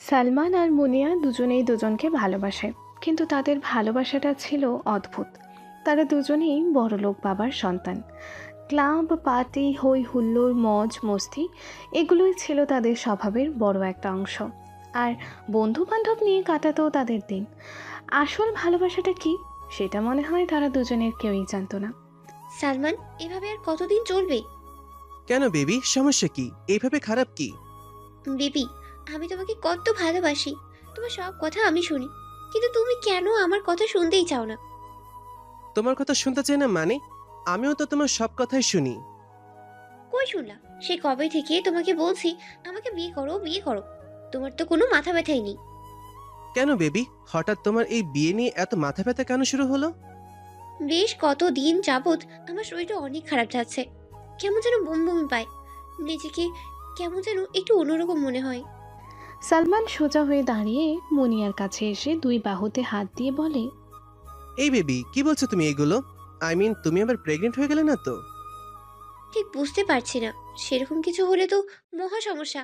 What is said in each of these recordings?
সালমান আর মুনিয়া দুজনেই দুজনকে ভালোবাসে, কিন্তু তাদের ভালোবাসাটা ছিল অদ্ভুত। তারা দুজনেই বড়লোক বাবার সন্তান। ক্লাব, পার্টি, হই হুল্লোড়, মজ মস্তি এগুলোই ছিল তাদের স্বভাবের বড় একটা অংশ। আর বন্ধু বান্ধব নিয়ে কাটাতো তাদের দিন। আসল ভালোবাসাটা কি সেটা মনে হয় তারা দুজনের কেউই জানতো না। সালমান, এভাবে আর কতদিন চলবে? কেন বেবি, সমস্যা কি? এইভাবে খারাপ কি? বেবি, আমি তোমাকে কত ভালোবাসি। তোমার সব কথা আমি শুনি, কিন্তু তুমি কেন আমার কথা শুনতেই চাও না? তোমার কথা শুনতে চাই না মানে? আমিও তো তোমার সব কথাই শুনি। কই শুনলা? সে কবে থেকে তোমাকে বলছি আমাকে বিয়ে করো বিয়ে করো। তোমার তো কোনো মাথা ব্যথাই নেই। কেন বেবি, হঠাৎ তোমার এই বিয়ে নিয়ে এত মাথা ব্যথা কেন শুরু হলো? বেশ কতদিন যাবৎ আমার শরীরটা অনেক খারাপ যাচ্ছে। কেমন যেন বমি বমি পায়, নিজেকে কেমন যেন একটু অন্যরকম মনে হয়। সালমান সোজা হয়ে দাঁড়িয়ে মুনিয়ার কাছে এসে দুই বাহুতে হাত দিয়ে বলে, এই বেবি, কি বলছো তুমি এগুলো? তুমি আবার প্রেগনেন্ট হয়ে গেলে না তো? ঠিক বুঝতে পারছি না। সেরকম কিছু হলে তো মহা সমস্যা।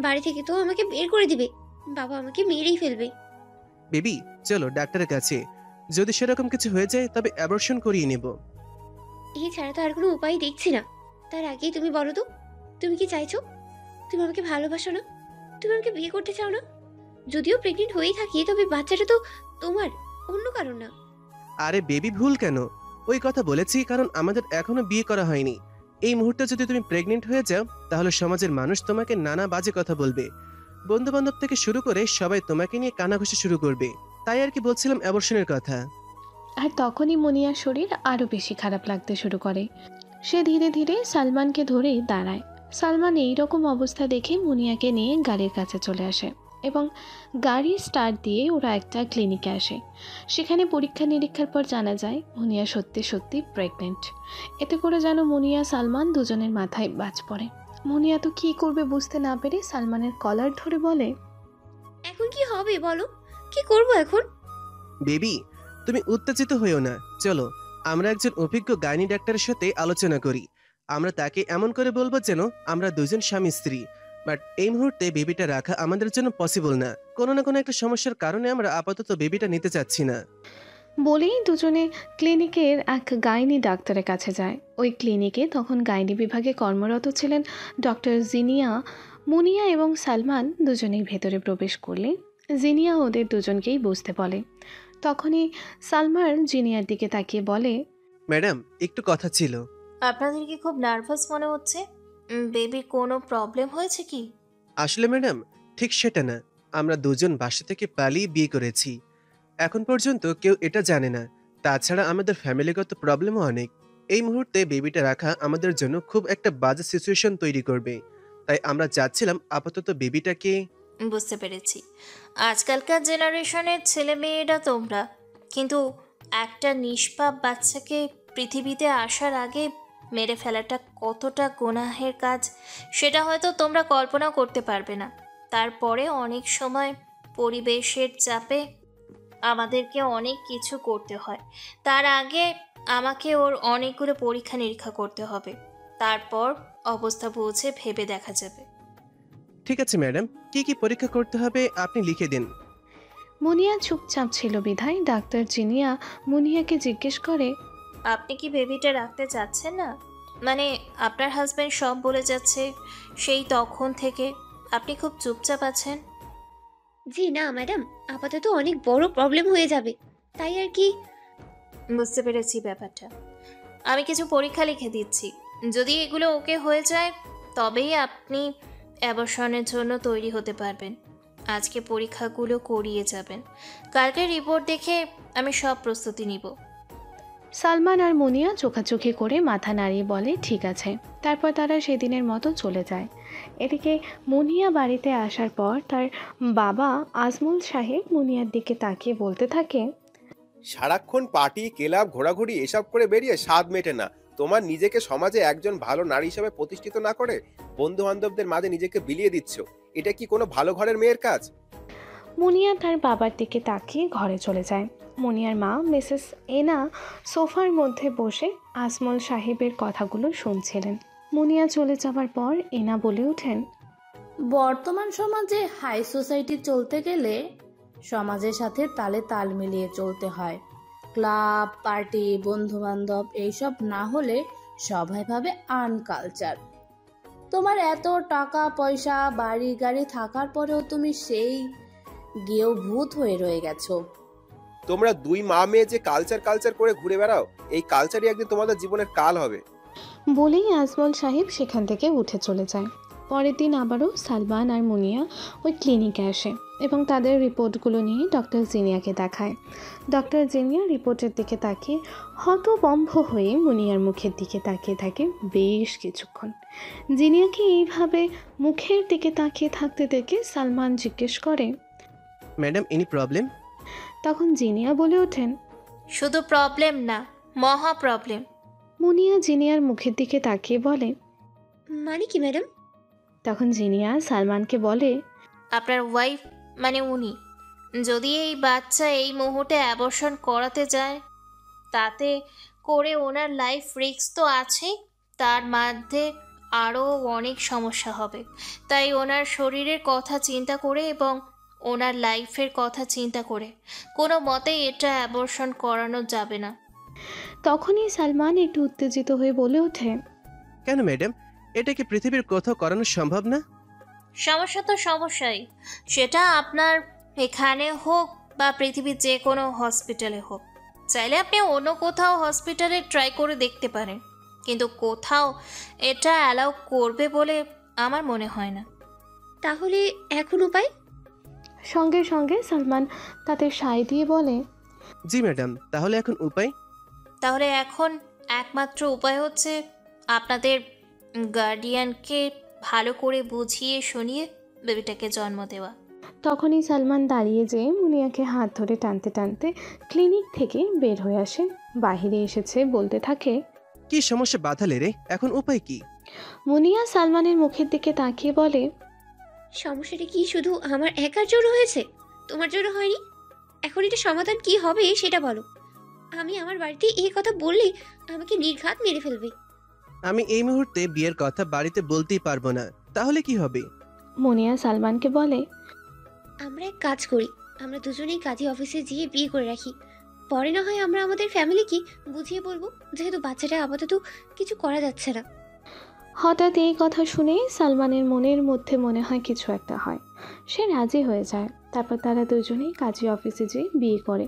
বাড়ি থেকে তো আমাকে বের করে দিবে। বাবা আমাকে মেরেই ফেলবে। বেবি, চলো ডাক্তারের কাছে। যদি সেরকম কিছু হয়ে যায় তবে অ্যাবর্শন করিয়ে নেব। এছাড়া তো আর কোনো উপায় দেখছি না। তার আগেই তুমি বলো তো, তুমি কি চাইছো? তুমি আমাকে ভালোবাসো না? তুমি আমাকে বিয়ে করতে চাও না? যদিও প্রেগনেন্ট হয়েই থাকি, তবে বাচ্চাটা তো তোমার, অন্য কারণ না। আরে বেবি, ভুল কেন? ওই কথা বলেছি কারণ আমাদের এখনো বিয়ে করা হয়নি। এই মুহূর্তে যদি তুমি প্রেগনেন্ট হয়ে যাও তাহলে সমাজের মানুষ তোমাকে নানা বাজে কথা বলবে। বন্ধু বান্ধব থেকে শুরু করে সবাই তোমাকে নিয়ে কানাঘুষি শুরু করবে। তাই আর কি বলছিলাম অ্যাবর্শনের কথা। আর তখনই মুনিয়ার শরীর আরও বেশি খারাপ লাগতে শুরু করে। সে ধীরে ধীরে সালমানকে ধরে দাঁড়ায়। সালমান এই রকম অবস্থা দেখে মুনিয়াকে নিয়ে গাড়ির কাছে চলে আসে এবং গাড়ি স্টার্ট দিয়ে ওরা একটা ক্লিনিকে আসে। সেখানে পরীক্ষা নিরীক্ষার পর জানা যায় মুনিয়া সত্যি সত্যি প্রেগনেন্ট। এতে করে যেন মুনিয়া সালমান দুজনের মাথায় বাজ পড়ে। মুনিয়া তো কী করবে বুঝতে না পেরে সালমানের কলার ধরে বলে, এখন কি হবে বলো? কি করব এখন? বেবি, তুমি উত্তেজিত হইও না। চলো আমরা একজন অভিজ্ঞ গাইনি ডাক্তারের সাথে আলোচনা করি। আমরা তাকে এমন করে বলবো যেন আমরা দুজন স্বামী স্ত্রী। বাট এই মুহূর্তে বেবিটা রাখা আমাদের জন্য পসিবল না। কোনো না কোনো একটা সমস্যার কারণে আমরা আপাতত বেবিটা নিতে চাচ্ছি না। বলেই দুজনে ক্লিনিকের এক গাইনি ডাক্তারের কাছে যায়। ওই ক্লিনিকে তখন গাইনি বিভাগে কর্মরত ছিলেন ডক্টর জিনিয়া। মুনিয়া এবং সালমান দুজনেই ভেতরে প্রবেশ করলে জিনিয়া ওদের দুজনকেই বসতে বলে। তখনই সালমান জিনিয়ার দিকে তাকিয়ে বলে, ম্যাডাম, একটু কথা ছিল। আপনাদের কি খুব নার্ভাস মনে হচ্ছে? বেবির কোনো প্রবলেম হয়েছে কি? আসলে ম্যাডাম, ঠিক সেটা না। আমরা দুজন বাসা থেকে পালিয়ে বিয়ে করেছি। এখন পর্যন্ত কেউ এটা জানে না। তাছাড়া আমাদের ফ্যামিলিগত প্রবলেমও অনেক। এই মুহূর্তে বেবিটা রাখা আমাদের জন্য খুব একটা বাজে সিচুয়েশন তৈরি করবে। তাই আমরা চাচ্ছিলাম আপাতত বেবিটাকে। বুঝতে পেরেছি, আজকালকার জেনারেশনের ছেলে মেয়েরা তোমরা, কিন্তু একটা নিষ্পাপ বাচ্চাকে পৃথিবীতে আসার আগে মেরে ফেলাটা কতটা গুনাহের কাজ সেটা হয়তো তোমরা কল্পনা করতে পারবে না। তারপরে অনেক সময় পরিবেশের চাপে আমাদেরকে অনেক কিছু করতে হয়। তার আগে আমাকে ওর অনেকগুলো পরীক্ষা নিরীক্ষা করতে হবে। তারপর অবস্থা বুঝে ভেবে দেখা যাবে। ঠিক আছে ম্যাডাম, কি কি পরীক্ষা করতে হবে আপনি লিখে দিন। মুনিয়া চুপচাপ ছিল বিধায় ডাক্তার জিনিয়া মুনিয়াকে জিজ্ঞেস করে, আপনি কি বেবিটা রাখতে চাচ্ছেন না? মানে আপনার হাজব্যান্ড সব বলে যাচ্ছে সেই তখন থেকে, আপনি খুব চুপচাপ আছেন। জি না ম্যাডাম, আপাতত অনেক বড় প্রবলেম হয়ে যাবে, তাই আর কি। বুঝতে পেরেছি ব্যাপারটা। আমি কিছু পরীক্ষা লিখে দিচ্ছি, যদি এগুলো ওকে হয়ে যায় তবেই আপনি অ্যাবর্শনের জন্য তৈরি হতে পারবেন। আজকে পরীক্ষাগুলো করিয়ে যাবেন, কালকে রিপোর্ট দেখে আমি সব প্রস্তুতি নিব। সালমান আর মুনিয়া চোখাচোখি করে মাথা নাড়িয়ে বলে ঠিক আছে। তারপর তারা সেদিনের মতো চলে যায়। এদিকে মুনিয়া বাড়িতে আসার পর তার বাবা আজমল সাহেব মুনিয়ার দিকে তাকিয়ে বলতে থাকে, সারাক্ষণ পার্টি ক্লাব ঘোরাঘুরি এসব করে বেরিয়ে স্বাদ মেটে না। তোমার নিজেকে সমাজে একজন ভালো নারী হিসেবে প্রতিষ্ঠিত না করে বন্ধু বান্ধবদের মাঝে নিজেকে বিলিয়ে দিচ্ছ। এটা কি কোনো ভালো ঘরের মেয়ের কাজ? মুনিয়া তার বাবার দিকে তাকিয়ে ঘরে চলে যায়। মুনিয়ার মা মিসেস এনা সোফার মধ্যে বসে আজমল সাহেবের কথাগুলো শুনছিলেন। মুনিয়া চলে যাবার পর এনা বলে ওঠেন, বর্তমান সমাজে হাই সোসাইটি চলতে গেলে সমাজের সাথে তালে তাল মিলিয়ে চলতে হয়। ক্লাব, পার্টি, বন্ধু বান্ধব এইসব না হলে সবাই ভাবে আনকালচার। তোমার এত টাকা পয়সা, বাড়ি গাড়ি থাকার পরেও তুমি সেই গেও ভূত হয়ে রয়ে গেছো। তোমরা দুই মা মেয়ে যে কালচার কালচার করে ঘুরে বেড়াও, এই কালচারই একদিন তোমাদের জীবনের কাল হবে। বলেই আজমল সাহেব সেখান থেকে উঠে চলে যায়। পরের দিন আবারও সালমান আর মুনিয়া ওই ক্লিনিকে আসে এবং তাদের রিপোর্টগুলো নিয়ে ডক্টর জিনিয়াকে দেখায়। ডক্টর জিনিয়া রিপোর্টের দিকে তাকিয়ে হতভম্ব হয়ে মুনিয়ার মুখের দিকে তাকিয়ে থাকে বেশ কিছুক্ষণ। জিনিয়াকে এইভাবে মুখের দিকে তাকিয়ে থাকতে দেখে সালমান জিজ্ঞেস করে, ম্যাডাম এনি প্রবলেম? তখন জিনিয়া বলে ওঠেন, শুধু প্রবলেম না, মহা প্রবলেম। মুনিয়া জিনিয়ার মুখের দিকে তাকিয়ে বলে, মানে কি ম্যাডাম? তখন জিনিয়া সালমানকে বলে, আপনার ওয়াইফ মানে উনি যদি এই বাচ্চা এই মুহূর্তে অ্যাবর্শন করাতে যায়, তাতে করে ওনার লাইফ রিস্ক তো আছেই, তার মধ্যে আরও অনেক সমস্যা হবে। তাই ওনার শরীরের কথা চিন্তা করে এবং ওনার লাইফের কথা চিন্তা করে কোনো মতেই এটা অ্যাবর্শন করানো যাবে না। তখনই সালমান একটু উত্তেজিত হয়ে বলে ওঠে, কেন ম্যাডাম, এটা কি পৃথিবীর কোথাও করানো সম্ভব না? সমস্যা তো সমস্যাই, সেটা আপনার এখানে হোক বা পৃথিবীর যে কোনো হসপিটালে হোক। চাইলে আপনি অন্য কোথাও হসপিটালে ট্রাই করে দেখতে পারেন, কিন্তু কোথাও এটা অ্যালাউ করবে বলে আমার মনে হয় না। তাহলে এখন উপায়? সঙ্গে সঙ্গে সালমান তাদের সায় দিয়ে বলে, জি ম্যাডাম, তাহলে এখন উপায়? তাহলে এখন একমাত্র উপায় হচ্ছে আপনাদের গার্ডিয়ানকে ভালো করে বুঝিয়ে শুনিয়ে বেবিটাকে জন্ম দেওয়া। তখনই সালমান দাঁড়িয়ে যেয়ে মুনিয়াকে হাত ধরে টানতে টানতে ক্লিনিক থেকে বের হয়ে আসে। বাহিরে এসেছে বলতে থাকে, কি সমস্যা বাঁধালে রে, এখন উপায় কি? মুনিয়া সালমানের মুখের দিকে তাকিয়ে বলে, সমস্যাটা কি শুধু আমার একার জন্য হয়েছে? তোমার জন্য হয়নি? এখন এটা সমাধান কি হবে সেটা বলো। আমি আমার বাড়িতে এই কথা বললে আমাকে নির্ঘাত মেরে ফেলবে। আমি এই মুহূর্তে বিয়ের কথা বাড়িতে বলতেই পারবো না, তাহলে কি হবে? মুনিয়া সালমানকে বলে, আমরা এক কাজ করি, আমরা দুজনেই কাজী অফিসে গিয়ে বিয়ে করে রাখি। পরে না হয় আমরা আমাদের ফ্যামিলিকে বুঝিয়ে বলবো, যেহেতু বাচ্চাটা আপাতত কিছু করা যাচ্ছে না। হঠাৎ এই কথা শুনে সালমানের মনের মধ্যে মনে হয় কিছু একটা হয়। সে রাজি হয়ে যায়। তারপর তারা দুজনেই কাজী অফিসে যেয়ে বিয়ে করে,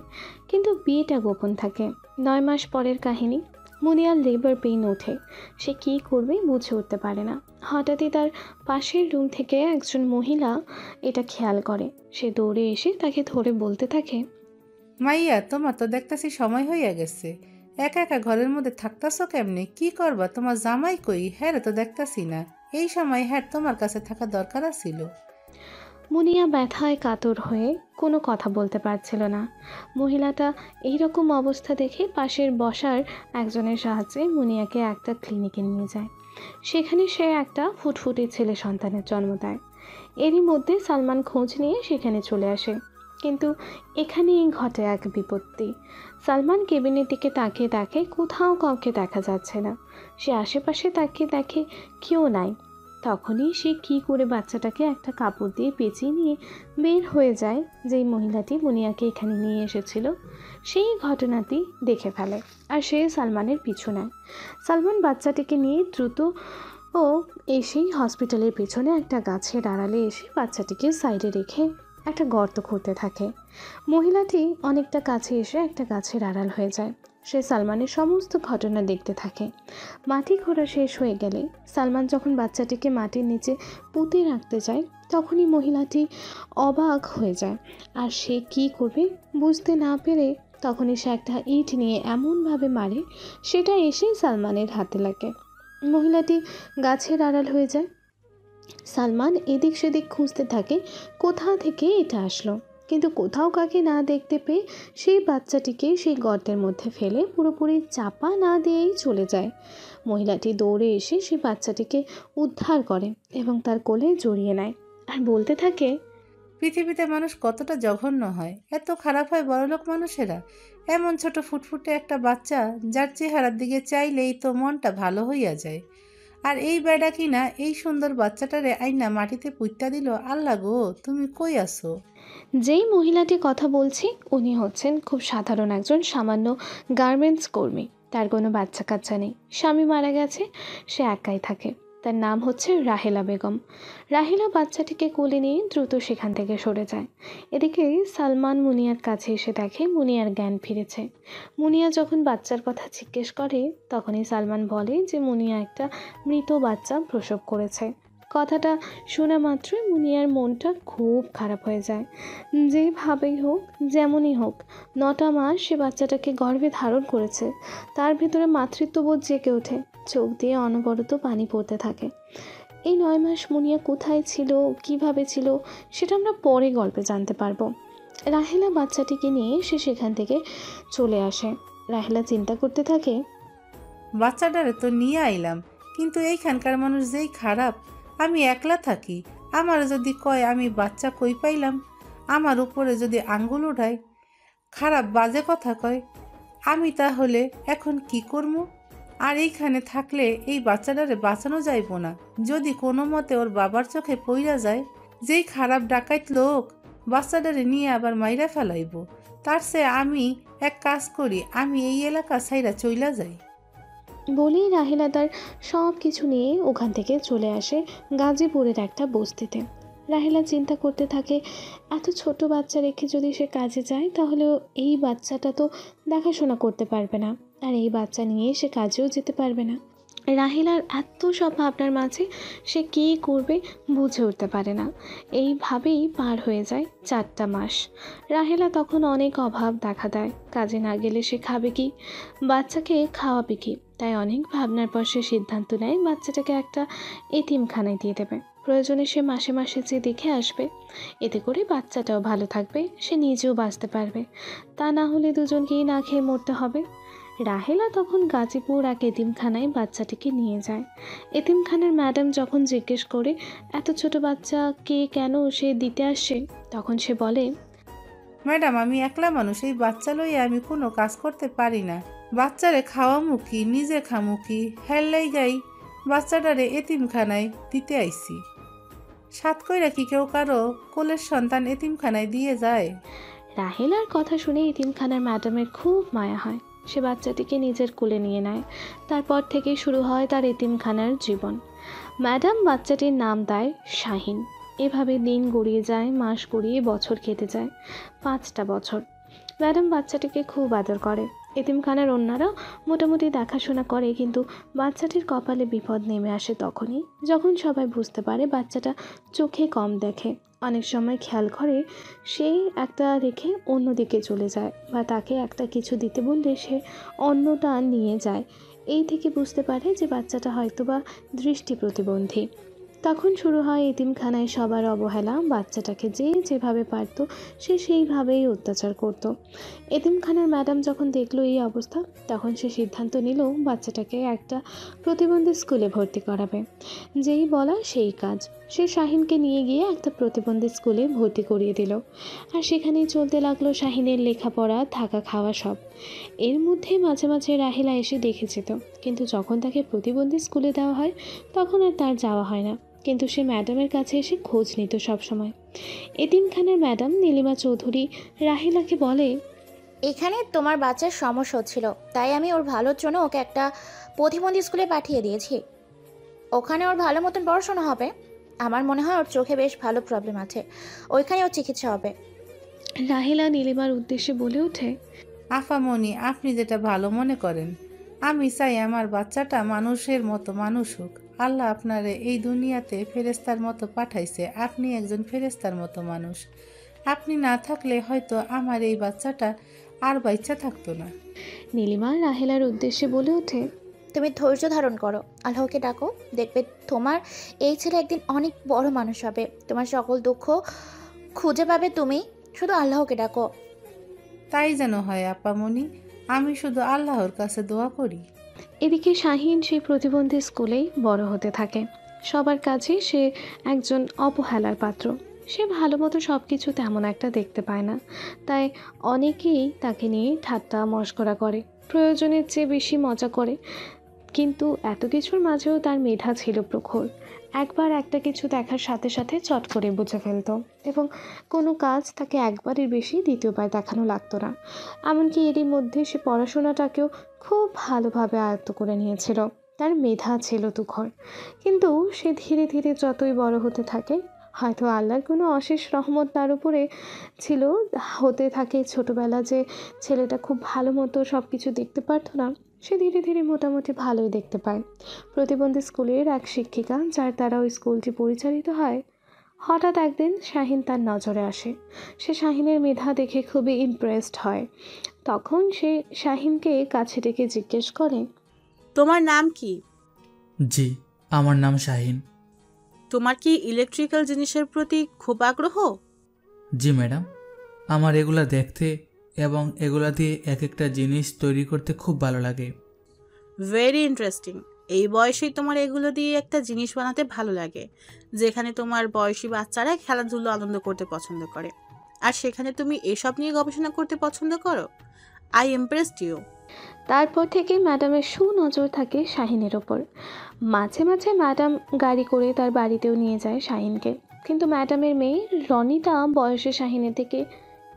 কিন্তু বিয়েটা গোপন থাকে। 9 মাস পরের কাহিনী। মুনিয়ার লেবার পেইন ওঠে। সে কী করবে বুঝে উঠতে পারে না। হঠাৎই তার পাশের রুম থেকে একজন মহিলা এটা খেয়াল করে। সে দৌড়ে এসে তাকে ধরে বলতে থাকে, মাইয়া, তোমার তো দেখতেছি সময় হইয়া গেছে। একা একা ঘরের মধ্যে থাকতাছো কেমনে? কি করবা? তোমার জামাই কই? হ্যাঁ তো দেখতাছি না। এই সময় হ্যাঁ তোমার কাছে থাকা দরকার ছিল। মুনিয়া ব্যথায় কাতর হয়ে কোনো কথা বলতে পারছিল না। মহিলাটা এইরকম অবস্থা দেখে পাশের বসার একজনের সাহায্যে মুনিয়াকে একটা ক্লিনিকে নিয়ে যায়। সেখানে সে একটা ফুটফুটে ছেলে সন্তানের জন্ম দেয়। এরই মধ্যে সালমান খোঁজ নিয়ে সেখানে চলে আসে, কিন্তু এখানেই ঘটে এক বিপত্তি। সালমান কেবিনের দিকে তাকিয়ে দেখে কোথাও কাউকে দেখা যাচ্ছে না। সে আশেপাশে তাকিয়ে দেখে কেউ নাই। তখনই সে কী করে বাচ্চাটাকে একটা কাপড় দিয়ে পেঁচিয়ে নিয়ে বের হয়ে যায়। যেই মহিলাটি মুনিয়াকে এখানে নিয়ে এসেছিল সেই ঘটনাটি দেখে ফেলে, আর সে সালমানের পিছু নেয়। সালমান বাচ্চাটিকে নিয়ে দ্রুত এসেই হসপিটালের পেছনে একটা গাছের আড়ালে এসে বাচ্চাটিকে সাইডে রেখে একটা গর্ত খুঁড়তে থাকে। মহিলাটি অনেকটা কাছে এসে একটা গাছের আড়াল হয়ে যায়। সে সালমানের সমস্ত ঘটনা দেখতে থাকে। মাটি খোঁড়া শেষ হয়ে গেলে সালমান যখন বাচ্চাটিকে মাটির নিচে পুঁতে রাখতে যায়, তখনই মহিলাটি অবাক হয়ে যায়, আর সে কী করবে বুঝতে না পেরে তখনই সে একটা ইট নিয়ে এমনভাবে মারে সেটা এসে সালমানের হাতে লাগে। মহিলাটি গাছের আড়াল হয়ে যায়। সালমান এদিক সেদিক খুঁজতে থাকে কোথা থেকে এটা আসলো, কিন্তু কোথাও কাকে না দেখতে পেয়ে সেই বাচ্চাটিকে সেই গর্তের মধ্যে ফেলে পুরোপুরি চাপা না দিয়েই চলে যায়। মহিলাটি দৌড়ে এসে সেই বাচ্চাটিকে উদ্ধার করে এবং তার কোলে জড়িয়ে নেয় আর বলতে থাকে, পৃথিবীতে মানুষ কতটা জঘন্য হয়, এত খারাপ হয় বড়লোক মানুষেরা। এমন ছোট ফুটফুটে একটা বাচ্চা যার চেহারার দিকে চাইলেই তো মনটা ভালো হইয়া যায়। আর এই বেডা কিনা এই সুন্দর বাচ্চাটারে আইনা মাটিতে পুঁতা দিল। আল্লাহ গো, তুমি কই আসো? যেই মহিলাটি কথা বলছি উনি হচ্ছেন খুব সাধারণ একজন সামান্য গার্মেন্টস কর্মী। তার কোনো বাচ্চা কাচ্চা নেই, স্বামী মারা গেছে, সে একাই থাকে। তার নাম হচ্ছে রাহেলা বেগম। রাহেলা বাচ্চাটিকে কোলে নিয়ে দ্রুত সেখান থেকে সরে যায়। এদিকে সালমান মুনিয়ার কাছে এসে দেখে মুনিয়ার জ্ঞান ফিরেছে। মুনিয়া যখন বাচ্চার কথা জিজ্ঞেস করে তখনই সালমান বলে যে মুনিয়া একটা মৃত বাচ্চা প্রসব করেছে। কথাটা শোনা মাত্রই মুনিয়ার মনটা খুব খারাপ হয়ে যায়। যেভাবেই হোক, যেমনই হোক, 9টা মাস সে বাচ্চাটাকে গর্ভে ধারণ করেছে। তার ভেতরে মাতৃত্ববোধ জেগে ওঠে, চোখ দিয়ে অনবরত পানি পড়তে থাকে। এই 9 মাস মুনিয়া কোথায় ছিল, কিভাবে ছিল, সেটা আমরা পরে গল্পে জানতে পারবো। রাহেলা বাচ্চাটিকে নিয়ে সে সেখান থেকে চলে আসে। রাহেলা চিন্তা করতে থাকে, বাচ্চাটারে তো নিয়ে আইলাম, কিন্তু এইখানকার মানুষ যেই খারাপ। আমি একলা থাকি, আমার যদি কয় আমি বাচ্চা কই পাইলাম, আমার উপরে যদি আঙ্গুল উঠায়, খারাপ বাজে কথা কয়, আমি তাহলে এখন কি করব? আর এইখানে থাকলে এই বাচ্চাটারে বাঁচানো যাইব না। যদি কোনো মতে ওর বাবার চোখে পইরা যায়, যেই খারাপ ডাকাইত লোক বাচ্চাটারে নিয়ে আবার মাইরা ফেলাইব। তার চেয়ে আমি এক কাজ করি, আমি এই এলাকা ছাইরা চইলা যাই। বলেই রাহেলা তার সব কিছু নিয়ে ওখান থেকে চলে আসে গাজীপুরের একটা বস্তিতে। রাহেলা চিন্তা করতে থাকে, এত ছোট বাচ্চা রেখে যদি সে কাজে যায় তাহলে এই বাচ্চাটা তো দেখাশোনা করতে পারবে না, আর এই বাচ্চা নিয়ে সে কাজেও যেতে পারবে না। রাহেলার এত সব ভাবনার মাঝে সে কী করবে বুঝে উঠতে পারে না। এইভাবেই পার হয়ে যায় 4টা মাস। রাহেলা তখন অনেক অভাব দেখা দেয়। কাজে না গেলে সে খাবে কি, বাচ্চাকে খাওয়াবে কি? তাই অনেক ভাবনার পর সে সিদ্ধান্ত নেয় বাচ্চাটাকে একটা এতিমখানায় দিয়ে দেবে। প্রয়োজনে সে মাসে মাসে যে দেখে আসবে, এতে করে বাচ্চাটাও ভালো থাকবে, সে নিজেও বাঁচতে পারবে। তা না হলে দুজনকেই না খেয়ে মরতে হবে। রাহেলা তখন গাজীপুর এক এতিমখানায় বাচ্চাটিকে নিয়ে যায়। এতিমখানার ম্যাডাম যখন জিজ্ঞেস করে এত ছোট বাচ্চা কে কেন সে দিতে আসে, তখন সে বলে, ম্যাডাম, আমি একলা মানুষ, এই বাচ্চা লইয়া আমি কোনো কাজ করতে পারি না। বাচ্চারে খাওয়ামু কি, নিজে খামু কি, হেল্লাই গাই বাচ্চাটারে এতিমখানায় দিতে আইছি। সাত কইরা কি কেউ কারো কোলের সন্তান এতিমখানায় দিয়ে যায়? রাহেলার কথা শুনে এতিমখানার ম্যাডামের খুব মায়া হয়। সে বাচ্চাটিকে নিজের কোলে নিয়ে নেয়। তারপর থেকেই শুরু হয় তার এতিমখানার জীবন। ম্যাডাম বাচ্চাটির নাম দেয় শাহিন। এভাবে দিন গড়িয়ে যায়, মাস গড়িয়ে বছর কেটে যায়, 5টা বছর। ম্যাডাম বাচ্চাটিকে খুব আদর করে। এতিমখানার অন্যরা মোটামুটি দেখাশোনা করে, কিন্তু বাচ্চাটির কপালে বিপদ নেমে আসে তখনই যখন সবাই বুঝতে পারে বাচ্চাটা চোখে কম দেখে। অনেক সময় খেয়াল করে সেই একটা রেখে অন্যদিকে চলে যায়, বা তাকে একটা কিছু দিতে বললে সে অন্যটা নিয়ে যায়। এই থেকে বুঝতে পারে যে বাচ্চাটা হয়তোবা দৃষ্টি প্রতিবন্ধী। তখন শুরু হয় এতিমখানায় সবার অবহেলা। বাচ্চাটাকে যে যেভাবে পারত সে সেইভাবেই অত্যাচার করত। এতিমখানার ম্যাডাম যখন দেখলো এই অবস্থা, তখন সে সিদ্ধান্ত নিল বাচ্চাটাকে একটা প্রতিবন্ধী স্কুলে ভর্তি করাবে। যেই বলা সেই কাজ, সে শাহিনকে নিয়ে গিয়ে একটা প্রতিবন্ধী স্কুলে ভর্তি করিয়ে দিল। আর সেখানেই চলতে লাগলো শাহিনের লেখাপড়া, থাকা, খাওয়া সব। এর মধ্যে মাঝে মাঝে রাহেলা এসে দেখে যেত, কিন্তু যখন তাকে প্রতিবন্ধী স্কুলে দেওয়া হয় তখন আর তার যাওয়া হয় না। কিন্তু সে ম্যাডামের কাছে এসে খোঁজ নিত সবসময়। এতিমখানার ম্যাডাম নীলিমা চৌধুরী রাহেলাকে বলে, এখানে তোমার বাচ্চার সমস্যা হচ্ছিল, তাই আমি ওর ভালোর জন্য ওকে একটা প্রতিবন্ধী স্কুলে পাঠিয়ে দিয়েছি। ওখানে ওর ভালো মতন পড়াশোনা হবে। আমার মনে হয় ওর চোখে বেশ ভালো প্রবলেম আছে, ওইখানে ওর চিকিৎসা হবে। রাহেলা নীলিমার উদ্দেশ্যে বলে ওঠে, আফামনি, আপনি যেটা ভালো মনে করেন। আমি চাই আমার বাচ্চাটা মানুষের মতো মানুষ হোক। আল্লাহ আপনারে এই দুনিয়াতে ফেরেস্তার মতো পাঠাইছে, আপনি একজন ফেরেস্তার মতো মানুষ। আপনি না থাকলে হয়তো আমার এই বাচ্চাটা আর বাচ্চা থাকতো না। নীলিমা রাহেলার উদ্দেশ্যে বলে ওঠে, তুমি ধৈর্য ধারণ করো, আল্লাহকে ডাকো, দেখবে তোমার এই ছেলে একদিন অনেক বড় মানুষ হবে। তোমার সকল দুঃখ খুঁজে পাবে তুমি, শুধু আল্লাহকে ডাকো। তাই যেন হয় আপামনি, আমি শুধু আল্লাহর কাছে দোয়া করি। এদিকে শাহিন সেই প্রতিবন্ধী স্কুলেই বড় হতে থাকে। সবার কাছে সে একজন অবহেলার পাত্র। সে ভালো মতো সব কিছু তেমন একটা দেখতে পায় না, তাই অনেকেই তাকে নিয়ে ঠাট্টা মশকরা করে, প্রয়োজনের চেয়ে বেশি মজা করে। কিন্তু এত কিছুর মাঝেও তার মেধা ছিল প্রখর। একবার একটা কিছু দেখার সাথে সাথে চট করে বুঝে ফেলত, এবং কোনো কাজ তাকে একবারের বেশি দ্বিতীয়বার দেখানো লাগতো না। এমনকি এরই মধ্যে সে পড়াশোনাটাকেও খুব ভালোভাবে আয়ত্ত করে নিয়েছিল। তার মেধা ছিল তুখর, কিন্তু সে ধীরে ধীরে যতই বড় হতে থাকে, হয়তো আল্লাহর কোনো অশেষ রহমত তার উপরে ছিল, হতে থাকে ছোটবেলা যে ছেলেটা খুব ভালো মতো সব কিছু দেখতে পারতো না, সে ধীরে ধীরে মোটামুটি ভালোই দেখতে পায়। প্রতিবন্ধী স্কুলের এক শিক্ষিকা, যার দ্বারা ওই স্কুলটি পরিচালিত হয়, হঠাৎ একদিন শাহিন তার নজরে আসে। সে শাহিনের মেধা দেখে খুবই ইমপ্রেসড হয়। তখন সে শাহিনকে কাছে ডেকে জিজ্ঞেস করে, তোমার নাম কি? জি, আমার নাম শাহিন। তোমার কি ইলেকট্রিক্যাল জিনিসের প্রতি খুব আগ্রহ? জি ম্যাডাম, আমার এগুলা দেখতে এবং এগুলা দিয়ে এক একটা জিনিস তৈরি করতে খুব ভালো লাগে। Very interesting. এই বয়সেই তোমার এগুলো দিয়ে একটা জিনিস বানাতে ভালো লাগে, যেখানে তোমার বয়সী বাচ্চারা খেলাধুলো আনন্দ করতে পছন্দ করে, আর সেখানে তুমি এসব নিয়ে গবেষণা করতে পছন্দ করো। I impressed you. তারপর থেকে ম্যাডামের সুনজর থাকে শাহিনের ওপর। মাঝে মাঝে ম্যাডাম গাড়ি করে তার বাড়িতেও নিয়ে যায় শাহিনকে। কিন্তু ম্যাডামের মেয়ে রনিতা বয়সে শাহিনের থেকে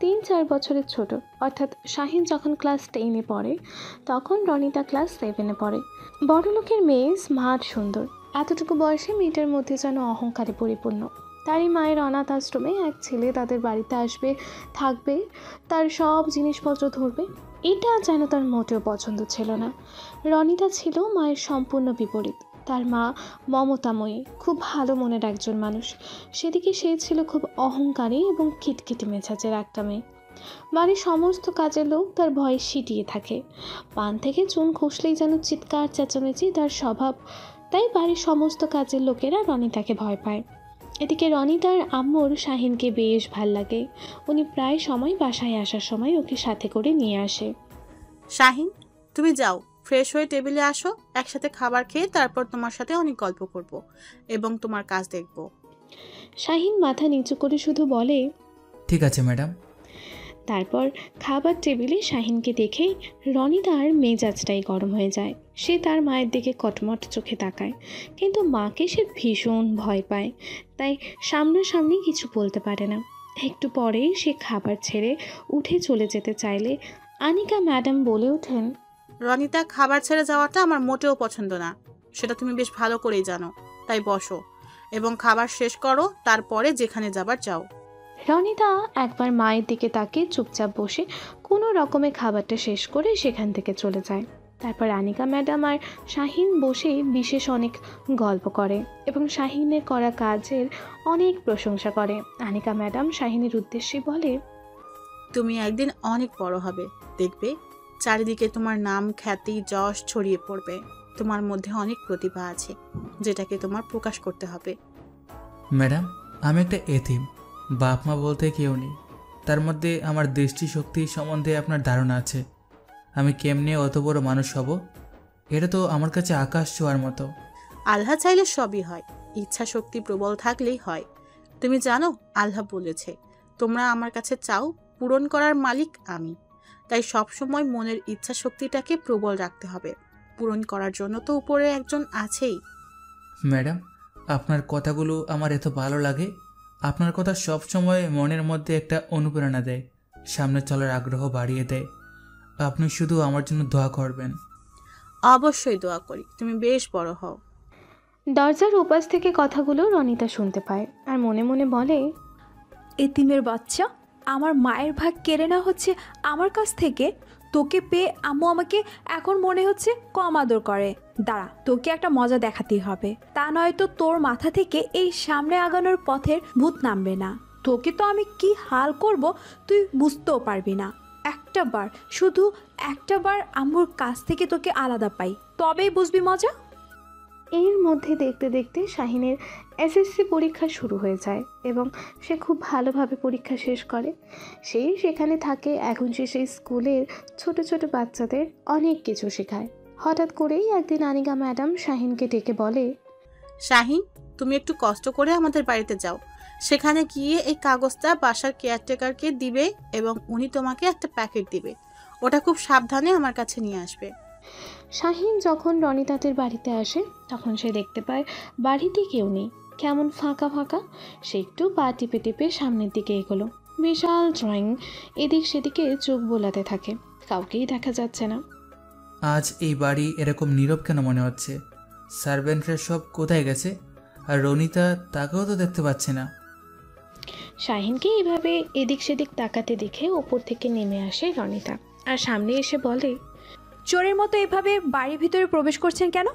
3-4 বছরের ছোট। অর্থাৎ শাহিন যখন ক্লাস 10-এ পড়ে, তখন রনিতা ক্লাস 7-এ পড়ে। বড়লোকের মেয়ে স্মার্ট, সুন্দর। এতটুকু বয়সে মেয়েটার মধ্যে যেন অহংকারে পরিপূর্ণ। তারই মায়ের অনাথ আশ্রমে এক ছেলে তাদের বাড়িতে আসবে, থাকবে, তার সব জিনিসপত্র ধরবে, এটা যেন তার মোটেও পছন্দ ছিল না। রনিতা ছিল মায়ের সম্পূর্ণ বিপরীত। তার মা মমতাময়ী, খুব ভালো মনের একজন মানুষ। সেদিকে সে ছিল খুব অহংকারী এবং খিটখিটি মেজাজের একটা মেয়ে। বাড়ির সমস্ত কাজের লোক তার ভয়ে সিটিয়ে থাকে। পান থেকে চুন খসলেই যেন চিৎকার চেঁচামেচি তার স্বভাব। তাই বাড়ির সমস্ত কাজের লোকেরা রনিতাকে ভয় পায়। এদিকে রনিতার আম্মুর শাহিনকে বেশ ভাল লাগে। উনি প্রায় সময় বাসায় আসার সময় ওকে সাথে করে নিয়ে আসে। শাহিন, তুমি যাও, ফ্রেশ হয়ে টেবিলে আসো, একসাথে খাবার খেয়ে তারপর তোমার সাথে অনেক গল্প করব এবং তোমার কাজ দেখব। শাহিন মাথা নিচু করে শুধু বলে, ঠিক আছে ম্যাডাম। তারপর খাবার টেবিলে শাহিনকে দেখেই রনিতার মেজাজটাই গরম হয়ে যায়। সে তার মায়ের দিকে কটমট চোখে তাকায়, কিন্তু মাকে সে ভীষণ ভয় পায়, তাই সামনাসামনি কিছু বলতে পারে না। একটু পরেই সে খাবার ছেড়ে উঠে চলে যেতে চাইলে আনিকা ম্যাডাম বলে ওঠেন, রনিতা, খাবার ছেড়ে যাওয়াটা আমার মোটেও পছন্দ না, সেটা তুমি বেশ ভালো করেই জানো। তাই বসো এবং খাবার শেষ করো, তারপরে যেখানে যাবার যাও। রনিতা একবার মায়ের দিকে তাকিয়ে চুপচাপ বসে কোনো রকমে খাবারটা শেষ করে সেখান থেকে চলে যায়। তারপর আনিকা ম্যাডাম আর শাহিন বসে বিশেষ অনেক গল্প করে এবং শাহিনের করা কাজের অনেক প্রশংসা করে। আনিকা ম্যাডাম শাহিনের উদ্দেশ্যে বলে, তুমি একদিন অনেক বড় হবে, দেখবে চারিদিকে তোমার নাম, খ্যাতি, যশ ছড়িয়ে পড়বে। তোমার মধ্যে অনেক প্রতিভা আছে, যেটাকে তোমার প্রকাশ করতে হবে। ম্যাডাম, আমি একটা এতিম, বাপ মা বলতে কেউ নেই। তার মধ্যে আমার দৃষ্টিশক্তি সম্বন্ধে আপনার ধারণা আছে। আমি কেমনে অত বড় মানুষ হব, এটা তো আমার কাছে আকাশ ছোঁয়ার মতো। আল্লাহ চাইলে সবই হয়, ইচ্ছা শক্তি প্রবল থাকলেই হয়। তুমি জানো, আল্লাহ বলেছে, তোমরা আমার কাছে চাও, পূরণ করার মালিক আমি। তাই সবসময় মনের ইচ্ছা শক্তিটাকে প্রবল রাখতে হবে। পূরণ করার জন্য তো উপরে একজন আছেই। ম্যাডাম, আপনার কথাগুলো আমার এত ভালো লাগে। আপনার কথা সবসময় মনের মধ্যে একটা অনুপ্রেরণা দেয়, সামনে চলার আগ্রহ বাড়িয়ে দেয়। আপনি শুধু আমার জন্য দোয়া করবেন। অবশ্যই দোয়া করি, তুমি বেশ বড় হও। দরজার ওপাশ থেকে কথাগুলো রনিতা শুনতে পায় আর মনে মনে বলে, এতিমের বাচ্চা, আমার মায়ের ভাগ কেড়ে নেওয়া হচ্ছে আমার কাছ থেকে। তোকে পেয়ে আম্মু আমাকে এখন মনে হচ্ছে কম আদর করে। দাঁড়া, তোকে একটা মজা দেখাতেই হবে, তা নয়তো তোর মাথা থেকে এই সামনে আগানোর পথের ভূত নামবে না। তোকে তো আমি কি হাল করব তুই বুঝতেও পারবি না। একটাবার, শুধু একটাবার আম্মুর কাছ থেকে তোকে আলাদা পাই, তবেই বুঝবি মজা। এর মধ্যে দেখতে দেখতে শাহিনের এসএসসি পরীক্ষা শুরু হয়ে যায় এবং সে খুব ভালোভাবে পরীক্ষা শেষ করে। সে সেখানে থাকে। এখন সে সেই স্কুলের ছোট ছোট বাচ্চাদের অনেক কিছু শেখায়। হঠাৎ করেই একদিন আনিকা ম্যাডাম শাহিনকে ডেকে বলে, শাহিন, তুমি একটু কষ্ট করে আমাদের বাড়িতে যাও। সেখানে গিয়ে এই কাগজটা বাসার কেয়ারটেকারকে দিবে এবং উনি তোমাকে একটা প্যাকেট দিবে। ওটা খুব সাবধানে আমার কাছে নিয়ে আসবে। শাহিন যখন রনিতাদের বাড়িতে আসে তখন সে দেখতে পায় বাড়িতে কেউ নেই, কেমন ফাঁকা ফাঁকা। সে একটু পা টিপে টিপে সামনের দিকে এগোলো। বিশাল ড্রয়িং, এদিক সেদিকে চোখ বোলাতে থাকে, কাউকেই দেখা যাচ্ছে না। আজ এই বাড়ি এরকম নীরব কেন মনে হচ্ছে? সার্ভেন্টরা সব কোথায় গেছে? আর রনিতা, তাকেও তো দেখতে পাচ্ছে না। শাহিনকে এইভাবে এদিক সেদিক তাকাতে দেখে ওপর থেকে নেমে আসে রনিতা আর সামনে এসে বলে, চোরের মতো এভাবে বাড়ির ভিতরে প্রবেশ করছেন কেন?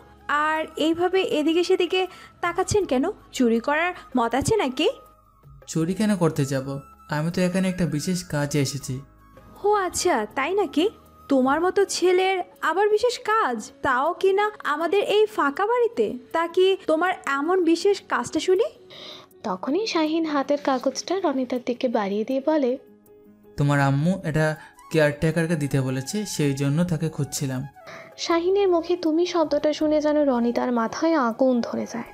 আর এইভাবে এদিকে সেদিকে তাকাচ্ছেন কেন? চুরি করার মত আছে নাকি? চুরি কেন করতে যাব? আমি তো এখানে একটা বিশেষ কাজে এসেছি। ও আচ্ছা, তাই নাকি? তোমার মতো ছেলের আবার বিশেষ কাজ, তাও কি না আমাদের এই ফাঁকা বাড়িতে? তা কি তোমার এমন বিশেষ কাজটা শুনি? তখনই শাহিন হাতের কাগজটা রনিতার দিকে বাড়িয়ে দিয়ে বলে, তোমার আম্মু এটা কেয়ারটেকারকে দিতে বলেছে, সেই জন্য তাকে খুঁজছিলাম। শাহিনের মুখে তুমি শব্দটা শুনে যেন রনিতার মাথায় আগুন ধরে যায়।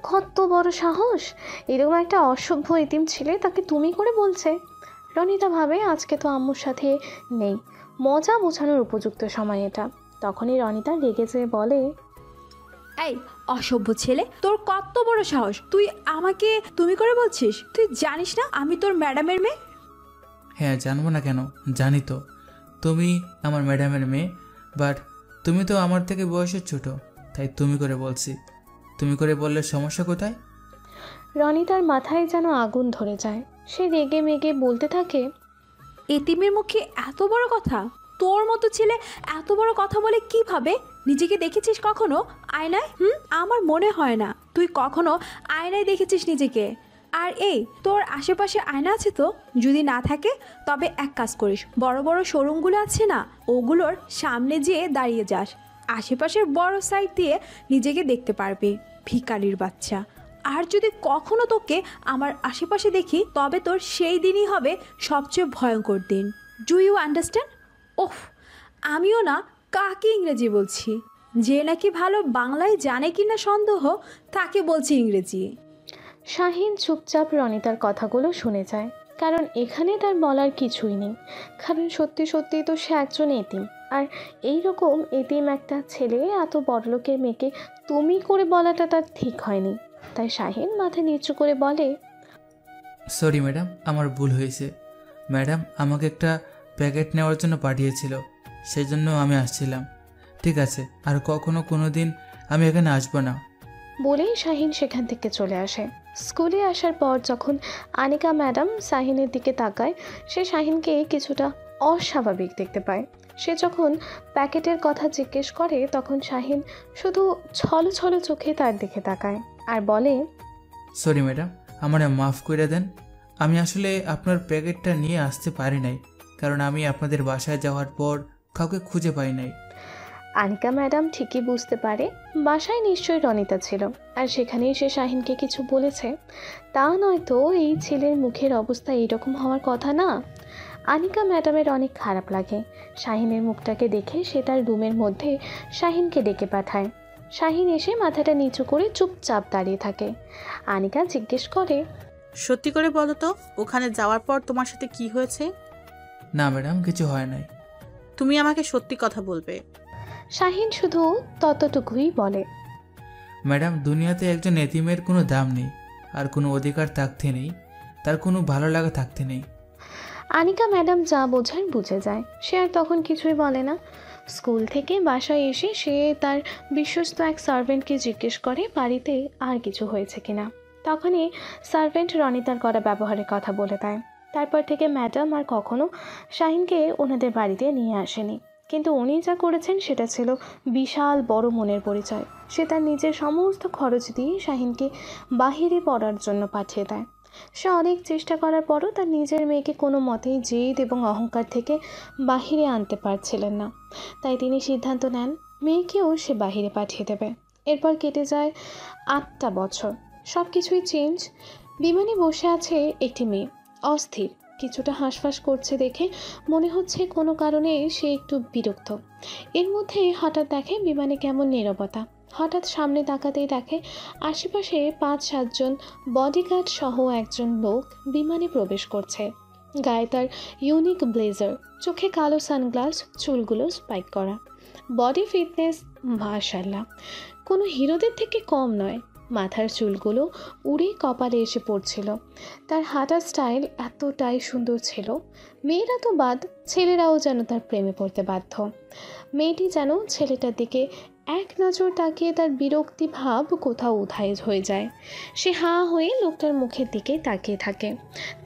কত বড় সাহস! এরকম একটা অসভ্য এতিম ছেলে তাকে তুমি করে বলছে। রনিতা ভাবে আজকে তো আম্মুর সাথে নেই, মজা বোঝানোর উপযুক্ত সময় এটা। তখনই রনিতা রেগে যেয়ে বলে, এই অসভ্য ছেলে, তোর কত বড় সাহস! তুই আমাকে তুমি করে বলছিস? তুই জানিস না আমি তোর ম্যাডামের মেয়ে? হ্যাঁ, জানবো না কেন, জানি তো তুমি আমার ম্যাডামের মেয়ে। বাট তুমি তো আমার থেকে বয়সে ছোট, তাই তুমি করে বলছি। তুমি করে বললে সমস্যা কোথায়? রনিতার মাথায় যেন আগুন ধরে যায়। সে রেগে মেগে বলতে থাকে, এতিমের মুখে এত বড় কথা? তোর মতো ছেলে এত বড় কথা বলে কিভাবে? নিজেকে দেখেছিস কখনো আয়নায়? আমার মনে হয় না তুই কখনো আয়নায় দেখেছিস নিজেকে। আর এই, তোর আশেপাশে আয়না আছে তো? যদি না থাকে তবে এক কাজ করিস, বড় বড় শোরুমগুলো আছে না, ওগুলোর সামনে যেয়ে দাঁড়িয়ে যাস। আশেপাশের বড় সাইড দিয়ে নিজেকে দেখতে পারবি, ভিখারির বাচ্চা। আর যদি কখনো তোকে আমার আশেপাশে দেখি তবে তোর সেই দিনই হবে সবচেয়ে ভয়ঙ্কর দিন। Do you understand? ওহ, আমিও না কাকে ইংরেজি বলছি, যে নাকি ভালো বাংলায় জানে কিনা সন্দেহ, তাকে বলছি ইংরেজি। শাহিন চুপচাপ রনিতার কথাগুলো শুনে যায়, কারণ এখানে তার বলার কিছুই নেই। কারণ সত্যি সত্যি তো সে একজন এতিম, আর এই রকম এতিম একটা ছেলে এত বড়লোকের মেয়েকে তুমি করে বলাটা তার ঠিক হয়নি। তাই শাহিন মাথা নিচু করে বলে, সরি ম্যাডাম, আমার ভুল হয়েছে। ম্যাডাম আমাকে একটা প্যাকেট নেওয়ার জন্য পাঠিয়েছিল, সেই জন্য আমি আসছিলাম। ঠিক আছে, আর কখনো কোনো দিন আমি এখানে আসবো না। বলেই শাহিন সেখান থেকে চলে আসে। স্কুলে আসার পর যখন আনিকা ম্যাডাম শাহিনের দিকে তাকায়, সে শাহিনকে কিছুটা অস্বাভাবিক দেখতে পায়। সে যখন প্যাকেটের কথা জিজ্ঞেস করে তখন শাহিন শুধু ছলো ছলো চোখে তার দিকে তাকায় আর বলে, সরি ম্যাডাম, আমার মাফ করে দেন। আমি আসলে আপনার প্যাকেটটা নিয়ে আসতে পারি নাই, কারণ আমি আপনাদের বাসায় যাওয়ার পর কাউকে খুঁজে পাই নাই। আনিকা ম্যাডাম ঠিকই বুঝতে পারে বাসায় নিশ্চয়ই রনিতা ছিল, আর সেখানেই সে শাহিনকে কিছু বলেছে। তা নয়তো এই ছেলের মুখের অবস্থা এইরকম হওয়ার কথা না। আনিকা ম্যাডামের অনেক খারাপ লাগে। শাহিনের মুখটাকে দেখে সে তার রুমের মধ্যে শাহিনকে ডেকে পাঠায়। শাহিন এসে মাথাটা নিচু করে চুপচাপ দাঁড়িয়ে থাকে। আনিকা জিজ্ঞেস করে, সত্যি করে বলো তো, ওখানে যাওয়ার পর তোমার সাথে কি হয়েছে? না ম্যাডাম, কিছু হয় নাই। তুমি আমাকে সত্যি কথা বলবে? শাহিন শুধু ততটুকুই বলে, ম্যাডাম, দুনিয়াতে একজন এতিমের কোনো দাম নেই, আর কোনো অধিকার থাকতে নেই, তার কোনো ভালো লাগা থাকতে নেই। আনিকা ম্যাডাম যা বোঝার বুঝে যায়। সে আর তখন কিছুই বলে না। স্কুল থেকে বাসায় এসে সে তার বিশ্বস্ত এক সার্ভেন্টকে জিজ্ঞেস করে বাড়িতে আর কিছু হয়েছে কিনা। তখনই সার্ভেন্ট রনিতার করা ব্যবহারের কথা বলে দেয়। তারপর থেকে ম্যাডাম আর কখনো শাহিনকে ওনাদের বাড়িতে নিয়ে আসেনি। কিন্তু উনি যা করেছেন সেটা ছিল বিশাল বড় মনের পরিচয়। সে তার নিজের সমস্ত খরচ দিয়ে শাহিনকে বাহিরে পড়ার জন্য পাঠিয়ে দেয়। সে অনেক চেষ্টা করার পরও তার নিজের মেয়েকে কোনো মতেই জেদ এবং অহংকার থেকে বাহিরে আনতে পারছিলেন না। তাই তিনি সিদ্ধান্ত নেন মেয়েকেও সে বাহিরে পাঠিয়ে দেবে। এরপর কেটে যায় 8টা বছর। সব কিছুই চেঞ্জ। বিমানে বসে আছে একটি মেয়ে, অস্থির, কিছুটা হাঁসফাঁস করছে দেখে মনে হচ্ছে কোনো কারণে সে একটু বিরক্ত। এর মধ্যে হঠাৎ দেখে বিমানে কেমন নীরবতা। হঠাৎ সামনে তাকাতেই দেখে আশেপাশে 5-7 জন বডিগার্ড সহ একজন লোক বিমানে প্রবেশ করছে। গায়ে তার ইউনিক ব্লেজার, চোখে কালো সানগ্লাস, চুলগুলো স্পাইক করা। বডি ফিটনেস মাশাল্লাহ কোনো হিরোদের থেকে কম নয়। মাথার চুলগুলো উড়ে কপালে এসে পড়ছিল। তার হাঁটার স্টাইল এতটাই সুন্দর ছিল, মেয়েরা তো বাদ, ছেলেরাও যেন তার প্রেমে পড়তে বাধ্য। মেয়েটি যেন ছেলেটার দিকে এক নজর তাকিয়ে তার বিরক্তি ভাব কোথাও উধাই হয়ে যায়। সে হাঁ হয়ে লোকটার মুখের দিকে তাকিয়ে থাকে।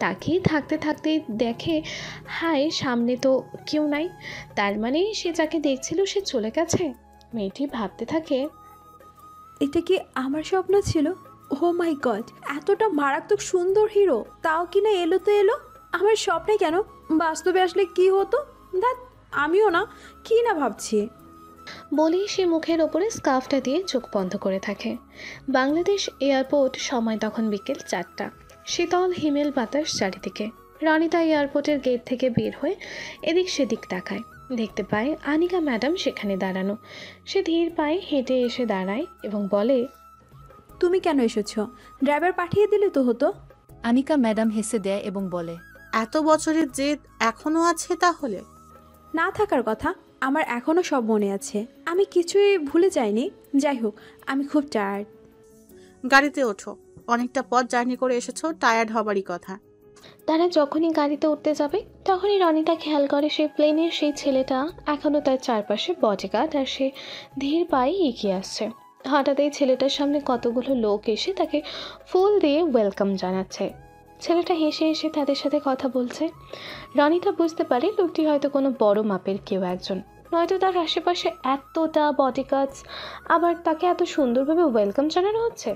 তাকিয়ে থাকতে থাকতে দেখে হায় সামনে তো কেউ নাই, তার মানে সে যাকে দেখছিল সে চলে গেছে। মেয়েটি ভাবতে থাকে, এটা কি আমার স্বপ্ন ছিল? ও মাই গড, এতটা মারাত্মক সুন্দর হিরো তাও কি না এলো তো এলো আমার স্বপ্নে, কেন বাস্তবে আসলে কি হতো? দেখ আমিও না কি না ভাবছি। বলেই সে মুখের ওপরে স্কার্ফটা দিয়ে চোখ বন্ধ করে থাকে। বাংলাদেশ এয়ারপোর্ট, সময় তখন বিকেল 4টা। শীতল হিমেল বাতাস চারিদিকে। রনিতা এয়ারপোর্টের গেট থেকে বের হয়ে এদিক সেদিক তাকায়, দেখতে পায় আনিকা ম্যাডাম সেখানে দাঁড়ানো। সে ধীর পায়ে হেঁটে এসে দাঁড়ায় এবং বলে, তুমি কেন এসেছো? ড্রাইভার পাঠিয়ে দিলে তো হতো। আনিকা ম্যাডাম হেসে দেয় এবং বলে, এত বছরের জেদ এখনো আছে তাহলে? না থাকার কথা, আমার এখনও সব মনে আছে, আমি কিছুই ভুলে যাইনি। যাই হোক, আমি খুব টায়ার্ড। গাড়িতে ওঠো, অনেকটা পথ জার্নি করে এসেছো, টায়ার্ড হবারই কথা। তারা যখনই গাড়িতে উঠতে যাবে তখনই রনিতা খেয়াল করে সেই প্লেনের সেই ছেলেটা এখনও তার চারপাশে বডিগার্ড, আর সে ধীর পায়ে এগিয়ে আসছে। হঠাৎ এই ছেলেটার সামনে কতগুলো লোক এসে তাকে ফুল দিয়ে ওয়েলকাম জানাচ্ছে। ছেলেটা হেসে হেসে তাদের সাথে কথা বলছে। রনিতা বুঝতে পারে লোকটি হয়তো কোনো বড় মাপের কেউ একজন, নয়তো তার আশেপাশে এতটা বডিগার্ডস, আবার তাকে এত সুন্দরভাবে ওয়েলকাম জানানো হচ্ছে।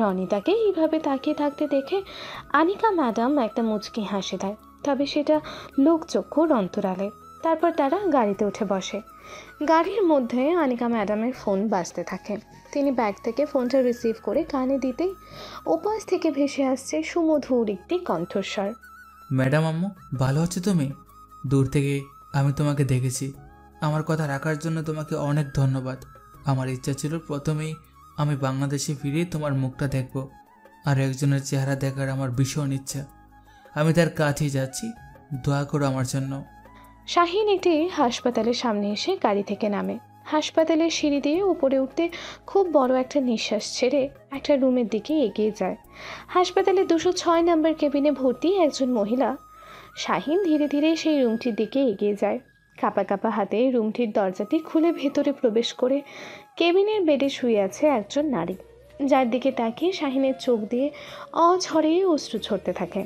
রনিতাকে এইভাবে তাকিয়ে থাকতে দেখে আনিকা ম্যাডাম একটা মুচকি হাসি দেয়, তবে সেটা লোকচক্ষুর অন্তরালে। তারপর তারা গাড়িতে উঠে বসে। গাড়ির মধ্যে আনিকা ম্যাডামের ফোন বাজতে থাকে। তিনি ব্যাগ থেকে ফোনটা রিসিভ করে কানে দিতেই ওপাশ থেকে ভেসে আসছে সুমধুর একটি কণ্ঠস্বর। ম্যাডাম আম্মু, ভালো আছো তুমি? দূর থেকে আমি তোমাকে দেখেছি, আমার কথা রাখার জন্য তোমাকে অনেক ধন্যবাদ। আমার ইচ্ছা ছিল প্রথমেই আমি বাংলাদেশে ফিরে তোমার মুখটা দেখব, আর একজনের চেহারা দেখার আমার ভীষণ ইচ্ছা। আমি তার কাছেই যাচ্ছি, দোয়া করো আমার জন্য। শাহিন একটি হাসপাতালের সামনে এসে গাড়ি থেকে নামে। হাসপাতালের সিঁড়ি দিয়ে উপরে উঠতে খুব বড় একটা নিঃশ্বাস ছেড়ে একটা রুমের দিকে এগিয়ে যায়। হাসপাতালে 206 নম্বর কেবিনে ভর্তি একজন মহিলা। শাহিন ধীরে ধীরে সেই রুমটির দিকে এগিয়ে যায়। কাঁপা কাঁপা হাতে রুমটির দরজাটি খুলে ভেতরে প্রবেশ করে কেবিনের বেডে শুয়ে আছে একজন নারী, যার দিকে তাকিয়ে শাহিনের চোখ দিয়ে অঝরে অশ্রু ঝরতে থাকে।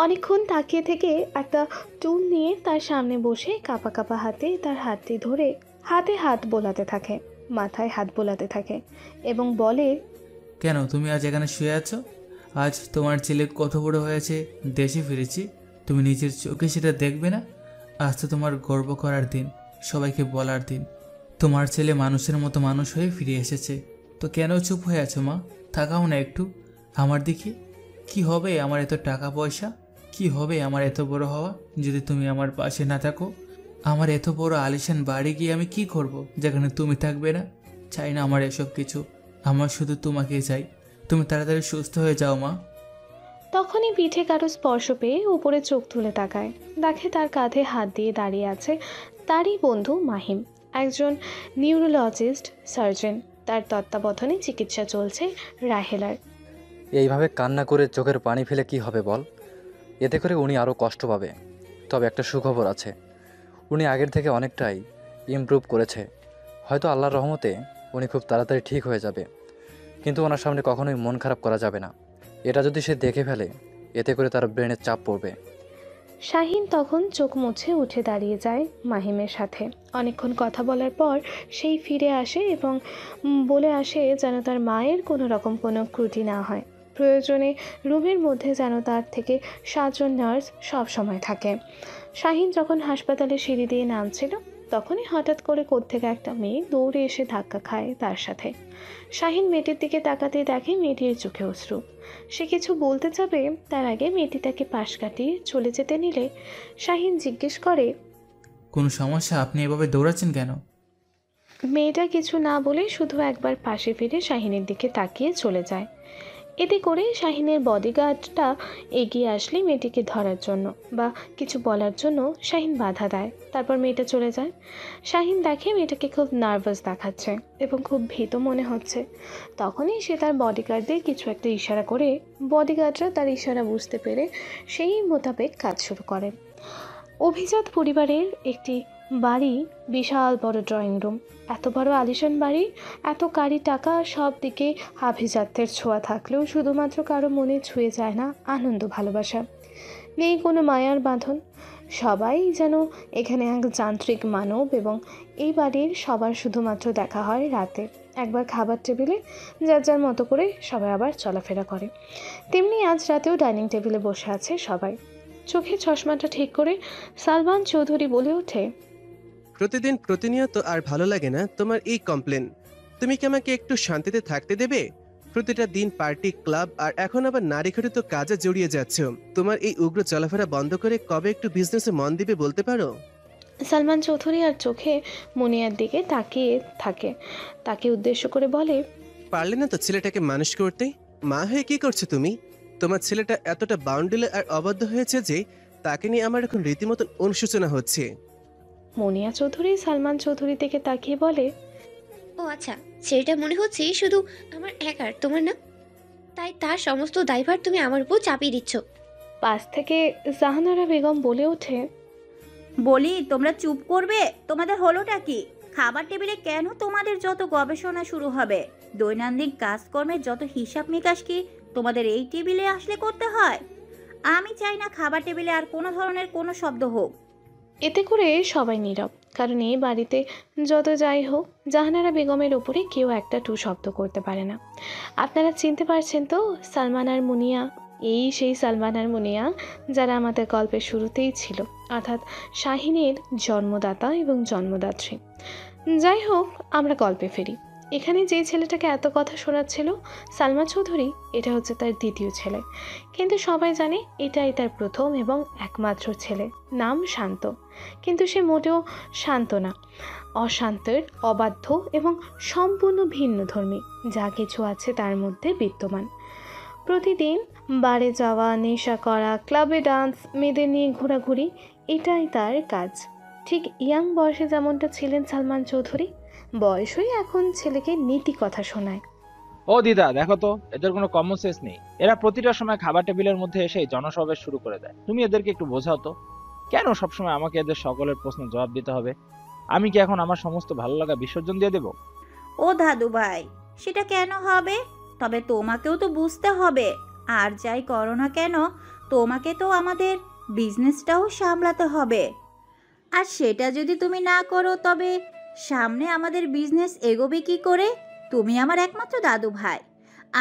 অনেকক্ষণ তাকিয়ে থেকে একটা টুল নিয়ে তার সামনে বসে কাঁপা কাঁপা হাতে তার হাতটি ধরে হাতে হাত বোলাতে থাকে, মাথায় হাত বোলাতে থাকে এবং বলে, কেন তুমি আজ এখানে শুয়ে আছো? আজ তোমার ছেলে কত বড় হয়েছে, দেশে ফিরেছি, তুমি নিজের চোখে সেটা দেখবে না? আজ তো তোমার গর্ব করার দিন, সবাইকে বলার দিন। তোমার ছেলে মানুষের মতো মানুষ হয়ে ফিরে এসেছে, তো কেন চুপ হয়ে আছো মা? তাকাও না একটু আমার দিকে। কি হবে আমার এত টাকা পয়সা, কি হবে আমার এত বড় হওয়া যদি তুমি আমার পাশে না থাকো? আমার এত বড় আলিশান বাড়ি গিয়ে আমি কি করব যেখানে তুমি থাকবে না? চাই না আমার এসব কিছু, আমার শুধু তোমাকে চাই। তুমি তাড়াতাড়ি সুস্থ হয়ে যাও মা। তখনই পিঠে কারো স্পর্শ পেয়ে উপরে চোখ তুলে তাকায়, দেখে তার কাঁধে হাত দিয়ে দাঁড়িয়ে আছে তারই বন্ধু মাহিম, একজন নিউরোলজিস্ট সার্জন। তার তত্ত্বাবধানে চিকিৎসা চলছে রাহেলার। এইভাবে কান্না করে চোখের পানি ফেলে কি হবে বল? এতে করে উনি আরও কষ্ট পাবে। তবে একটা সুখবর আছে, উনি আগের থেকে অনেকটাই ইমপ্রুভ করেছে। হয়তো আল্লাহর রহমতে উনি খুব তাড়াতাড়ি ঠিক হয়ে যাবে, কিন্তু ওনার সামনে কখনোই মন খারাপ করা যাবে না। এটা যদি সে দেখে ফেলে, এতে করে তার ব্রেনের চাপ পড়বে। শাহিন তখন চোখ মুছে উঠে দাঁড়িয়ে যায় মাহিমের সাথে। অনেকক্ষণ কথা বলার পর সেই ফিরে আসে এবং বলে আসে যেন তার মায়ের কোনো রকম কোনো ত্রুটি না হয়। প্রয়োজনে রুমের মধ্যে যেন তার থেকে 7 জন নার্স সব সময় থাকে। শাহিন যখন হাসপাতালে সিঁড়ি দিয়ে নামছিল তখনই হঠাৎ করে কোত্থেকে একটা মেয়ে দৌড়ে এসে ধাক্কা খায় তার সাথে। শাহিন মেয়েটির দিকে তাকাতেই দেখে মেয়েটির চোখে অশ্রু। সে কিছু বলতে যাবে তার আগে মেয়েটি তাকে পাশ কাটিয়ে চলে যেতে নিলে শাহিন জিজ্ঞেস করে, কোনো সমস্যা? আপনি এভাবে দৌড়াচ্ছেন কেন? মেয়েটা কিছু না বলে শুধু একবার পাশে ফিরে শাহিনের দিকে তাকিয়ে চলে যায়। এতে করে শাহিনের বডিগার্ডটা এগিয়ে আসলে মেয়েটিকে ধরার জন্য বা কিছু বলার জন্য শাহিন বাধা দেয়। তারপর মেয়েটা চলে যায়। শাহিন দেখে মেয়েটাকে খুব নার্ভাস দেখাচ্ছে এবং খুব ভীত মনে হচ্ছে। তখনই সে তার বডিগার্ডদের কিছু একটা ইশারা করে বডিগার্ডরা তার ইশারা বুঝতে পেরে সেই মোতাবেক কাজ শুরু করে। অভিজাত পরিবারের একটি বাড়ি, বিশাল বড় ড্রয়িং রুম, এত বড় আলিশান বাড়ি, এত কারি টাকা, সব দিকে আভিজাত্যের ছোঁয়া থাকলেও শুধুমাত্র কারো মনে ছুঁয়ে যায় না আনন্দ ভালোবাসা, নেই কোনো মায়ার বাঁধন। সবাই যেন এখানে এক যান্ত্রিক মানব এবং এই বাড়ির সবার শুধুমাত্র দেখা হয় রাতে একবার খাবার টেবিলে, যার যার মতো করে সবাই আবার চলাফেরা করে। তেমনি আজ রাতেও ডাইনিং টেবিলে বসে আছে সবাই। চোখে চশমাটা ঠিক করে সালমান চৌধুরী বলে ওঠে, প্রতিদিন প্রতিনিয়ত আর ভালো লাগে না তোমার এই কমপ্লেন। তুমি কি আমাকে একটু শান্তিতে থাকতে দেবে? প্রতিটা দিন পার্টি, ক্লাব, আর এখন আবার নারী ঘটিত কাজে জড়িয়ে যাচ্ছ। তোমার এই উগ্র চলাফেরা বন্ধ করে কবে একটু বিজনেসে মন দিবে বলতে পারো? সালমান চৌধুরী আর চোখে মুনিয়ার দিকে তাকিয়ে থাকে। তাকে উদ্দেশ্য করে বলে, পারলে না তো ছেলেটাকে মানুষ করতে? মা হয়ে কি করছো তুমি? তোমার ছেলেটা এতটা বাউন্ডুলে আর অবাধ্য হয়েছে যে তাকে নিয়ে আমার এখন রীতিমতন অনুশোচনা হচ্ছে। মুনিয়া চৌধুরী সালমান চৌধুরী থেকে তাকিয়ে বলে, ও আচ্ছা, ছেলেটা মনে হচ্ছে শুধু আমার একার, তোমার না? তাই তার সমস্ত দায়ভার তুমি আমার উপর চাপিয়ে দিচ্ছ। পাশ থেকে জাহানারা বেগম বলে ওঠে, বলি তোমরা চুপ করবে? তোমাদের হলোটা কি? খাবার টেবিলে কেন তোমাদের যত গবেষণা শুরু হবে? দৈনন্দিন কাজকর্মের যত হিসাব নিকাশ কি তোমাদের এই টেবিলে আসলে করতে হয়? আমি চাই না খাবার টেবিলে আর কোনো ধরনের কোনো শব্দ হোক। এতে করে সবাই নীরব, কারণ এই বাড়িতে যত যাই হোক জাহানারা বেগমের ওপরে কেউ একটা টু শব্দ করতে পারে না। আপনারা চিনতে পারছেন তো সালমান আর মুনিয়া? এই সেই সালমান আর মুনিয়া যারা আমাদের গল্পের শুরুতেই ছিল, অর্থাৎ শাহিনের জন্মদাতা এবং জন্মদাত্রী। যাই হোক, আমরা গল্পে ফিরি। এখানে যে ছেলেটাকে এত কথা শোনাচ্ছিল সালমান চৌধুরী, এটা হচ্ছে তার দ্বিতীয় ছেলে। কিন্তু সবাই জানে এটাই তার প্রথম এবং একমাত্র ছেলে, নাম শান্ত। কিন্তু সে মোটেও শান্ত না, অশান্তের, অবাধ্য এবং সম্পূর্ণ ভিন্নধর্মী যা কিছু আছে তার মধ্যে বিদ্যমান। প্রতিদিন বারে যাওয়া, নেশা করা, ক্লাবে ডান্স, মেয়েদের নিয়ে ঘোরাঘুরি, এটাই তার কাজ। ঠিক ইয়াং বয়সে যেমনটা ছিলেন সালমান চৌধুরী, বয়সই এখন ছেলেকে নীতি কথা শোনায়। ও দিদা, দেখো তো, এদের কোনো কমন সেন্স নেই। এরা প্রতিটা সময় খাবার টেবিলের মধ্যে এসে জনসভা শুরু করে দেয়। তুমি এদেরকে একটু বোঝাও তো, কেন সবসময় আমাকে এদের সকলের প্রশ্ন জবাব দিতে হবে? আমি কি এখন আমার সমস্ত ভালো লাগা বিসর্জন দিয়ে দেব? ও দাদু ভাই, সেটা কেন হবে? তবে তোমাকেও তো বুঝতে হবে, আর যাই করো না কেন তোমাকে তো আমাদের বিজনেসটাও সামলাতে হবে। আর সেটা যদি তুমি না করো তবে সামনে আমাদের বিজনেস এগোবে কি করে? তুমি আমার একমাত্র দাদু ভাই,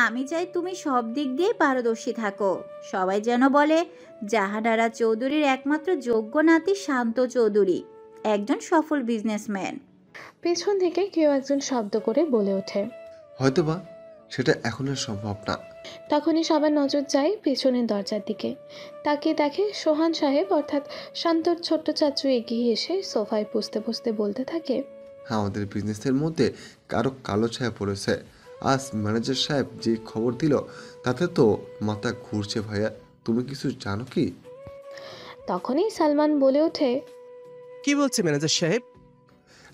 আমি চাই তুমি সব দিক দিয়ে পারদর্শী থাকো। সবাই যেন বলে জাহানারা চৌধুরীর একমাত্র যোগ্য নাতি শান্ত চৌধুরী একজন সফল বিজনেসম্যান। পেছন থেকে কেউ একজন শব্দ করে বলে ওঠে, হয়তোবা সেটা এখন আর সম্ভব না। তখনই সবার নজর যায় পেছনের দরজার দিকে। তাকে দেখে সোহান সাহেব অর্থাৎ শান্তর ছোট্ট চাচু এগিয়ে এসে সোফায় পুষতে পুষতে বলতে থাকে, আমাদের বিজনেসের মধ্যে কারো কালো ছায়া পড়েছে। আজ ম্যানেজার সাহেব যে খবর দিল তাতে তো মাথা ঘুরছে ভাইয়া। তুমি কিছু জানো কি? তখনই সালমান বলে ওঠে, কি বলছে ম্যানেজার সাহেব?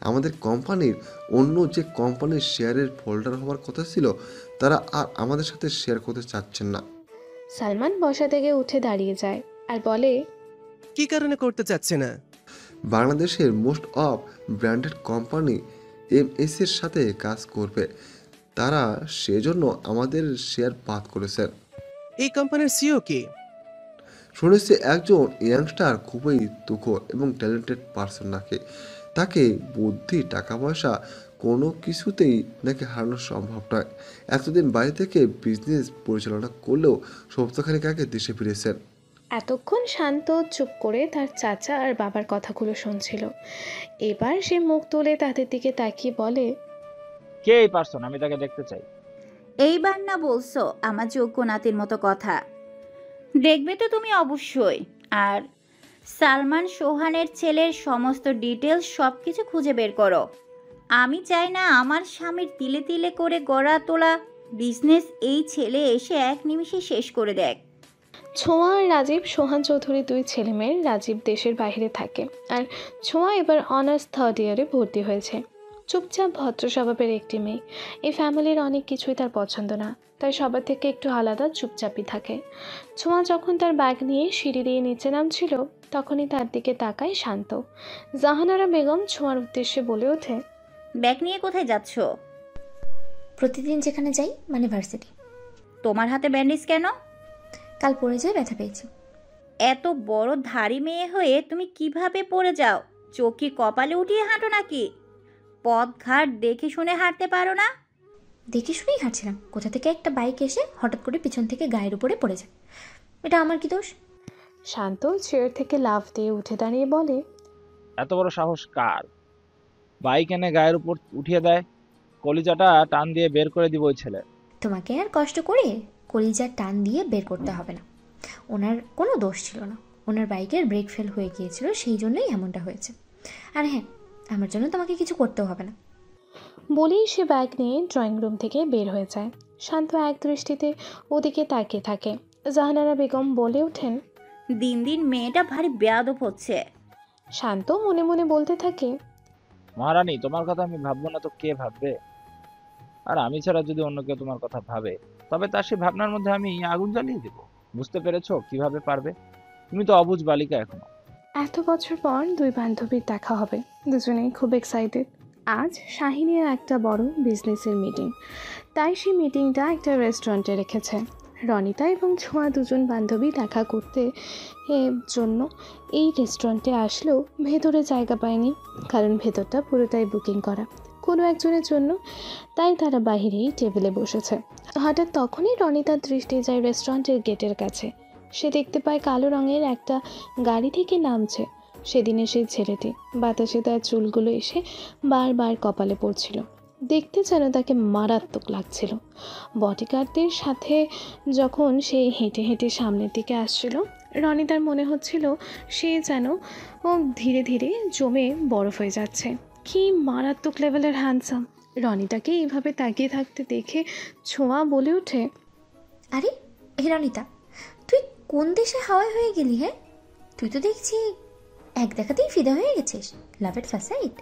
আমাদের কোম্পানির অন্য যে কোম্পানির শেয়ারের হোল্ডার হওয়ার কথা ছিল তারা আর আমাদের সাথে শেয়ার করতে চাচ্ছেন না। সালমান বসা থেকে উঠে দাঁড়িয়ে যায় আর বলে, কি কারণে করতে চাচ্ছে না? বাংলাদেশের most of branded company MS এর সাথে কাজ করবে, তারা সেজন্য আমাদের শেয়ার বাদ করেছেন। এই কোম্পানির সিইও কে? শুনেছি একজন ইয়াংস্টার, খুবই দক্ষ এবং ট্যালেন্টেড পার্সন নাকি। তাকে বুদ্ধি, টাকা পয়সা কোনো কিছুতেই নাকি হারানো সম্ভব নয়। এতদিন বাইরে থেকে বিজনেস পরিচালনা করলেও সপ্তাহখানেক আগে দেশে ফিরেছেন। এতক্ষণ শান্ত চুপ করে তার চাচা আর বাবার কথাগুলো শুনছিল। এবার সে মুখ তুলে তাদের দিকে তাকিয়ে বলে, কে এই পার্সন? আমি তাকে দেখতে চাই। এইবার না বলছো আমার যোগ্য নাতির মতো কথা? দেখবে তো তুমি অবশ্যই। আর সালমান সোহানের ছেলের সমস্ত ডিটেলস সব কিছু খুঁজে বের করো। আমি চাই না আমার স্বামীর তিলে তিলে করে গড়া তোলা বিজনেস এই ছেলে এসে এক নিমিষে শেষ করে দেয়। ছোঁয়া আর রাজীব, সোহান চৌধুরী দুই ছেলেমেয়ের। রাজীব দেশের বাইরে থাকে আর ছোঁয়া এবার অনার্স 3rd ইয়ারে ভর্তি হয়েছে। চুপচাপ ভদ্র স্বভাবের একটি মেয়ে। এই ফ্যামিলির অনেক কিছুই তার পছন্দ না, তাই সবার থেকে একটু আলাদা, চুপচাপই থাকে। ছোঁয়া যখন তার ব্যাগ নিয়ে সিঁড়ি দিয়ে নিচে নামছিল তখনই তার দিকে তাকায় শান্ত। জাহানারা বেগম ছোঁয়ার উদ্দেশ্যে বলে ওঠে, ব্যাগ নিয়ে কোথায় যাচ্ছ? প্রতিদিন যেখানে যাই, মানে ভার্সিটি। তোমার হাতে ব্যান্ডেজ কেন? কাল পড়ে যেয়ে ব্যথা পেয়েছি। এত বড় ধাড়ি মেয়ে হয়ে তুমি কিভাবে পড়ে যাও? চোখ কি কপালে উঠিয়ে হাঁটো নাকি? পথঘাট দেখে শুনে হাঁটতে পারো না? দেখে শুনেই হাঁটছিলাম, কোথা থেকে একটা বাইক এসে হঠাৎ করে পিছন থেকে গায়ের উপরে পড়ে যায়। এটা আমার কি দোষ? শান্ত চেয়ার থেকে লাফ দিয়ে উঠে দাঁড়িয়ে বলে, এত বড় সাহস কার? বাইক এনে গায়ের উপর উঠিয়ে দেয়, কলিজাটা টান দিয়ে বের করে দিব ওই ছেলে। তোমাকে আর কষ্ট করে কলিজার টান দিয়ে বের করতে হবে না। ওনার কোনো দোষ ছিল না, ওনার বাইকের ব্রেক ফেল হয়ে গিয়েছিল, সেই জন্যই এমনটা হয়েছে। আর হ্যাঁ, আমার জন্য তোমাকে কিছু করতেও হবে না। বলেই সে ব্যাগ নিয়ে ড্রয়িং রুম থেকে বের হয়ে যায়। শান্ত এক দৃষ্টিতে ওদিকে তাকিয়ে থাকে। জাহানারা বেগম বলে ওঠেন, দিন দিন মেয়েটা ভারী বেয়াদব হচ্ছে। শান্ত মনে মনে বলতে থাকে, মহারানী, তোমার কথা আমি ভাববো না তো কে ভাববে? আর আমি ছাড়া যদি অন্য কেউ তোমার কথা ভাবে, তবে তার সেই ভাবনার মধ্যে আমি আগুন জ্বালিয়ে দেব। বুঝতে পেরেছো কিভাবে পারবে? তুমি তো অবুঝ বালিকা এখনো। এত বছর পর দুই বান্ধবীর দেখা হবে, দুজনেই খুব এক্সাইটেড। আজ শাহিনের একটা বড় বিজনেসের মিটিং, তাই সেই মিটিংটা একটা রেস্টুরেন্টে রেখেছে। রনিতা এবং ছোঁয়া দুজন বান্ধবী দেখা করতে জন্য এই রেস্টুরেন্টে আসলেও ভেতরে জায়গা পায়নি, কারণ ভেতরটা পুরোটাই বুকিং করা কোনো একজনের জন্য, তাই তারা বাহিরেই টেবিলে বসেছে। হঠাৎ তখনই রনিতার দৃষ্টি যায় রেস্টুরেন্টের গেটের কাছে। সে দেখতে পায় কালো রঙের একটা গাড়ি থেকে নামছে সেদিনে সেই ছেলেটি। বাতাসে তার চুলগুলো এসে বারবার কপালে পড়ছিল, দেখতে যেন তাকে মারাত্মক লাগছিল। বডিগার্ডদের সাথে যখন সে হেঁটে হেঁটে সামনের দিকে আসছিল, রনিতার মনে হচ্ছিল সে যেন ধীরে ধীরে জমে বরফ হয়ে যাচ্ছে। কি মারাত্মক লেভেলের হ্যান্ডসাম! রনিতাকে এইভাবে তাকিয়ে থাকতে দেখে ছোঁয়া বলে ওঠে, আরে হে রনিতা, তুই কোন দেশে হাওয়ায় হয়ে গেলি? হ্যাঁ, তুই তো দেখছি এক দেখাতেই ফিদা হয়ে গেছিস। লাভ এট ফার্স্ট সাইট।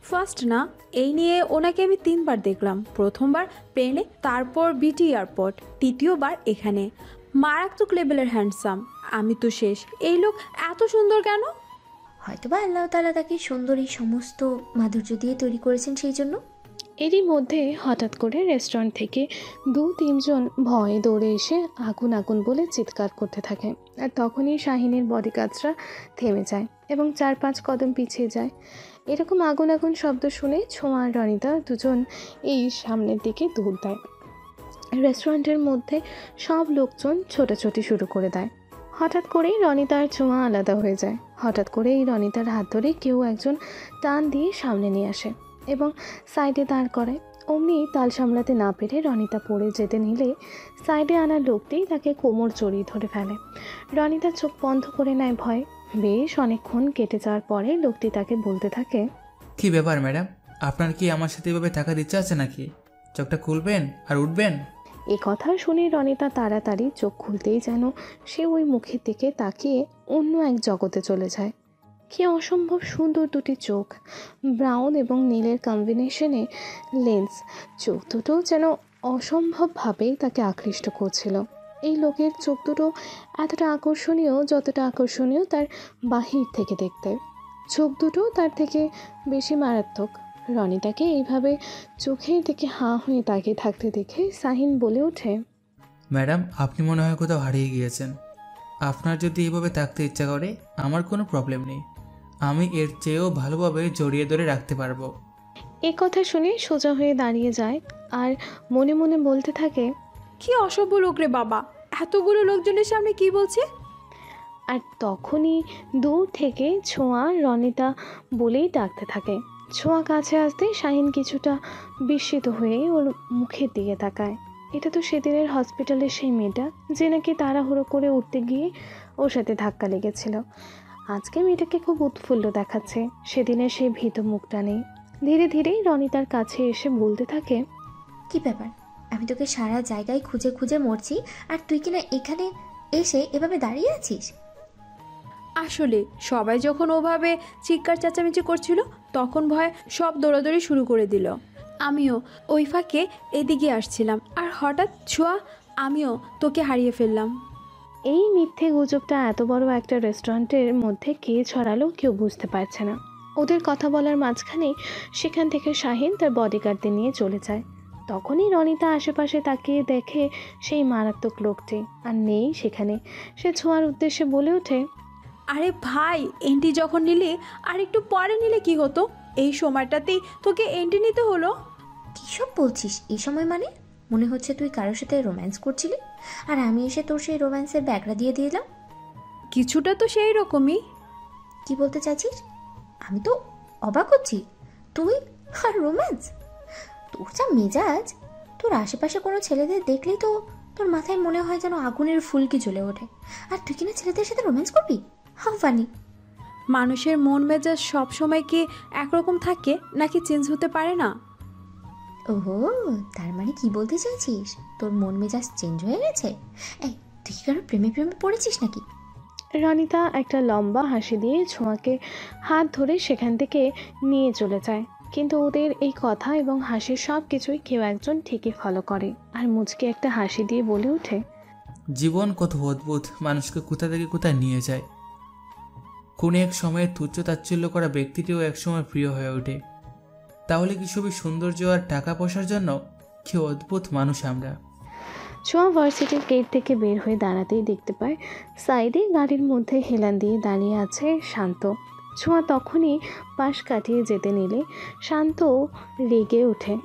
ফার্স্ট না, এই নিয়ে ওনাকে আমি 3বার দেখলাম। প্রথমবার প্লেনে, তারপর বিটি এয়ারপোর্ট, তৃতীয়বার এখানে। মারাত্মক লেভেলের হ্যান্ডসাম। আমি তো শেষ। এই লোক এত সুন্দর কেন? হয়তোবা আল্লাহ তাআলা তাকে সুন্দরী সমস্ত মাধুর্য দিয়ে তৈরি করেছেন, সেই জন্য। এরই মধ্যে হঠাৎ করে রেস্টুরেন্ট থেকে 2-3 জন ভয়ে দৌড়ে এসে আগুন আগুন বলে চিৎকার করতে থাকে। আর তখনই শাহিনের বডিগার্ডরা থেমে যায় এবং 4-5 কদম পিছিয়ে যায়। এরকম আগুন আগুন শব্দ শুনে ছোঁয়া আর রনিতা দুজন এই সামনের দিকে দৌড় দেয়। রেস্টুরেন্টের মধ্যে সব লোকজন ছোটাছুটি শুরু করে দেয়। হঠাৎ করেই রনিতা আর ছোঁয়া আলাদা হয়ে যায়। হঠাৎ করেই রনিতার হাত ধরে কেউ একজন টান দিয়ে সামনে নিয়ে আসে এবং সাইডে দাঁড় করায়। অমনি তাল সামলাতে না পেরে রনিতা পড়ে যেতে নিলে সাইডে আনা লোকটি তাকে কোমর জড়িয়ে ধরে ফেলে। রনিতা চোখ বন্ধ করে নেয় ভয়ে। বেশ অনেকক্ষণ কেটে যাওয়ার পরে লোকটি তাকে বলতে থাকে, কি ব্যাপার ম্যাডাম, আপনার কি আমার সাথে এভাবে টাকার ইচ্ছা আছে নাকি? চোখটা খুলবেন আর উঠবেন। এ কথা শুনে রনিতা তাড়াতাড়ি চোখ খুলতেই যেন সে ওই মুখের দিকে তাকিয়ে অন্য এক জগতে চলে যায়। কি অসম্ভব সুন্দর দুটি চোখ, ব্রাউন এবং নীলের কম্বিনেশনে লেন্স। চোখ দুটো যেন অসম্ভবভাবেই তাকে আকৃষ্ট করছিল। এই লোকের চোখ দুটো এতটা আকর্ষণীয় যতটা আকর্ষণীয় তার বাহির থেকে দেখতে। চোখ দুটো তার থেকে বেশি মারাত্মক। রনিতাকে এইভাবে চোখের দিকে হাঁ হয়ে তাকিয়ে থাকতে দেখে শাহিন বলে ওঠে, ম্যাডাম, আপনি মনে হয় কোথাও হারিয়ে গিয়েছেন। আপনার যদি এইভাবে থাকতে ইচ্ছা করে আমার কোনো প্রবলেম নেই, আমি এর চেয়েও ভালোভাবে জড়িয়ে ধরে রাখতে পারবো। এ কথা শুনে সোজা হয়ে দাঁড়িয়ে যায় আর মনে মনে বলতে থাকে, কি অসভ্য লোক রে বাবা, এতগুলো লোকজনের সামনে কি বলছে? আর তখনই দূর থেকে ছোঁয়া রনিতা বলেই ডাকতে থাকে। ছোঁয়া কাছে আসতে শাহিন কিছুটা বিস্মিত হয়ে ওর মুখের দিকে তাকায়। এটা তো সেদিনের হসপিটালের সেই মেয়েটা যে নাকি তাড়াহুড়ো করে উঠতে গিয়ে ওর সাথে ধাক্কা লেগেছিল। আজকে মেয়েটাকে খুব উৎফুল্ল দেখাচ্ছে, সেদিনের সেই ভীত মুখটা নেই। ধীরে ধীরে রনিতার কাছে এসে বলতে থাকে, কি ব্যাপার, আমি তোকে সারা জায়গায় খুঁজে খুঁজে মরছি, আর তুই কিনা এখানে এসে এভাবে দাঁড়িয়ে আছিস। আসলে সবাই যখন ওভাবে চিৎকার চেঁচামেচি করছিল তখন ভয়ে সব দৌড়াদৌড়ি শুরু করে দিল। আমিও ওই ফাঁকে এদিকে আসছিলাম, আর হঠাৎ ছোঁয়া, আমিও তোকে হারিয়ে ফেললাম। এই মিথ্যে গুজবটা এত বড় একটা রেস্টুরেন্টের মধ্যে কে ছড়ালো কেউ বুঝতে পারছে না। ওদের কথা বলার মাঝখানে সেখান থেকে শাহিন তার বডিগার্ডদের নিয়ে চলে যায়। তখনই রনিতা আশেপাশে তাকিয়ে দেখে সেই মারাত্মক লোকটি আর নেই সেখানে। সে ছোঁয়ার উদ্দেশ্যে বলে ওঠে, আরে ভাই, এন্টি যখন নিলি আর একটু পরে নিলে কি হতো? এই সময়টাতেই তোকে এন্টি নিতে হলো। কী সব বলছিস? এই সময় মানে? মনে হচ্ছে তুই কারোর সাথে রোম্যান্স করছিলি, আর আমি এসে তোর সেই রোম্যান্সের ব্যাগরা দিয়ে দিলাম। কিছুটা তো সেই রকমই। কি বলতে চাচ্ছিস? আমি তো অবাক হচ্ছি। তুই আর রোম্যান্স? তোর যা মেজাজ! তোর আশেপাশে কোনো ছেলেদের দেখলেই তো তোর মাথায় মনে হয় যেন আগুনের ফুলকি জ্বলে ওঠে, আর তুই কিনা ছেলেদের সাথে রোম্যান্স করবি? How funny! মানুষের মন মেজাজ সব সময় কি একরকম থাকে নাকি চেঞ্জ হতে পারে না? ওহো, তার মানে কি বলতে চাইছিস? তোর মন মেজাজ চেঞ্জ হয়ে গেছে? এই, তুই কি কারো প্রেমে প্রেমে পড়েছিস নাকি? রনিতা একটা লম্বা হাসি দিয়ে ছোঁয়াকে হাত ধরে সেখান থেকে নিয়ে চলে যায়। কিন্তু ওদের এই কথা এবং হাসির সব কিছুই কেউ একজন ঠিকই ফলো করে, আর মুচকে একটা হাসি দিয়ে বলে ওঠে, জীবন কত অদ্ভুত, মানুষকে কোথা থেকে কোথায় নিয়ে যায়। কোনো এক সময়ে তুচ্ছ তাচ্ছিল্য করা ব্যক্তিটিও একসময় প্রিয় হয়ে ওঠে। তাহলে কি সবই সৌন্দর্য আর টাকা পয়সার জন্য? কি অদ্ভুত মানুষ আমরা। ছোঁয়া ভার্সিটির গেট থেকে বের হয়ে দাঁড়াতেই দেখতে পায় সাইডে গাড়ির মধ্যে হেলান দিয়ে দাঁড়িয়ে আছে শান্ত। ছোঁয়া তখনই পাশ কাটিয়ে যেতে নিলে শান্ত রেগে ওঠে।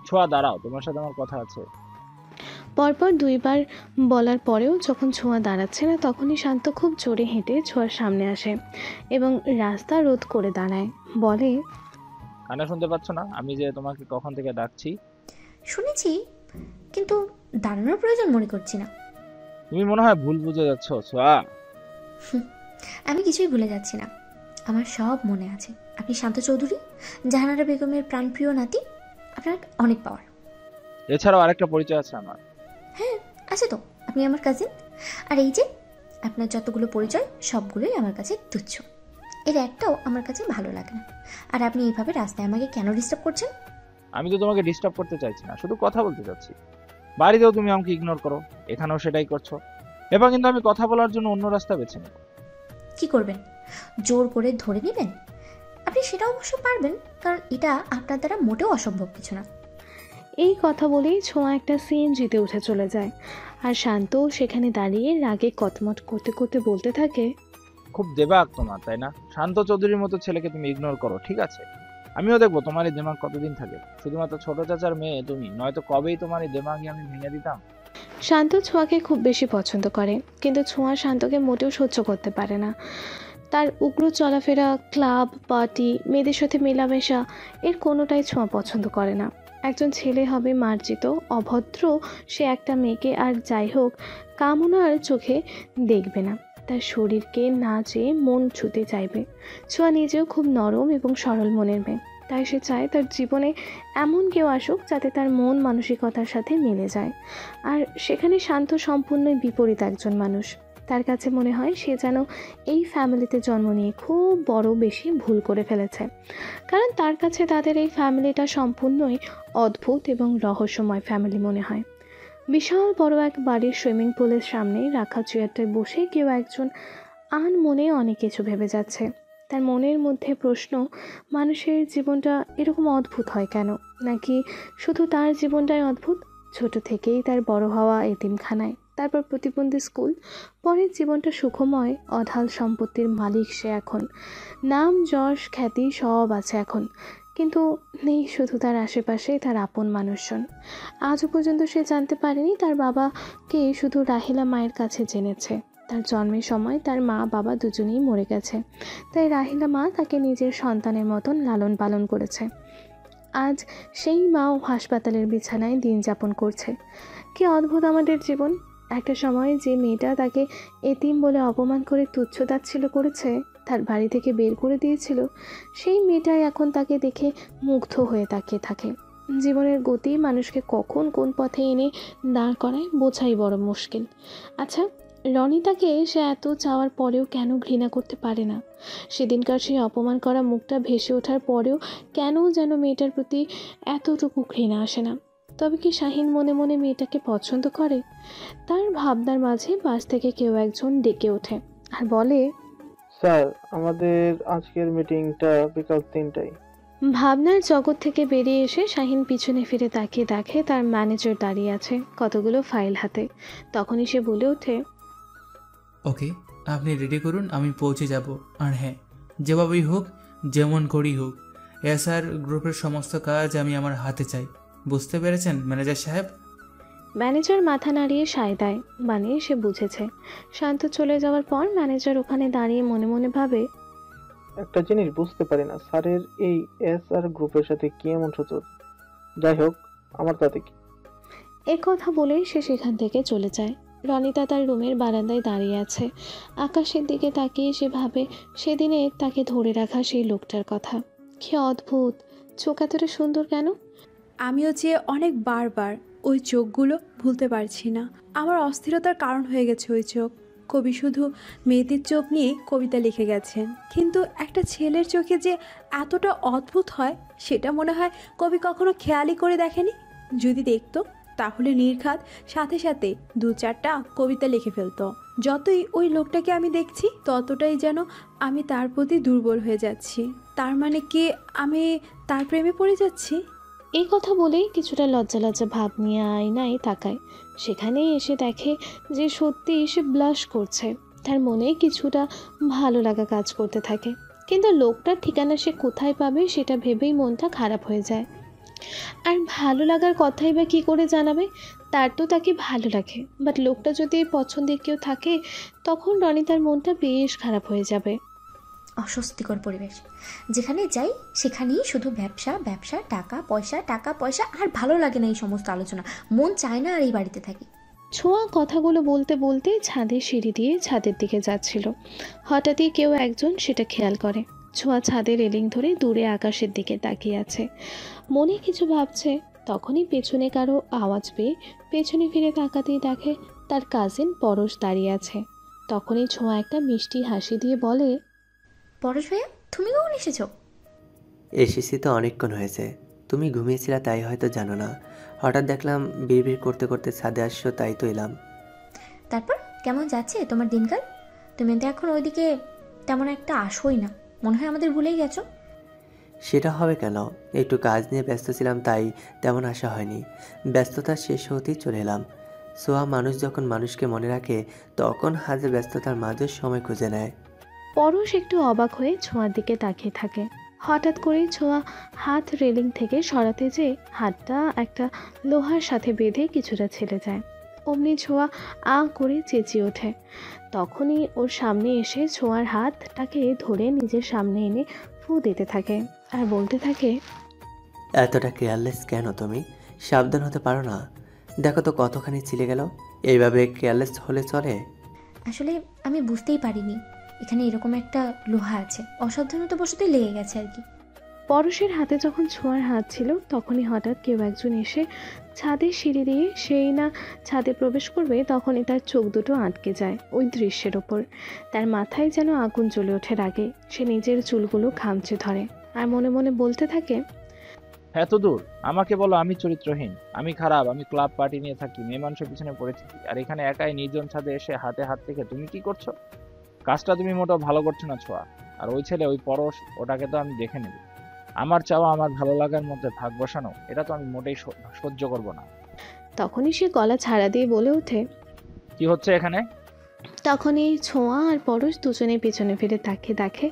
ছোঁয়া দাঁড়াও, তোমার সাথে আমার কথা আছে। পরপর দুইবার বলার পরেও যখন ছোঁয়া দাঁড়াচ্ছে না তখনই শান্ত খুব জোরে হেঁটে ছোঁয়ার সামনে আসে এবং রাস্তা রোধ করে দাঁড়ায়। বলে, কানে শুনতে পাচ্ছ না আমি যে তোমাকে কখন থেকে ডাকছি? শুনেছি, কিন্তু দাঁড়ানোর প্রয়োজন মনে করছি না। তুমি মনে হয় ভুল বুঝে যাচ্ছ ছোঁয়া। আমি কিছুই ভুলে যাচ্ছি না, আমার সব মনে আছে। আপনি শান্ত চৌধুরী, জাহানারা বেগমের প্রাণপ্রিয় নাতি। আপনার অনেক পাওয়ার। এছাড়াও আরেকটা পরিচয় আছে আমার। হ্যাঁ আছে তো, আপনি আমার কাজিন। আর এই যে আপনার যতগুলো পরিচয় সবগুলোই আমার কাছে তুচ্ছ, এর একটাও আমার কাছে ভালো লাগে না। আর আপনি এইভাবে রাস্তায় আমাকে কেন ডিস্টার্ব করছেন? আমি তো তোমাকে ডিস্টার্ব করতে চাইছি না, শুধু কথা বলতে চাচ্ছি। বাড়িতেও তুমি আমাকে ইগনোর করো, এখানেও সেটাই করছো। এবার কিন্তু আমি কথা বলার জন্য অন্য রাস্তা বেছে নেব। কি করবেন? জোর করে ধরে নেবেন? আপনি সেটা অবশ্য পারবেন, কারণ এটা আপনার দ্বারা মোটেও অসম্ভব কিছু না। এই কথা বলেই ছোঁয়া একটা সিএনজিতে উঠে চলে যায়, আর শান্ত সেখানে দাঁড়িয়ে রাগে কটমট করতে করতে বলতে থাকে, খুব দেবাক তোমার, তাই না? শান্ত চৌধুরীর মতো ছেলেকে তুমি ইগনোর করো, ঠিক আছে? আমিও দেখবো তোমার এই দেমাগ কতদিন থাকে। শুধুমাত্র ছোট চাচার মেয়ে তুমি, নয়তো কবেই তোমার এই দেমাগই আমি ভেঙে দিতাম। শান্ত ছোঁয়াকে খুব বেশি পছন্দ করে, কিন্তু ছোঁয়া শান্তকে মোটেও সহ্য করতে পারে না। তার উগ্র চলাফেরা, ক্লাব, পার্টি, মেয়েদের সাথে মেলামেশা, এর কোনোটাই ছোঁয়া পছন্দ করে না। একজন ছেলে হবে মার্জিত, অভদ্র সে একটা মেয়েকে আর যাই হোক কামনার চোখে দেখবে না, তার শরীরকে না চেয়ে মন ছুতে চাইবে। ছোঁয়া নিজেও খুব নরম এবং সরল মনের মেয়ে, তাই সে চায় তার জীবনে এমন কেউ আসুক যাতে তার মন মানসিকতার সাথে মিলে যায়। আর সেখানে শান্ত সম্পূর্ণই বিপরীত একজন মানুষ। তার কাছে মনে হয় সে যেন এই ফ্যামিলিতে জন্ম নিয়ে খুব বড় বেশি ভুল করে ফেলেছে, কারণ তার কাছে তাদের এই ফ্যামিলিটা সম্পূর্ণই অদ্ভুত এবং রহস্যময় ফ্যামিলি মনে হয়। বিশাল বড় এক বাড়ির সুইমিং পুলের সামনে রাখা চেয়ারটায় বসে কেউ একজন আন মনে অনেক কিছু ভেবে যাচ্ছে। তার মনের মধ্যে প্রশ্ন, মানুষের জীবনটা এরকম অদ্ভুত হয় কেন? নাকি শুধু তার জীবনটাই অদ্ভুত? ছোট থেকেই তার বড় হওয়া এতিমখানায়, তারপর প্রতিবন্ধী স্কুল, পরের জীবনটা সুখময়, অঢাল সম্পত্তির মালিক সে এখন, নাম যশ খ্যাতি সব আছে এখন, কিন্তু নেই শুধু তার আশেপাশে তার আপন মানুষজন। আজও পর্যন্ত সে জানতে পারেনি তার বাবাকে শুধু রাহিলা মায়ের কাছে জেনেছে। তার জন্মের সময় তার মা বাবা দুজনেই মরে গেছে, তাই রাহিলা মা তাকে নিজের সন্তানের মতন লালন পালন করেছে। আজ সেই মাও হাসপাতালের বিছানায় দিন যাপন করছে। কি অদ্ভুত আমাদের জীবন! একটা সময় যে মেয়েটা তাকে এতিম বলে অপমান করে তুচ্ছ তাচ্ছিল্য করেছে, তার বাড়ি থেকে বের করে দিয়েছিল, সেই মেয়েটাই এখন তাকে দেখে মুগ্ধ হয়ে তাকিয়ে থাকে। জীবনের গতি মানুষকে কখন কোন পথে এনে দাঁড় করায় বোঝাই বড় মুশকিল। আচ্ছা, রনিতাকে সে এত চাওয়ার পরেও কেন ঘৃণা করতে পারে না? সেদিনকার সেই অপমান করা মুখটা ভেসে ওঠার পরেও কেন যেন মেয়েটার প্রতি এতটুকু ঘৃণা আসে না? তবে কি শাহিন মনে মনে মেয়েটাকে পছন্দ করে? তার ভাবনার মাঝে বাস থেকে কেউ একজন ডেকে ওঠে আর বলে, স্যার, আমাদের আজকের মিটিংটা বিকাল 3টায়। ভাবনার জগৎ থেকে বেরিয়ে এসে শাহিন পিছনে ফিরে তাকিয়ে দেখে তার ম্যানেজার দাঁড়িয়ে আছে কতগুলো ফাইল হাতে। তখনই সে বলে ওঠে, ওকে, আপনি রেডি করুন, আমি পৌঁছে যাব। আর হ্যাঁ, যেভাবেই হোক, যেমন করেই হোক, এসআর গ্রুপের সমস্ত কাজ আমি আমার হাতে চাই। বুঝতে পেরেছেন ম্যানেজার সাহেব? ম্যানেজার মাথা নাড়িয়ে সায় দেয়, মানে সে বুঝেছে। শান্ত চলে যাওয়ার পর ম্যানেজার ওখানে দাঁড়িয়ে মনে মনে ভাবে, একটা জিনিস বুঝতে পারি না, স্যারের এই এসআর গ্রুপের সাথে কি এমন সূত্র? যাই হোক, আমার তাতে কি। কথা বলেই সে সেখান থেকে চলে যায়। রনিতা তার রুমের বারান্দায় দাঁড়িয়ে আছে। আকাশের দিকে তাকিয়ে সে ভাবে সেদিনে তাকে ধরে রাখা সেই লোকটার কথা। কি অদ্ভুত, চোখ এতটা সুন্দর কেন? আমিও যে অনেক বারবার ওই চোখগুলো ভুলতে পারছি না। আমার অস্থিরতার কারণ হয়ে গেছে ওই চোখ। কবি শুধু মেয়েদের চোখ নিয়ে কবিতা লিখে গেছেন, কিন্তু একটা ছেলের চোখে যে এতটা অদ্ভুত হয় সেটা মনে হয় কবি কখনো খেয়ালই করে দেখেনি। যদি দেখতো তাহলে নির্ঘাত সাথে সাথে 2-4টা কবিতা লিখে ফেলতো। যতই ওই লোকটাকে আমি দেখছি ততটাই যেন আমি তার প্রতি দুর্বল হয়ে যাচ্ছি। তার মানে কি আমি তার প্রেমে পড়ে যাচ্ছি? এই কথা বলেই কিছুটা লজ্জা লজ্জা ভাব নিয়ে আয়নায় তাকায়। সেখানেই এসে দেখে যে সত্যি সে ব্লাশ করছে। তার মনে কিছুটা ভালো লাগা কাজ করতে থাকে, কিন্তু লোকটার ঠিকানা সে কোথায় পাবে সেটা ভেবেই মনটা খারাপ হয়ে যায়। আর ভালো লাগার কথাই বা কী করে জানাবে? তার তো তাকে ভালো লাগে, বাট লোকটা যদি পছন্দের কেউ থাকে তখন রনিতার মনটা বেশ খারাপ হয়ে যাবে। অস্বস্তিকর পরিবেশ। যেখানে যাই সেখানেই শুধু ব্যবসা ব্যবসা, টাকা পয়সা, আর ভালো লাগে না এই সমস্ত আলোচনা। মন চায় না আর এই বাড়িতে থাকি। ছোঁয়া কথাগুলো বলতে বলতে ছাদের সিঁড়ি দিয়ে ছাদের দিকে যাচ্ছিল। হঠাৎই কেউ একজন সেটা খেয়াল করে। ছোঁয়া ছাদের রেলিং ধরে দূরে আকাশের দিকে তাকিয়ে আছে, মনে কিছু ভাবছে। তখনই পেছনে কারো আওয়াজ পেয়ে পেছনে ফিরে তাকাতেই দেখে তার কাজিন পরশ দাঁড়িয়ে আছে। তখনই ছোঁয়া একটা মিষ্টি হাসি দিয়ে বলে, পরশ ভাইয়া, তুমি কখন এসেছো? এসেছি তো অনেকক্ষণ হয়েছে। তুমি ঘুমিয়েছিলা তাই হয়তো জানো না। হঠাৎ দেখলাম বিড়বিড় করতে করতে ছাদে আসছো, তাই তো এলাম। তারপর কেমন যাচ্ছে তোমার দিনকাল? তুমি তো এখন ওইদিকে তেমন একটা আসোই না, মনে হয় আমাদের ভুলেই গেছো। সেটা হবে কেন, একটু কাজ নিয়ে ব্যস্ত ছিলাম তাই তেমন আসা হয়নি। ব্যস্ততা শেষ হতেই চলে এলাম। সোয়া মানুষ যখন মানুষকে মনে রাখে তখন হাজার ব্যস্ততার মাঝে সময় খুঁজে নেয়। পরশ একটু অবাক হয়ে ছোঁয়ার দিকে তাকিয়ে থাকে। হঠাৎ করেই ছোঁয়া হাত রেলিং থেকে সরাতে যেয়ে হাতটা একটা লোহার সাথে বেঁধে কিছুটা ছেড়ে যায়। অমনি ছোঁয়া আ করে চেঁচিয়ে ওঠে। তখনই ওর সামনে এসে ছোঁয়ার হাতটাকে ধরে নিজের সামনে এনে ফু দিতে থাকে আর বলতে থাকে, এতটা কেয়ারলেস কেন তুমি? সাবধান হতে পারো না? দেখো তো কতখানি ছিলে গেল। এইভাবে কেয়ারলেস হলে চলে? আসলে আমি বুঝতেই পারিনি এখানে এরকম একটা লোহা আছে, অসাবধানতাবশতই লেগে গেছে আর কি। পরশের হাতে যখন ছোঁয়ার হাত ছিল তখনই হঠাৎ কেউ একজন এসে ছাদের সিঁড়ি দিয়ে সেই না ছাদে প্রবেশ করবে তখনই তার চোখ দুটো আটকে যায় ওই দৃশ্যের ওপর। তার মাথায় যেন আগুন জ্বলে ওঠে রাগে। সে নিজের চুলগুলো খামচে ধরে আর মনে মনে বলতে থাকে, এত দূর আমাকে বলো আমি চরিত্রহীন, আমি খারাপ, আমি ক্লাব পার্টি নিয়ে থাকি, মেয়ে মানুষের পিছনে পড়ে থাকি, আর এখানে একাই নির্জন ছাদে এসে হাতে হাত রেখে তুমি কি করছো? কাজটা তুমি মোটেও ভালো করছো না ছোঁয়া। আর ওই ছেলে, ওই পরশ, ওটাকে তো আমি দেখে নেব। আমার চাওয়া আমার ভালো লাগার মধ্যে ভাগ বসানো, এটা তো আমি মোটেই সহ্য করব না। তখনই সে গলা ছাড়া দিয়ে বলে ওঠে, কি হচ্ছে এখানে? তখনই ছোঁয়া আর পরশ দুজনে পেছনে ফিরে তাকিয়ে দেখে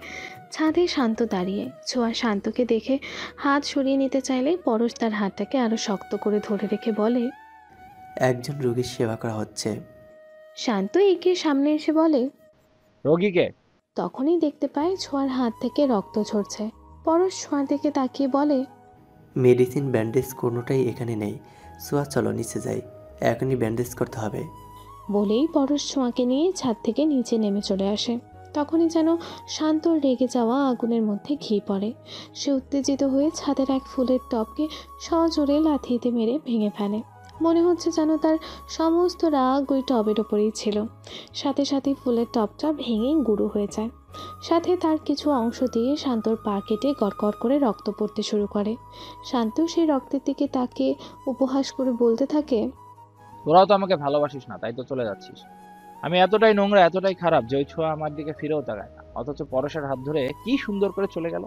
ছাদে শান্ত দাঁড়িয়ে। ছোঁয়া শান্তকে দেখে হাত সরিয়ে নিতে চাইলে পরশ তার হাতটাকে আরো শক্ত করে ধরে রেখে বলে, একজন রোগীর সেবা করা হচ্ছে। শান্ত এগিয়ে সামনে এসে বলে, রোগীকে? তখনই দেখতে পায় ছোঁয়ার হাত থেকে রক্ত ঝরছে। পরশ ছোঁয়ার দিকে তাকিয়ে বলে, মেডিসিন ব্যান্ডেজ কোনোটাই এখানে নেই। সোয়া চলো নিচে যাই, এখনই ব্যান্ডেজ করতে হবে। বলেই পরশ ছোঁয়াকে নিয়ে ছাদ থেকে নিচে নেমে চলে আসে। তখনই যেন শান্তর রেগে যাওয়া আগুনের মধ্যে ঘি পড়ে। সে উত্তেজিত হয়ে ছাদের এক ফুলের টবকে সজোরে লাথিতে মেরে ভেঙে ফেলে। মনে হচ্ছে যেন তার সমস্ত রাগ ওই টবের ওপরেই ছিল। সাথে সাথে ফুলের টবটা ভেঙে গুঁড়ো হয়ে যায়। সাথে তার কিছু অংশ দিয়ে শান্তর পা কেটে গড়গড় করে রক্ত পড়তে শুরু করে। শান্ত সেই রক্তের দিকে তাকে উপহাস করে বলতে থাকে, তোরাও তো আমাকে ভালোবাসিস না, তাই তো চলে যাচ্ছিস। আমি এতটাই নোংরা, এতটাই খারাপ যে ওই ছোঁয়া আমার দিকে ফিরেও তাকায় না, অথচ পরশের হাত ধরে কি সুন্দর করে চলে গেল।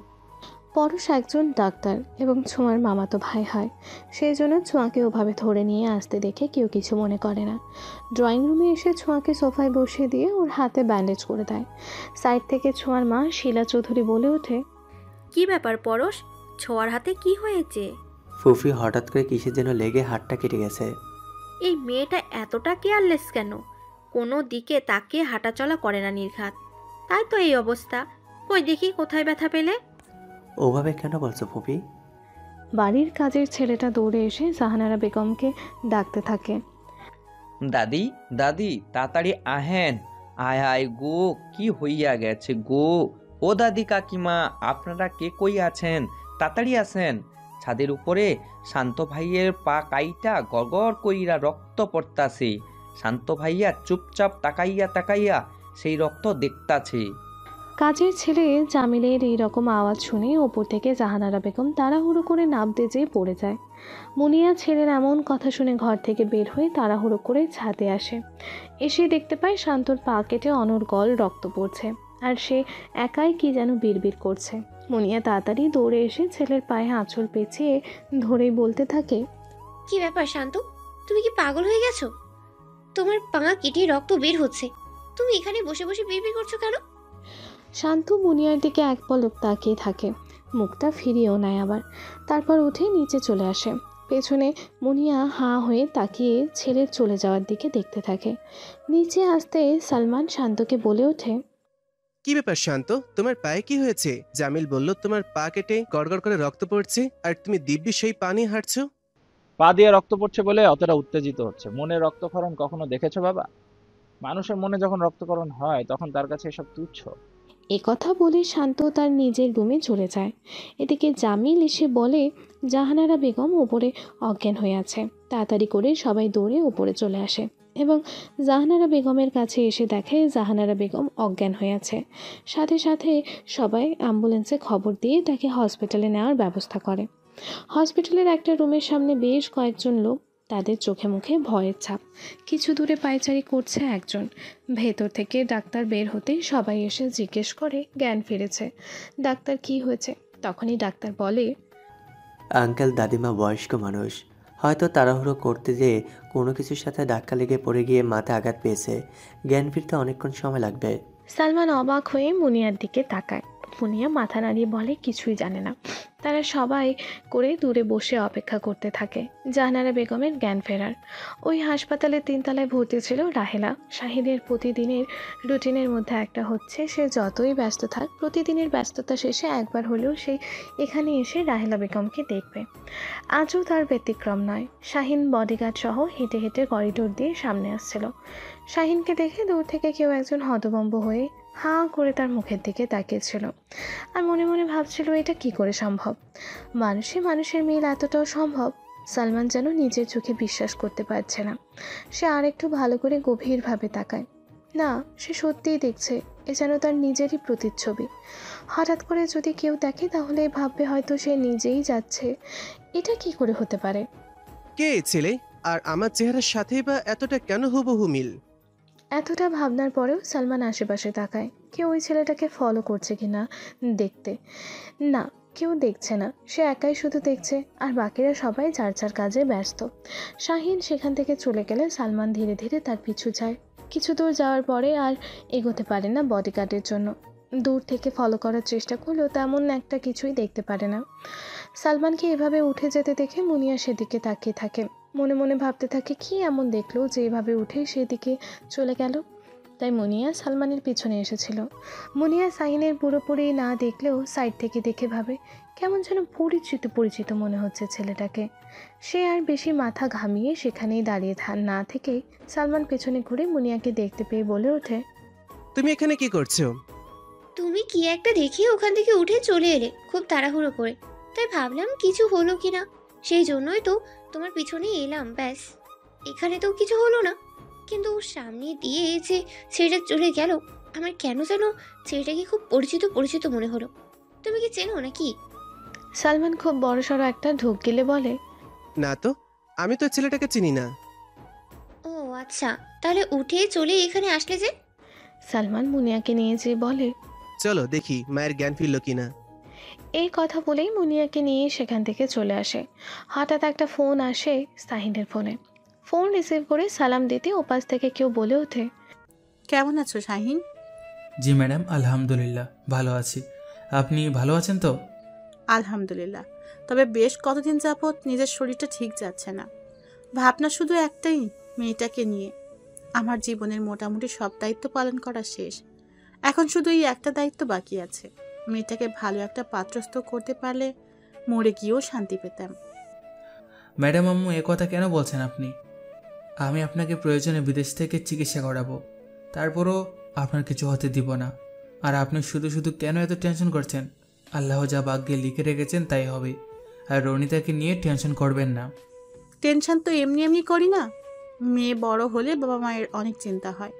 পরশ একজন ডাক্তার এবং ছোঁয়ার মামাতো ভাই হয়, সেই জন্য ছোঁয়াকে ওভাবে ধরে নিয়ে আসতে দেখে কেউ কিছু মনে করে না। ড্রয়িং রুমে এসে ছোঁয়াকে সোফায় বসিয়ে দিয়ে ওর হাতে ব্যান্ডেজ করে দেয়। সাইড থেকে ছোঁয়ার মা শিলা চৌধুরী বলে ওঠে, কি ব্যাপার পরশ, ছোঁয়ার হাতে কি হয়েছে? ফুফি হঠাৎ করে কিসের যেন লেগে হাতটা কেটে গেছে। এই মেয়েটা এতটা কেয়ারলেস কেন? কোনো দিকে তাকিয়ে হাঁটাচলা করে না নির্ঘাত, তাই তো এই অবস্থা। কই দেখি কোথায় ব্যথা পেলে? ওভাবে কেন বলছো ফুফি? বাড়ির কাজের ছেলেটা দৌড়ে এসে জাহানারা বেগমকে ডাকতে থাকে, দাদি দাদি তাড়াতাড়ি আহেন, আয় আয় গো, কি হইয়া গেছে গো? ও দাদি কাকিমা, আপনারা কে কই আছেন? তাড়াতাড়ি আসেন। ছাদের উপরে শান্ত ভাইয়ের পা কাইটা গড়গড় কইরা রক্ত পড়তাছে। শান্ত ভাইয়া চুপচাপ তাকাইয়া তাকাইয়া সেই রক্ত দেখতাছে। কাজের ছেলে জামিলের এই রকম আওয়াজ শুনে ওপর থেকে জাহানারা বেগম তাড়াহুড়ো করে নামতে যেয়ে পড়ে যায়। মুনিয়া ছেলের এমন কথা শুনে ঘর থেকে বের হয়ে তাড়াহুড়ো করে ছাদে আসে। এসে দেখতে পায় শান্তর পা কেটে অনর্গল রক্ত পড়ছে, আর সে একাই কি যেন বিড়বিড় করছে। মুনিয়া তাড়াতাড়ি দৌড়ে এসে ছেলের পায়ে আঁচল পেঁচিয়ে ধরেই বলতে থাকে, কি ব্যাপার শান্ত, তুমি কি পাগল হয়ে গেছো? তোমার পা কেটে রক্ত বের হচ্ছে, তুমি এখানে বসে বসে বিড়বিড় করছো কেন? শান্ত মুনিয়ার দিকে এক পলক তাকিয়ে থাকে, মুখটা ফিরিয়েও নেয় আবার। তারপর উঠে নিচে চলে আসে। পেছনে মুনিয়া হাঁ হয়ে তাকিয়ে ছেলের চলে যাওয়ার দিকে দেখতে থাকে। নিচে আসতে সালমান শান্তকে বলে ওঠে, কি ব্যাপার শান্ত, তোমার পায়ে কি হয়েছে? জামিল বলল তোমার পা কেটে গড়গড় করে রক্ত পড়ছে, আর তুমি দিব্যি সেই পা নিয়ে হাঁটছো। পা দিয়ে রক্ত পড়ছে বলে অতটা উত্তেজিত হচ্ছে। মনে রক্তক্ষরণ কখনো দেখেছো বাবা? মানুষের মনে যখন রক্তক্ষরণ হয় তখন তার কাছে এসব তুচ্ছ। একথা বলে শান্ত তার নিজের রুমে চলে যায়। এদিকে জামিল এসে বলে জাহানারা বেগম ওপরে অজ্ঞান হয়ে আছে। তাড়াতাড়ি করে সবাই দৌড়ে ওপরে চলে আসে এবং জাহানারা বেগমের কাছে এসে দেখে জাহানারা বেগম অজ্ঞান হয়ে আছে। সাথে সাথে সবাই অ্যাম্বুলেন্সে খবর দিয়ে তাকে হসপিটালে নেওয়ার ব্যবস্থা করে। হসপিটালের একটা রুমের সামনে বেশ কয়েকজন লোক, তাদের চোখে মুখে ভয়ের ছাপ। কিছু দূরে পায়চারি করছে একজন। ভেতর থেকে ডাক্তার বের হতেই সবাই এসে জিজ্ঞেস করে জ্ঞান ফিরেছে। ডাক্তার কি হয়েছে? তখনই ডাক্তার বলে, আঙ্কেল দাদিমা বয়স্ক মানুষ, হয়তো তাড়াহুড়ো করতে যেয়ে কোনো কিছুর সাথে ধাক্কা লেগে পড়ে গিয়ে মাথায় আঘাত পেয়েছে, জ্ঞান ফিরতে অনেকক্ষণ সময় লাগবে। সালমান অবাক হয়ে মুনিয়ার দিকে তাকায়। মুনিয়া মাথা নাড়িয়ে বলে কিছুই জানে না। তারা সবাই করে দূরে বসে অপেক্ষা করতে থাকে জাহানারা বেগমের জ্ঞান ফেরার। ওই হাসপাতালের 3 তলায় ভর্তি ছিল রাহেলা। শাহিনের প্রতিদিনের রুটিনের মধ্যে একটা হচ্ছে, সে যতই ব্যস্ত থাক প্রতিদিনের ব্যস্ততা শেষে একবার হলেও সে এখানে এসে রাহেলা বেগমকে দেখবে। আজও তার ব্যতিক্রম নয়। শাহিন বডিগার্ড সহ হেঁটে হেঁটে করিডোর দিয়ে সামনে আসছিল। শাহিনকে দেখে দূর থেকে কেউ একজন হতভম্ব হয়ে হাঁ করে তার মুখের দিকে তাকিয়েছিল আর মনে মনে ভাবছিল এটা কি করে সম্ভব। মানুষের মিল এতটাও সম্ভব? সালমান যেন নিজের চোখে বিশ্বাস করতে পারছে না। সে আরেকটু ভালো করে গভীরভাবে তাকায়। না, সে সত্যিই দেখছে, এ যেন তার নিজেরই প্রতিচ্ছবি। হঠাৎ করে যদি কেউ দেখে তাহলে ভাববে হয়তো সে নিজেই যাচ্ছে। এটা কি করে হতে পারে? কে ছেলে, আর আমার চেহারার সাথে বা এতটা কেন হুবহু মিল? এতটা ভাবনার পরেও সালমান আশেপাশে তাকায় কেউ ওই ছেলেটাকে ফলো করছে কিনা দেখতে। না, কেউ দেখছে না। সে একাই শুধু দেখছে, আর বাকিরা সবাই যার যার কাজে ব্যস্ত। শাহিন সেখান থেকে চলে গেলে সালমান ধীরে ধীরে তার পিছু যায়। কিছু দূর যাওয়ার পরে আর এগোতে পারে না বডিগার্ডের জন্য। দূর থেকে ফলো করার চেষ্টা করলেও তেমন একটা কিছুই দেখতে পারে না। সালমানকে এভাবে উঠে যেতে দেখে মুনিয়া সেদিকে তাকিয়ে থাকে। মনে মনে ভাবতে থাকে কি এমন দেখলো যে এভাবে উঠে সেদিকে চলে গেল। তাই মুনিয়া সালমানের পিছনে এসেছিল। মুনিয়া শাহিনের পুরোপুরি না দেখলেও সাইড থেকে দেখে ভাবে কেমন যেন পরিচিত পরিচিত মনে হচ্ছে ছেলেটাকে। সে আর বেশি মাথা ঘামিয়ে সেখানেই দাঁড়িয়ে না থেকে সালমান পেছনে ঘুরে মুনিয়াকে দেখতে পেয়ে বলে ওঠে, তুমি এখানে কি করছো? তুমি কি একটা দেখে ওখান থেকে উঠে চলে এলে খুব তাড়াহুড়ো করে, তাই ভাবলাম কিছু হলো কিনা, সেই জন্যই তো তোমার পিছনে এলাম। ব্যাস, এখানে তো কিছু হলো না, কিন্তু সামনে দিয়ে যে ছেলেটা চলে গেল, আমার কেন যেন ছেলেটাকে খুব পরিচিত পরিচিত মনে হলো। তুমি কি চেনো নাকি? সালমান খুব বড়সড় একটা ঢোক গিলে বলে, না তো, আমি তো ছেলেটাকে চিনি না। ও আচ্ছা, তাহলে উঠে চলে এখানে আসলে যে? সালমান মুনিয়াকে নিয়ে যেয়ে বলে, চলো দেখি মায়ের জ্ঞান ফিরল কিনা। এই কথা বলেই মুনিয়াকে নিয়ে সেখান থেকে চলে আসে। হঠাৎ একটা ফোন আসে সাহিনের ফোনে। ফোন রিসিভ করে সালাম দিতে ওপাশ থেকে কেউ বলে ওঠে, কেমন আছো শাহিন? জি ম্যাডাম, আলহামদুলিল্লাহ ভালো আছি। আপনি ভালো আছেন তো? আলহামদুলিল্লাহ, তবে বেশ কতদিন যাবৎ নিজের শরীরটা ঠিক যাচ্ছে না। ভাবনা শুধু একটাই, মেয়েটাকে নিয়ে। আমার জীবনের মোটামুটি সব দায়িত্ব পালন করা শেষ, এখন শুধু এই একটা দায়িত্ব বাকি আছে। মেয়েটাকে ভালো একটা পাত্রস্থ করতে পারলে মরে গিয়েও শান্তি পেতাম। ম্যাডাম আম্মু এ কথা কেন বলছেন আপনি? আমি আপনাকে প্রয়োজনে বিদেশ থেকে চিকিৎসা করাবো, তারপরও আপনার কিছু হতে দিব না। আর আপনি শুধু শুধু কেন এত টেনশন করছেন? আল্লাহ যা ভাগ্যে লিখে রেখেছেন তাই হবে। আর রনিতাকে নিয়ে টেনশন করবেন না। টেনশন তো এমনি এমনি করি না। মেয়ে বড় হলে বাবা মায়ের অনেক চিন্তা হয়।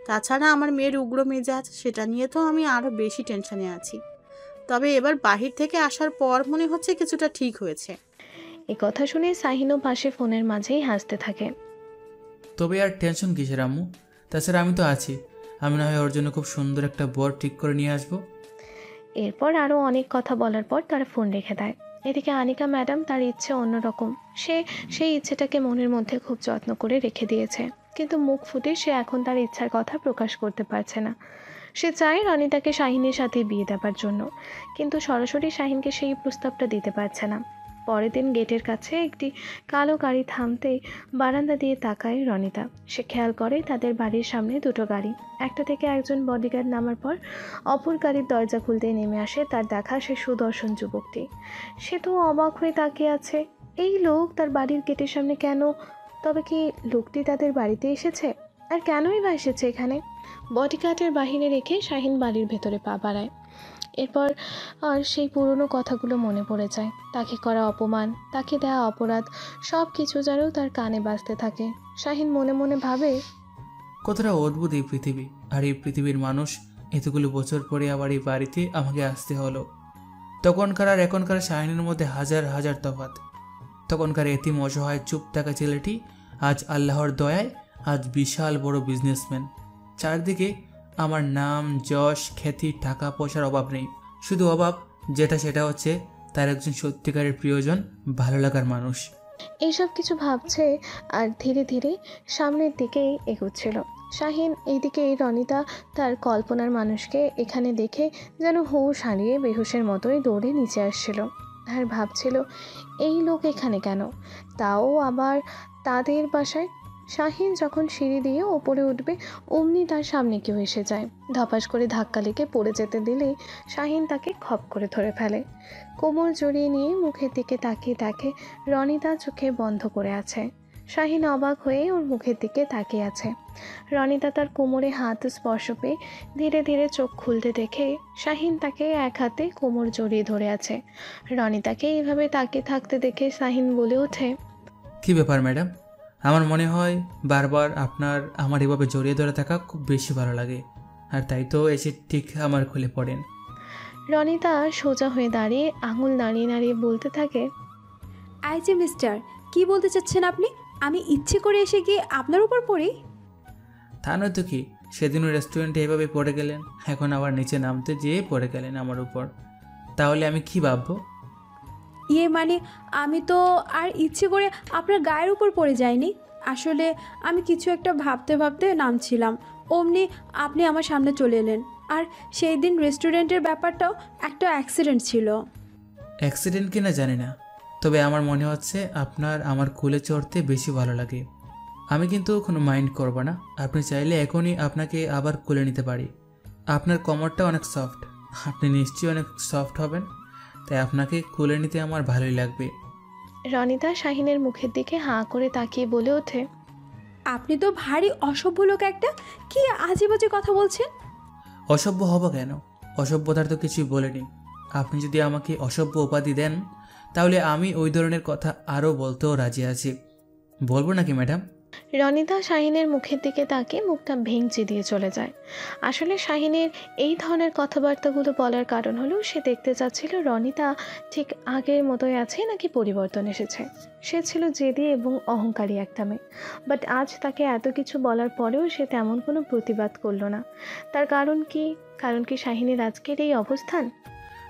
তাছাড়া আমার মেয়ের উগ্র মেজাজ, সেটা নিয়ে তো আমি আরও বেশি টেনশনে আছি। তবে এবার বাহির থেকে আসার পর মনে হচ্ছে কিছুটা ঠিক হয়েছে। এই কথা শুনে সাহিনও পাশে ফোনের মাঝেই হাসতে থাকে। তবে আর টেনশন কিসের আম্মু? তাছাড়া আমি তো আছি। আমি না হয় ওর জন্য খুব সুন্দর একটা বর ঠিক করে নিয়ে আসবো। এরপর আরও অনেক কথা বলার পর তারা ফোন রেখে দেয়। এদিকে আনিকা ম্যাডাম তার ইচ্ছে অন্যরকম। সেই ইচ্ছেটাকে মনের মধ্যে খুব যত্ন করে রেখে দিয়েছে, কিন্তু মুখ ফুটে সে এখন তার ইচ্ছার কথা প্রকাশ করতে পারছে না। সে চায় রনিতাকে শাহিনের সাথে বিয়ে দেবার জন্য, কিন্তু সরাসরি শাহিনকে সেই প্রস্তাবটা দিতে পারছে না। পরের দিন গেটের কাছে একটি কালো গাড়ি থামতেই বারান্দা দিয়ে তাকায় রনিতা। সে খেয়াল করে তাদের বাড়ির সামনে দুটো গাড়ি। একটা থেকে একজন বডিগার্ড নামার পর অপর গাড়ির দরজা খুলতেই নেমে আসে তার দেখা সে সুদর্শন যুবকটি। সে তো অবাক হয়ে তাকিয়ে আছে, এই লোক তার বাড়ির গেটের সামনে কেন? তবে কি লোকটি তাদের বাড়িতে এসেছে? আর কেনই বা এসেছে এখানে? বডিগার্ডের বাহিরে রেখে শাহিন বাড়ির ভেতরে পা বাড়ায়। এরপর আর সেই পুরনো কথাগুলো মনে পড়ে যায়। তাকে করা অপমান, তাকে দেওয়া অপরাধ, সব কিছু যেন তার কানে বাজতে থাকে। শাহিন মনে মনে ভাবে, কতটা অদ্ভুত এই পৃথিবী। আর এই পৃথিবীর মানুষ এতগুলো বছর পরে আবার এই বাড়িতে আমাকে আসতে হলো। তখনকার আর এখনকার শাহিনের মধ্যে হাজার হাজার তফাৎ। তখনকার এতিম অসহায় চুপ থাকা ছেলেটি আজ আল্লাহর দয়ায় আজ বিশাল বড় বিজনেসম্যান। চারদিকে আমার নাম, যশ, খ্যাতি, টাকা পয়সার অভাব নেই। শুধু অভাব যেটা সেটা হচ্ছে তার একজন সত্যিকারের প্রিয়জন, ভালো লাগার মানুষ। এইসব কিছু ভাবছে আর ধীরে ধীরে সামনের দিকেই এগোচ্ছিল। শাহিন এইদিকে রনিতা তার কল্পনার মানুষকে এখানে দেখে যেন হুঁশ হারিয়ে বেহুশের মতোই দৌড়ে নিচে আসছিল। আর ভাবছিল, এই লোক এখানে কেন, তাও আবার তাদের বাসায়। শাহিন যখন সিঁড়ি দিয়ে ওপরে উঠবে অমনি তার সামনে কেউ এসে যায়। ধপাস করে ধাক্কা লেগে পড়ে যেতে দিলেই শাহিন তাকে খপ করে ধরে ফেলে। কোমর জড়িয়ে নিয়ে মুখের দিকে তাকিয়ে দেখে রনিতা চোখে বন্ধ করে আছে। শাহিন অবাক হয়ে ওর মুখের দিকে তাকিয়ে আছে। রনিতা তার কোমরে হাত স্পর্শ পেয়ে ধীরে ধীরে চোখ খুলতে দেখে শাহিন তাকে এক হাতে কোমর জড়িয়ে ধরে আছে। রনিতাকে এইভাবে তাকিয়ে থাকতে দেখে শাহিন বলে ওঠে, কি ব্যাপার ম্যাডাম? আমার মনে হয় বারবার আপনার আমার এভাবে জড়িয়ে ধরে থাকা খুব বেশি ভালো লাগে, আর তাই তো এসে ঠিক আমার খুলে পড়েন। রনিতা সোজা হয়ে দাঁড়িয়ে আঙুল নাড়িয়ে নাড়িয়ে বলতে থাকে, আই যে মিস্টার, কি বলতে চাচ্ছেন আপনি? আমি ইচ্ছে করে এসে গিয়ে আপনার উপর পড়ি? তা নয় তো কি, সেদিনও রেস্টুরেন্টে এভাবে পড়ে গেলেন, এখন আবার নিচে নামতে যেয়ে পড়ে গেলেন আমার উপর। তাহলে আমি কি ভাববো? মানে আমি তো আর ইচ্ছে করে আপনার গায়ের উপর পড়ে যাইনি। আসলে আমি কিছু একটা ভাবতে ভাবতে নামছিলাম, অমনি আপনি আমার সামনে চলে এলেন। আর সেই দিন রেস্টুরেন্টের ব্যাপারটাও একটা অ্যাক্সিডেন্ট ছিল। অ্যাক্সিডেন্ট কিনা জানি না, তবে আমার মনে হচ্ছে আপনার আমার কোলে চড়তে বেশি ভালো লাগে। আমি কিন্তু কোনো মাইন্ড করব না। আপনি চাইলে এখনই আপনাকে আবার কোলে নিতে পারি। আপনার কোমরটা অনেক সফট, আপনি নিশ্চয়ই অনেক সফট হবেন, তাই আপনাকে কোলে নিতে আমার ভালোই লাগবে। রনিতা শাহিনের মুখের দিকে হাঁ করে তাকিয়ে বলে ওঠে, আপনি তো ভারী অসভ্য লোক একটা, কি আজে বাজে কথা বলছেন। অসভ্য হব কেন? অসভ্যতার তো কিছুই বলিনি। আপনি যদি আমাকে অসভ্য উপাধি দেন তাহলে আমি ওই ধরনের কথা আরও বলতেও রাজি আছি। বলবো নাকি ম্যাডাম? রনিতা শাহিনের মুখের দিকে তাকিয়ে মুখটা ভেঙচি দিয়ে চলে যায়। আসলে শাহিনের এই ধরনের কথাবার্তাগুলো বলার কারণ হলো সে দেখতে চাচ্ছিল রনিতা ঠিক আগের মতোই আছে নাকি পরিবর্তন এসেছে। সে ছিল জেদি এবং অহংকারী একটা মেয়ে, বাট আজ তাকে এত কিছু বলার পরেও সে তেমন কোনো প্রতিবাদ করলো না। তার কারণ কি শাহিনের আজকের এই অবস্থান?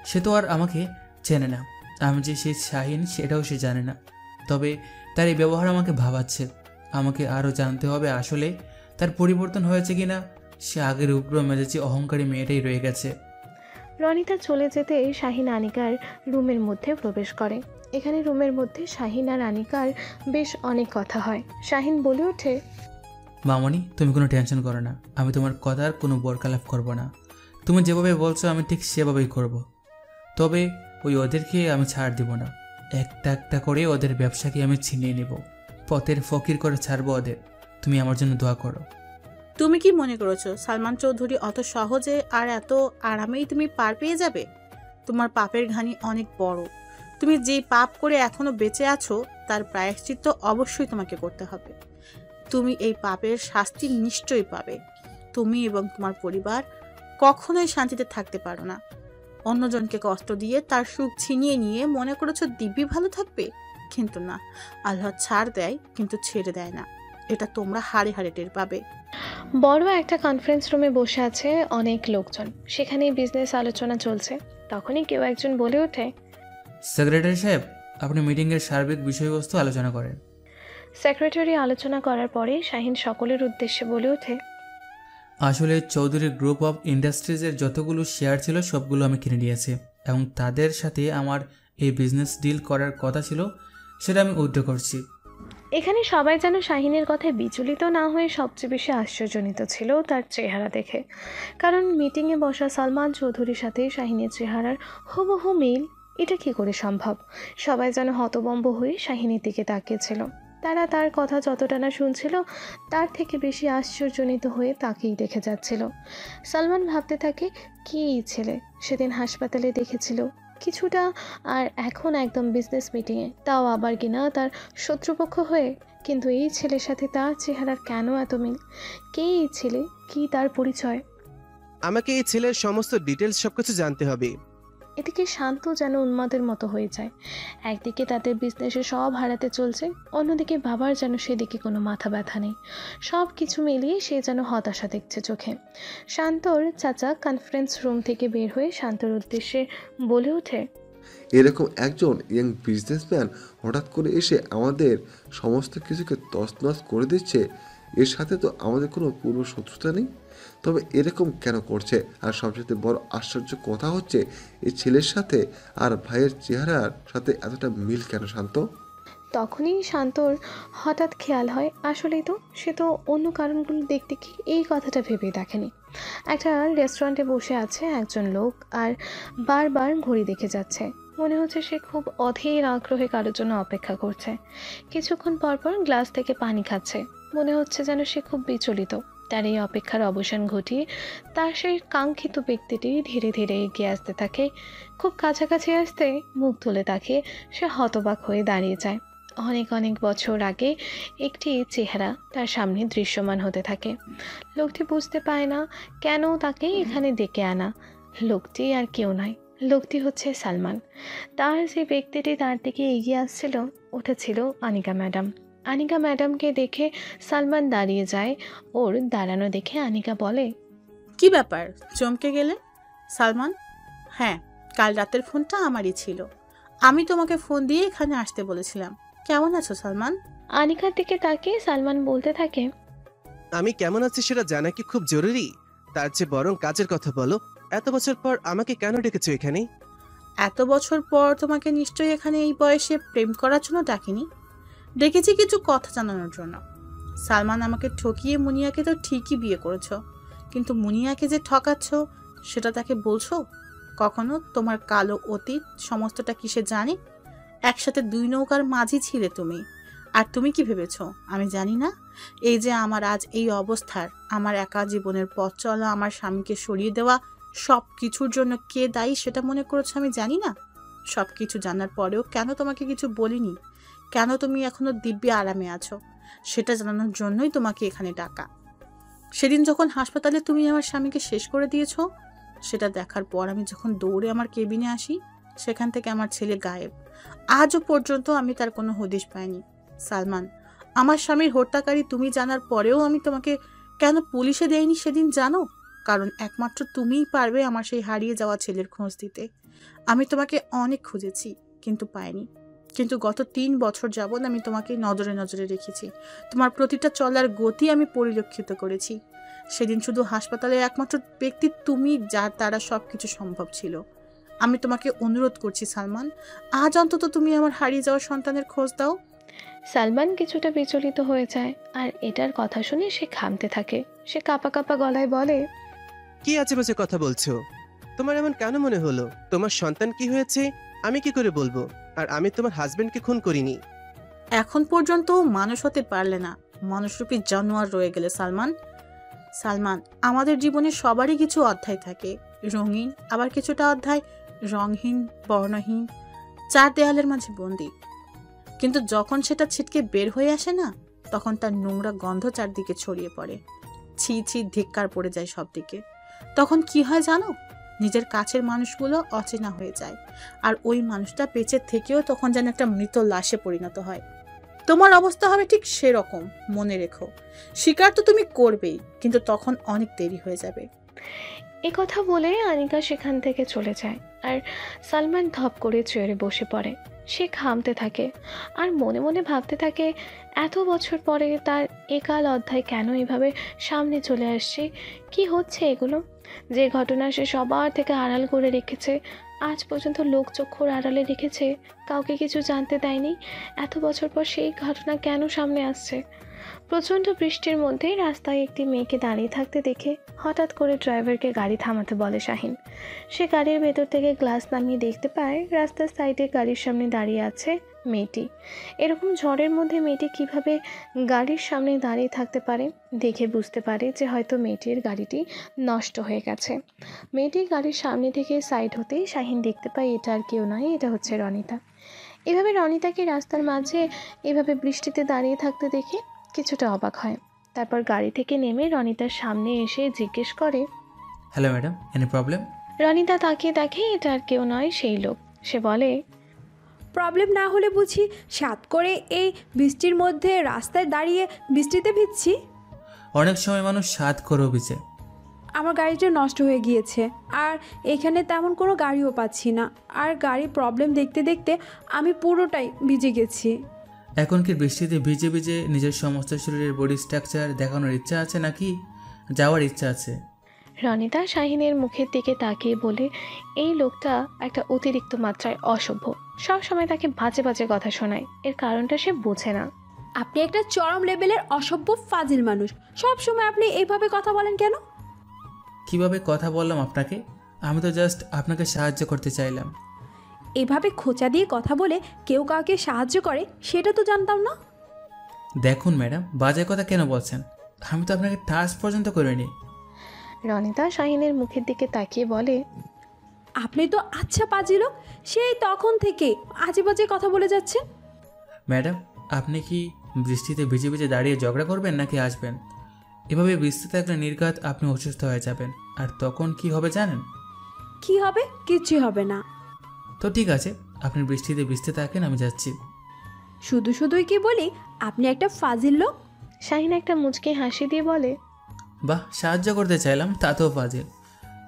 সে তো আর আমাকে চেনে না, আমি যে সে শাহিন সেটাও সে জানে না। তবে তার এই ব্যবহার আমাকে ভাবাচ্ছে। আমাকে আরও জানতে হবে আসলে তার পরিবর্তন হয়েছে কিনা। সে আগের উগ্র মেজাজি অহংকারী মেয়েটাই রয়ে গেছে। রনিতা চলে যেতে শাহিন আনিকার রুমের মধ্যে প্রবেশ করে। এখানে রুমের মধ্যে শাহিন আর আনিকার বেশ অনেক কথা হয়। শাহিন বলে ওঠে, মামনি তুমি কোনো টেনশন করো না, আমি তোমার কথার কোনো বরকালাপ করব না। তুমি যেভাবে বলছো আমি ঠিক সেভাবেই করব। তবে ওই ওদেরকে আমি ছাড় দিব না। একটা একটা করে ওদের ব্যবসাকে আমি ছিনিয়ে নেব, পথের ফকির করে ছাড়বো ওদের। তুমি আমার জন্য দোয়া করো। তুমি কি মনে করেছো সালমান চৌধুরী অত সহজে আর এত আরামেই তুমি পার পেয়ে যাবে? তোমার পাপের ঘানি অনেক বড়। তুমি যে পাপ করে এখনো বেঁচে আছো তার প্রায়শ্চিত্ত অবশ্যই তোমাকে করতে হবে। তুমি এই পাপের শাস্তি নিশ্চয়ই পাবে। তুমি এবং তোমার পরিবার কখনোই শান্তিতে থাকতে পারো না। অন্যজনকে কষ্ট দিয়ে তার সুখ ছিনিয়ে নিয়ে মনে করেছো দিব্যি ভালো থাকবে, কিন্তু না। আল্লাহ ছাড় দেয় কিন্তু ছেড়ে দেয় না, এটা তোমরা হাড়ে হাড়ে টের পাবে। বড় একটা কনফারেন্স রুমে বসে আছে অনেক লোকজন। সেখানে বিজনেস আলোচনা চলছে। তখনই কেউ একজন বলে ওঠে, সেক্রেটারি সাহেব, আপনি মিটিংয়ের সার্বিক বিষয়বস্তু আলোচনা করেন। সেক্রেটারি আলোচনা করার পরে শাহিন সকলের উদ্দেশ্যে বলে ওঠে, আসলে চৌধুরী গ্রুপ অফ ইন্ডাস্ট্রিজের যতগুলো শেয়ার ছিল সবগুলো আমি কিনে নিয়েছি এবং তাদের সাথে আমার এই বিজনেস ডিল করার কথা ছিল সেটা আমি উইথড্র করছি। এখানে সবাই যেন শাহিনের কথায় বিচলিত না হয়ে সবচেয়ে বেশি আশ্চর্যজনিত ছিল তার চেহারা দেখে। কারণ মিটিংয়ে বসা সালমান চৌধুরীর সাথে শাহিনের চেহারার হুবহু মিল। এটা কি করে সম্ভব? সবাই যেন হতবম্ব হয়ে শাহিনের দিকে তাকিয়েছিল। তারা তার কথা যতটা না শুনছিল তার থেকে বেশি আশ্চর্যজনিত হয়ে তাকেই দেখে যাচ্ছিল। সালমান ভাবতে থাকে, কি ছেলে সেদিন হাসপাতালে দেখেছিল কিছুটা, আর এখন একদম বিজনেস মিটিংয়ে, তাও আবার কিনা তার শত্রুপক্ষ হয়ে। কিন্তু এই ছেলের সাথে তার চেহারার কেন এত মিল? কে এই ছেলে? কি তার পরিচয়? আমাকে এই ছেলের সমস্ত ডিটেলস সবকিছু জানতে হবে। এদিকে শান্ত যেন উন্মাদের মতো হয়ে যায়। একদিকে তাদের বিজনেসে সব হারাতে চলছে, অন্যদিকে বাবার যেন সেদিকে কোনো মাথা ব্যথা নেই। সব কিছু মিলিয়ে সে যেন হতাশা দেখছে চোখে। শান্তর চাচা কনফারেন্স রুম থেকে বের হয়ে শান্তর উদ্দেশ্যে বলে ওঠে, এরকম একজন ইয়াং বিজনেসম্যান হঠাৎ করে এসে আমাদের সমস্ত কিছুকে তছনছ করে দিচ্ছে। এর সাথে তো আমাদের কোনো পূর্ব শত্রুতা নেই, তবে এরকম কেন করছে? আর সবচেয়ে বড় আশ্চর্য কথা হচ্ছে এই ছেলের সাথে আর ভাইয়ের চেহারার সাথে এতটা মিল কেন শান্ত? তখনই শান্তর হঠাৎ খেয়াল হয় আসলেই তো সে তো অন্য কারণগুলো দেখতে কি এই কথাটা ভেবেই দেখেনি। একটা রেস্টুরেন্টে বসে আছে একজন লোক আর বারবার ঘড়ি দেখে যাচ্ছে। মনে হচ্ছে সে খুব অধীর আগ্রহে কারোর জন্য অপেক্ষা করছে। কিছুক্ষণ পরপর গ্লাস থেকে পানি খাচ্ছে। মনে হচ্ছে যেন সে খুব বিচলিত। তার এই অপেক্ষার অবসান ঘটিয়ে তার সেই কাঙ্ক্ষিত ব্যক্তিটি ধীরে ধীরে এগিয়ে আসতে থাকে। খুব কাছাকাছি আসতে মুখ তুলে তাকিয়ে সে হতবাক হয়ে দাঁড়িয়ে যায়। অনেক অনেক বছর আগে একটি চেহারা তার সামনে দৃশ্যমান হতে থাকে। লোকটি বুঝতে পায় না কেন তাকে এখানে ডেকে আনা। লোকটি আর কেউ নয়, লোকটি হচ্ছে সালমান। তার যে ব্যক্তিটি তার দিকে এগিয়ে আসছিল ওটা ছিল আনিকা ম্যাডাম। আনিকা ম্যাডামকে দেখে সালমান দাঁড়িয়ে যায়। ওর দাঁড়ানো দেখে আনিকা বলে, কি ব্যাপার, চমকে গেলে সালমান? হ্যাঁ, কাল রাতের ফোনটা আমারই ছিল। আমি তোমাকে ফোন দিয়ে এখানে আসতে বলেছিলাম। কেমন আছো সালমান? আনিকার দিকে তাকিয়ে সালমান বলতে থাকে, আমি কেমন আছি সেটা জানা কি খুব জরুরি? তার চেয়ে বরং কাজের কথা বলো। এত বছর পর আমাকে কেন ডেকেছো এখানে? এত বছর পর তোমাকে নিশ্চয়ই এখানে এই বয়সে প্রেম করার জন্য ডাকিনি, ডেকেছি কিছু কথা জানানোর জন্য। সালমান, আমাকে ঠকিয়ে মুনিয়াকে তো ঠিকই বিয়ে করেছো, কিন্তু মুনিয়াকে যে ঠকাচ্ছ সেটা তাকে বলছো কখনো? তোমার কালো অতীত সমস্তটা কিসে জানে? একসাথে দুই নৌকার মাঝি ছিলে তুমি। আর তুমি কি ভেবেছ আমি জানি না? এই যে আমার আজ এই অবস্থার, আমার একা জীবনের পথ চলা, আমার স্বামীকে সরিয়ে দেওয়া, সব কিছুর জন্য কে দায়ী সেটা মনে করেছো আমি জানি না? সব কিছু জানার পরেও কেন তোমাকে কিছু বলিনি, কেন তুমি এখনো দিব্যি আরামে আছো, সেটা জানানোর জন্যই তোমাকে এখানে ডাকা। সেদিন যখন হাসপাতালে তুমি আমার স্বামীকে শেষ করে দিয়েছো, সেটা দেখার পর আমি যখন দৌড়ে আমার কেবিনে আসি, সেখান থেকে আমার ছেলে গায়েব। আজও পর্যন্ত আমি তার কোনো হদিশ পাইনি। সালমান, আমার স্বামীর হত্যাকারী তুমি জানার পরেও আমি তোমাকে কেন পুলিশে দেইনি সেদিন জানো? কারণ একমাত্র তুমিই পারবে আমার সেই হারিয়ে যাওয়া ছেলের খোঁজ দিতে। আমি তোমাকে অনেক খুঁজেছি কিন্তু পাইনি, কিন্তু গত 3 বছর যাবৎ আমি তোমাকে নজরে নজরে রেখেছি। তোমার প্রতিটা চলার গতি আমি পরিলক্ষিত করেছি। সেদিন শুধু হাসপাতালের একমাত্র ব্যক্তি তুমি, যার দ্বারা সব কিছু সম্ভব ছিল। আমি তোমাকে অনুরোধ করছি সালমান, আজ অন্তত তুমি আমার হারিয়ে যাওয়া সন্তানের খোঁজ দাও। সালমান কিছুটা বিচলিত হয়ে যায়, আর এটার কথা শুনে সে ঘামতে থাকে। সে কাঁপা কাঁপা গলায় বলে, কি আজে বাজে কথা বলছো? তোমার এমন কেন মনে হলো? তোমার সন্তান কি হয়েছে আমি কি করে বলবো? আর আমি তোমার হাজবেন্ডকে খুন করিনি। এখন পর্যন্ত মানুষ হতে পারলে না, মানুষরূপী জানোয়ার রয়ে গেলে সালমান। সালমান, আমাদের জীবনে সবারই কিছু অধ্যায় থাকে, রঙিন, আবার কিছুটা অধ্যায় রংহীন, বর্ণহীন, 4 দেয়ালের মাঝে বন্দী। কিন্তু যখন সেটা ছিটকে বের হয়ে আসে না, তখন তার নোংরা গন্ধ চারদিকে ছড়িয়ে পড়ে। ছি ছি, ধিক্কার পড়ে যায় সব দিকে। তখন কি হয় জানো? নিজের কাছের মানুষগুলো অচেনা হয়ে যায়, আর ওই মানুষটা বেঁচে থেকেও তখন যেন একটা মৃত লাশে পরিণত হয়। তোমার অবস্থা হবে ঠিক সেরকম, মনে রেখো। স্বীকার তো তুমি করবেই, কিন্তু তখন অনেক দেরি হয়ে যাবে। এ কথা বলে আনিকা সেখান থেকে চলে যায়, আর সালমান ধপ করে চেয়ারে বসে পড়ে। সে ঘামতে থাকে আর মনে মনে ভাবতে থাকে, এত বছর পরে তার একাল অধ্যায় কেন এভাবে সামনে চলে আসছে? কি হচ্ছে এগুলো? যে ঘটনা সে সবার থেকে আড়াল করে রেখেছে, আজ পর্যন্ত লোকচক্ষুর আড়ালে রেখেছে, কাউকে কিছু জানতে দেয়নি, এত বছর পর সেই ঘটনা কেন সামনে আসছে? প্রচণ্ড বৃষ্টির মধ্যে রাস্তায় একটি মেয়েকে দাঁড়িয়ে থাকতে দেখে হঠাৎ করে ড্রাইভারকে গাড়ি থামাতে বলে শাহিন। সে গাড়ির ভেতর থেকে গ্লাস নামিয়ে দেখতে পায় রাস্তার সাইডে গাড়ির সামনে দাঁড়িয়ে আছে মেয়েটি। এরকম ঝড়ের মধ্যে মেয়েটি কিভাবে গাড়ির সামনে দাঁড়িয়ে থাকতে পারে? দেখে বুঝতে পারে যে হয়তো মেয়েটির গাড়িটি নষ্ট হয়ে গেছে। মেয়েটি গাড়ির সামনে থেকে সাইড হতেই শাহিন দেখতে পায় এটা আর কেউ নয়, এটা হচ্ছে রনিতা। এভাবে রনিতাকে রাস্তার মাঝে এভাবে বৃষ্টিতে দাঁড়িয়ে থাকতে দেখে কিছুটা অবাক হয়। তারপর গাড়ি থেকে নেমে রনিতার সামনে এসে জিজ্ঞেস করে, hello madam, any problem? Ronita তাকিয়ে দেখে এটা আর কেউ নয়, সেই লোক। সে বলে, প্রবলেম না হলে বুঝি সাত করে এই বৃষ্টির মধ্যে রাস্তায় দাঁড়িয়ে বৃষ্টিতে ভিজছি? অনেক সময় মানুষ স্বাদ করেও ভিজে। আমার গাড়িটা নষ্ট হয়ে গিয়েছে, আর এখানে তেমন কোনো গাড়িও পাচ্ছি না, আর গাড়ির প্রবলেম দেখতে দেখতে আমি পুরোটাই ভিজে গেছি। এখন কি বৃষ্টিতে ভিজে ভিজে নিজের সমস্ত শরীরের বডি স্ট্রাকচার দেখানোর ইচ্ছা আছে নাকি যাওয়ার ইচ্ছা আছে? রনিতা শাহিনের মুখের দিকে তাকিয়ে বলে, এই লোকটা একটা অতিরিক্ত মাত্রায় অসভ্য, সব সময় তাকে বাজে বাজে কথা শোনায়, এর কারণটা সে বোঝে না। আপনি একটা চরম লেভেলের অসভ্য ফাজিল মানুষ, সব সময় আপনি এইভাবে কথা বলেন কেন? কিভাবে কথা বললাম আপনাকে? আমি তো জাস্ট আপনাকে সাহায্য করতে চাইলাম। এভাবে খোঁচা দিয়ে কথা বলে কেউ কাউকে সাহায্য করে সেটা তো জানতাম না। দেখুন ম্যাডাম, বাজে কথা কেন বলছেন? আমি তো আপনাকে টাচ পর্যন্ত করিনি। রনিতা শাহিনের মুখের দিকে তাকিয়ে বলে, আপনি তো আচ্ছা পাজিল, সেই তখন থেকে আজে বাজে কথা বলে যাচ্ছেন। ম্যাডাম, আপনি কি বৃষ্টিতে ভিজে ভিজে দাঁড়িয়ে ঝগড়া করবেন নাকি আসবেন? এভাবে বৃষ্টি থাকলে নির্ঘাত আপনি অসুস্থ হয়ে যাবেন, আর তখন কি হবে জানেন? কি হবে? কিছুই হবে না। তো ঠিক আছে, আপনি বৃষ্টিতে ভিজতে থাকেন, আমি যাচ্ছি। শুধু শুধুই কি বলি, আপনি একটা ফাজিল লোক। শাহিন একটা মুচকি হাসি দিয়ে বলে, বাহ, সাহায্য করতে চাইলাম তাতেও ফাজিল,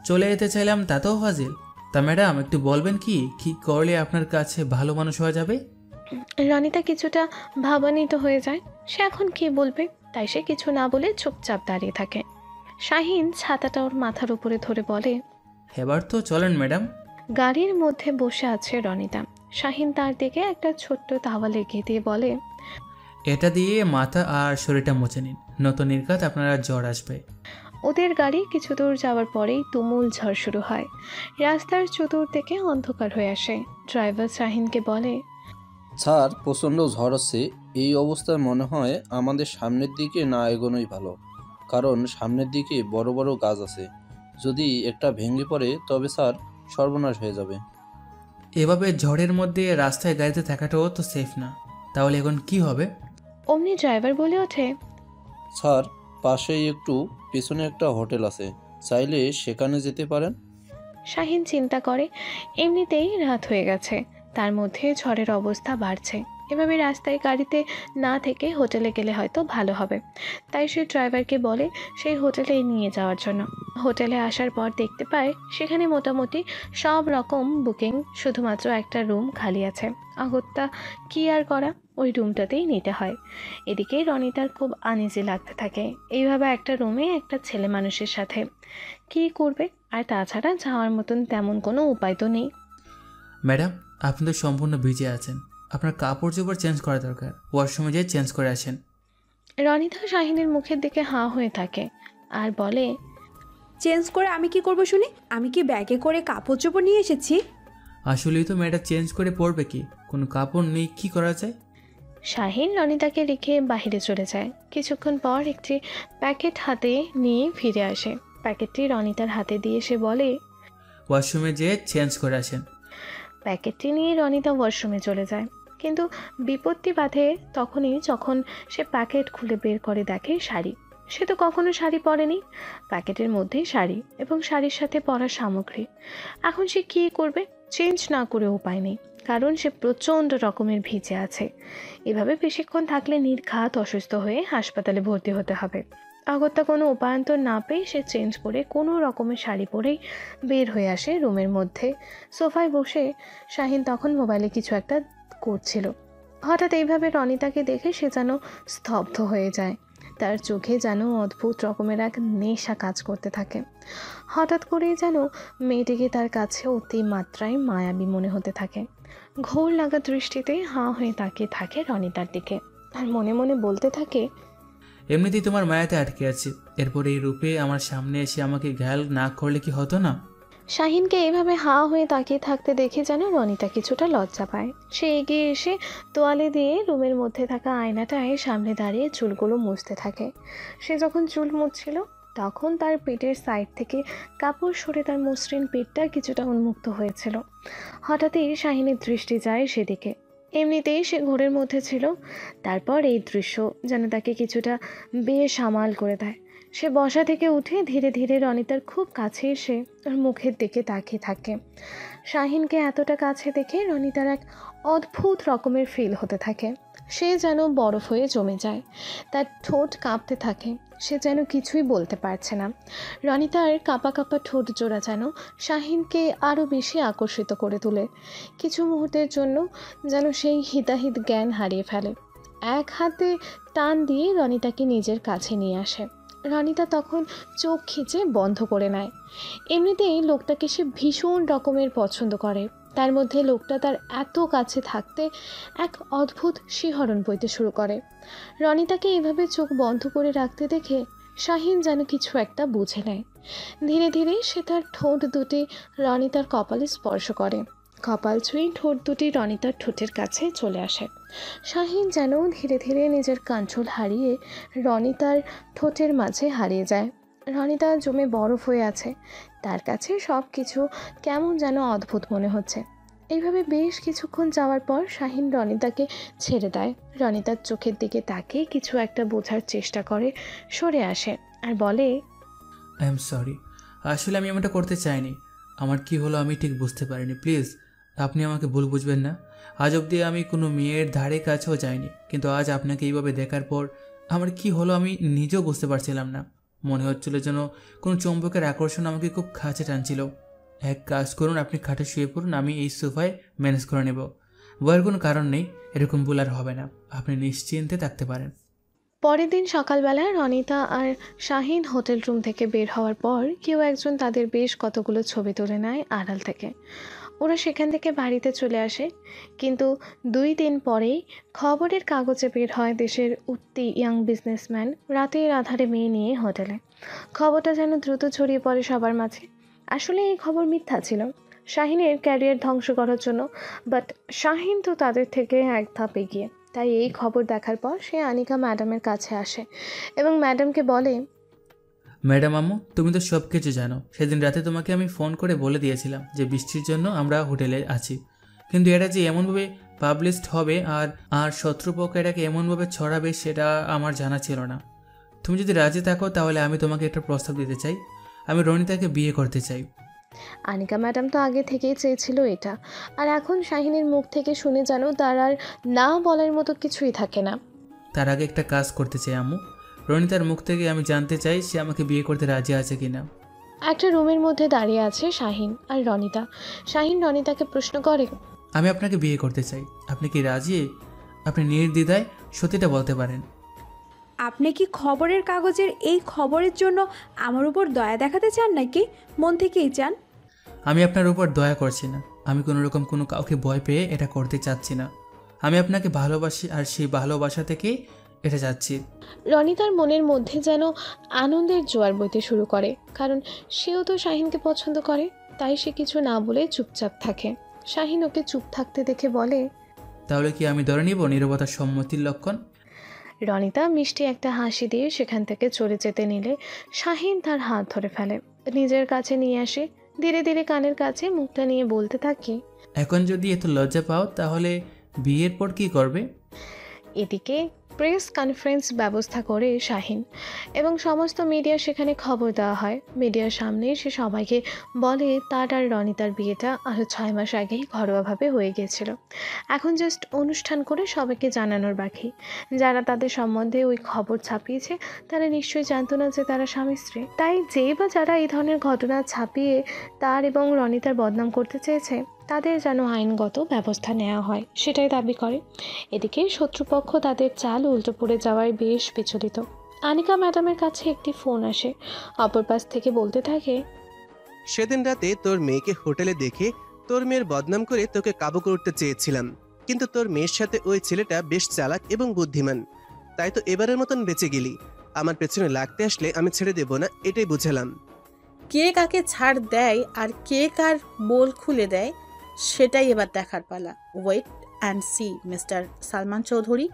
চলে যেতে চাইলাম তাতেও ফাজিল। তা ম্যাডাম, একটু বলবেন কি কি করলে আপনার কাছে ভালো মানুষ হওয়া যাবে? রনিতা কিছুটা ভাবান্বিত হয়ে যায়। সে এখন কি বলবে, তাই সে কিছু না বলে চুপচাপ দাঁড়িয়ে থাকে। শাহিন ছাতাটা ওর মাথার উপরে ধরে বলে, এবার তো চলেন ম্যাডাম। গাড়ির মধ্যে বসে আছে রনিতা। শাহিন তার দিকে একটা ছোট্ট তাওয়াল এগিয়ে দিয়ে বলে, এটা দিয়ে মাথা আর শরীরটা মুছে নিন, নতুন নির্ঘাত আপনার আর জ্বর আসবে। ওদের গাড়ি কিছু দূর যাওয়ার পরেই তুমুল ঝড় শুরু হয়। রাস্তার চতুর্দিকে অন্ধকার হয়ে আসে। ড্রাইভার শাহিনকে বলে, স্যার, প্রচণ্ড ঝড় হচ্ছে, এই অবস্থায় মনে হয় আমাদের সামনের দিকে না এগোনোই ভালো, কারণ সামনের দিকে বড় বড় গাছ আছে, যদি একটা ভেঙে পড়ে তবে স্যার সর্বনাশ হয়ে যাবে। এভাবে ঝড়ের মধ্যে রাস্তায় গাড়িতে থাকাটাও তো সেফ না। তাহলে এখন কি হবে? অমনি ড্রাইভার বলে ওঠে, স্যার পাশেই একটু পেছনে একটা হোটেল আছে, চাইলে সেখানে যেতে পারেন। শাহিন চিন্তা করে এমনিতেই রাত হয়ে গেছে, তার মধ্যে ঝড়ের অবস্থা বাড়ছে, এভাবে রাস্তায় গাড়িতে না থেকে হোটেলে গেলে হয়তো ভালো হবে। তাই সে ড্রাইভারকে বলে সেই হোটেলে নিয়ে যাওয়ার জন্য। হোটেলে আসার পর দেখতে পায় সেখানে মোটামুটি সব রকম বুকিং, শুধুমাত্র একটা রুম খালি আছে। অগত্যা কি আর করা, ওই রুমটাতেই নিতে হয়। এদিকে রনিতার খুব আনইজি লাগতে থাকে, এইভাবে একটা রুমে একটা ছেলে মানুষের সাথে কি করবে। আর তাছাড়া যাওয়ার মতন তেমন কোনো উপায় তো নেই। ম্যাডাম, আপনি তো সম্পূর্ণ ভিজে আছেন, আপনার কাপড় চোপড় চেঞ্জ করা দরকার, ওয়াশরুমে যেয়ে চেঞ্জ করে আসেন। রনিতা শাহিনের মুখের দিকে হাঁ হয়ে থাকে আর বলে, চেঞ্জ করে আমি কি করব শুনি? আমি কি ব্যাগে করে কাপড় চোপড় নিয়ে এসেছি? আসলেই তো ম্যাডাম চেঞ্জ করে পড়বে কি, কোনো কাপড় নেই, কি করা যায়? শাহিন রনিতাকে রেখে বাইরে চলে যায়। কিছুক্ষণ পর একটি প্যাকেট হাতে নিয়ে ফিরে আসে। প্যাকেটটি রনিতার হাতে দিয়ে সে বলে, ওয়াশরুমে যেয়ে চেঞ্জ করে আসেন। প্যাকেটটি নিয়ে রনিতা ওয়াশরুমে চলে যায়। কিন্তু বিপত্তি বাধে তখনই যখন সে প্যাকেট খুলে বের করে দেখে শাড়ি। সে তো কখনো শাড়ি পরেনি, প্যাকেটের মধ্যেই শাড়ি এবং শাড়ির সাথে পরা সামগ্রী। এখন সে কী করবে? চেঞ্জ না করে উপায় নেই, কারণ সে প্রচণ্ড রকমের ভিজে আছে। এভাবে বেশিক্ষণ থাকলে নির্ঘাত অসুস্থ হয়ে হাসপাতালে ভর্তি হতে হবে। অগত্যা কোনো উপায়ান্তর না পেয়ে সে চেঞ্জ করে কোনো রকমের শাড়ি পরেই বের হয়ে আসে রুমের মধ্যে। সোফায় বসে শাহিন তখন মোবাইলে কিছু একটা করছিল। হঠাৎ এইভাবে রনিতাকে দেখে সে যেন স্তব্ধ হয়ে যায়। তার চোখে যেন অদ্ভুত রকমের এক নেশা কাজ করতে থাকে। হঠাৎ করেই যেন মেয়েটিকে তার কাছে অতি মাত্রায় মায়াবী মনে হতে থাকে। ঘোর লাগা দৃষ্টিতে হাঁ হয়ে তাকিয়ে থাকে রনিতার দিকে আর মনে মনে বলতে থাকে, এমনিতেই তোমার মায়াতে আটকে আছি, এরপর এই রূপে আমার সামনে এসে আমাকে ঘায়াল না করলে কি হতো না? শাহিনকে এভাবে হাঁ হয়ে তাকিয়ে থাকতে দেখে যেন রনিতা কিছুটা লজ্জা পায়। সে এগিয়ে এসে তোয়ালে দিয়ে রুমের মধ্যে থাকা আয়নাটায় সামনে দাঁড়িয়ে চুলগুলো মুছতে থাকে। সে যখন চুল মুছছিল তখন তার পেটের সাইড থেকে কাপড় সরে তার মসৃণ পেটটা কিছুটা উন্মুক্ত হয়েছিল। হঠাৎই শাহিনের দৃষ্টি যায় সেদিকে। এমনিতেই সে ঘোরের মধ্যে ছিল, তারপর এই দৃশ্য যেন তাকে কিছুটা বেসামাল করে দেয়। সে বসা থেকে উঠে ধীরে ধীরে রনিতার খুব কাছে এসে ওর মুখের দিকে তাকিয়ে থাকে। শাহিনকে এতটা কাছে দেখে রনিতার এক অদ্ভুত রকমের ফিল হতে থাকে। সে যেন বরফ হয়ে জমে যায়, তার ঠোঁট কাঁপতে থাকে, সে যেন কিছুই বলতে পারছে না। রনিতার কাঁপা কাঁপা ঠোঁট জোড়া যেন শাহিনকে আরও বেশি আকর্ষিত করে তোলে। কিছু মুহূর্তের জন্য যেন সেই হিতাহিত জ্ঞান হারিয়ে ফেলে। এক হাতে টান দিয়ে রনিতাকে নিজের কাছে নিয়ে আসে। রনিতা তখন চোখ খিচে বন্ধ করে নেয়। এমনিতেই লোকটাকে সে ভীষণ রকমের পছন্দ করে, তার মধ্যে লোকটা তার এত কাছে থাকতে এক অদ্ভুত শিহরণ বইতে শুরু করে। রনিতাকে এভাবে চোখ বন্ধ করে রাখতে দেখে শাহিন যেন কিছু একটা বুঝে নেয়। ধীরে ধীরে সে তার ঠোঁট দুটি রনিতার কপালে স্পর্শ করে। কপাল ছুঁয়ে ঠোঁট দুটি রনিতার ঠোঁটের কাছে চলে আসে। শাহিন যেন ধীরে ধীরে নিজের কন্ট্রোল হারিয়ে রনিতার ঠোঁটের মাঝে হারিয়ে যায়। রনিতা জমে বরফ হয়ে আছে, তার কাছে সব কিছু কেমন যেন অদ্ভুত মনে হচ্ছে। এইভাবে বেশ কিছুক্ষণ যাওয়ার পর শাহিন রনিতাকে ছেড়ে দেয়। রনিতার চোখের দিকে তাকিয়ে কিছু একটা বোঝার চেষ্টা করে, সরে আসে আর বলে, আই এম সরি, আসলে আমি এমনটা করতে চাইনি। আমার কি হলো আমি ঠিক বুঝতে পারিনি, প্লিজ আপনি আমাকে ভুল বুঝবেন না। আজ অবধি আমি কোনো মেয়ের ধারে কাছেও যাইনি, কিন্তু আজ আপনাকে এইভাবে দেখার পর আমার কি হলো আমি নিজেও বুঝতে পারছিলাম না। মনে হচ্ছিল যেন কোনো চুম্বকের আকর্ষণ আমাকে খুব কাছে টানছিল। এক কাজ করুন, আপনি খাটে শুয়ে পড়ুন, আমি এই সোফায় ম্যানেজ করে নেব। ভয়ের কোনো কারণ নেই, এরকম ভুল আর হবে না, আপনি নিশ্চিন্তে থাকতে পারেন। পরের দিন সকালবেলা রনিতা আর শাহিন হোটেল রুম থেকে বের হওয়ার পর কেউ একজন তাদের বেশ কতগুলো ছবি তুলে নেয় আড়াল থেকে। ওরা সেখান থেকে বাড়িতে চলে আসে, কিন্তু 2 দিন পরেই খবরের কাগজে বের হয় দেশের উঠতি ইয়াং বিজনেসম্যান রাতের আধারে মেয়ে নিয়ে হোটেলে। খবরটা যেন দ্রুত ছড়িয়ে পড়ে সবার মাঝে। আসলে এই খবর মিথ্যা ছিল, শাহিনের ক্যারিয়ার ধ্বংস করার জন্য, বাট শাহিন তো তাদের থেকে এক ধাপ এগিয়ে। তাই এই খবর দেখার পর সে আনিকা ম্যাডামের কাছে আসে এবং ম্যাডামকে বলে, ম্যাডাম আম্মু, তুমি তো সব কিছু জানো। সেদিন রাতে তোমাকে আমি ফোন করে বলে দিয়েছিলাম যে বৃষ্টির জন্য আমরা হোটেলে আছি, কিন্তু এটা যে এমনভাবে পাবলিশড হবে আর আর শত্রুপক্ষ এটাকে এমনভাবে ছড়াবে সেটা আমার জানা ছিল না। তুমি যদি রাজি থাকো তাহলে আমি তোমাকে একটা প্রস্তাব দিতে চাই। আমি রনিতাকে বিয়ে করতে চাই। আনিকা ম্যাডাম তো আগে থেকেই চেয়েছিল এটা, আর এখন শাহিনের মুখ থেকে শুনে যেন তার আর না বলার মতো কিছুই থাকে না। তার আগে একটা কাজ করতে চাই আম্মু। রনিতার মুখ থেকে আমি জানতে চাই সে আমাকে বিয়ে করতে রাজি আছে কিনা। একটা রুমের মধ্যে দাঁড়িয়ে আছে শাহিন আর রনিতা। শাহিন রনিতাকে প্রশ্ন করে, আমি আপনাকে বিয়ে করতে চাই, আপনি কি রাজি? আপনি নির্দ্বিধায় সত্যিটা বলতে পারেন। আপনি কি খবরের কাগজের এই খবরের জন্য আমার উপর দয়া দেখাতে চান নাকি মন থেকেই চান? আমি আপনার উপর দয়া করছি না, আমি কোনো রকম কোনো কাউকে ভয় পেয়ে এটা করতে চাচ্ছি না। আমি আপনাকে ভালোবাসি আর সেই ভালোবাসা থেকেই এটা চাচ্ছি। রনিতার মনের মধ্যে যেন আনন্দের জোয়ার বইতে শুরু করে, কারণ সেও তো শাহিনকে পছন্দ করে। তাই সে কিছু না বলে চুপচাপ থাকে। শাহিন ওকে চুপ থাকতে দেখে বলে, তাহলে কি আমি ধরে নিব নীরবতার সম্মতির লক্ষণ? রনিতা মিষ্টি একটা হাসি দিয়ে সেখান থেকে চলে যেতে নিলে শাহিন তার হাত ধরে ফেলে, নিজের কাছে নিয়ে আসে। ধীরে ধীরে কানের কাছে মুখটা নিয়ে বলতে থাকে, এখন যদি এত লজ্জা পাও তাহলে বিয়ের পর কি করবে? এদিকে প্রেস কনফারেন্স ব্যবস্থা করে শাহিন এবং সমস্ত মিডিয়া সেখানে খবর দেওয়া হয়। মিডিয়ার সামনে সে সবাইকে বলে তার আর রনিতার বিয়েটা আরও 6 মাস আগেই ঘরোয়াভাবে হয়ে গিয়েছিল। এখন জাস্ট অনুষ্ঠান করে সবাইকে জানানোর বাকি। যারা তাদের সম্বন্ধে ওই খবর ছাপিয়েছে তারা নিশ্চয়ই জানতো না যে তারা স্বামী স্ত্রী। তাই যে বা যারা এই ধরনের ঘটনা ছাপিয়ে তার এবং রনিতার বদনাম করতে চেয়েছে তাদের যেন আইনগত ব্যবস্থা নেওয়া হয় সেটাই দাবি করে। এদিকে শত্রুপক্ষ তাদের চাল উল্টো পড়ে যাওয়ায় বেশ বিচলিত। আনিকা ম্যাডামের কাছে একটি ফোন আসে। অপর পাশ থেকে বলতে থাকে, সেদিন রাতে তোর মেয়েকে হোটেলে দেখে তোর মেয়ের বদনাম করে তোকে কাবু করতে চেয়েছিলাম, কিন্তু তোর মেয়ের সাথে ওই ছেলেটা বেশ চালাক এবং বুদ্ধিমান, তাই তো এবারের মতন বেঁচে গেলি। আমার পেছনে লাগতে আসলে আমি ছেড়ে দেব না, এটাই বুঝালাম। কে কাকে ছাড় দেয় আর কে কার বোল খুলে দেয় সেটাই এবার দেখার পালা। Wait and see mister Salman Chowdhury,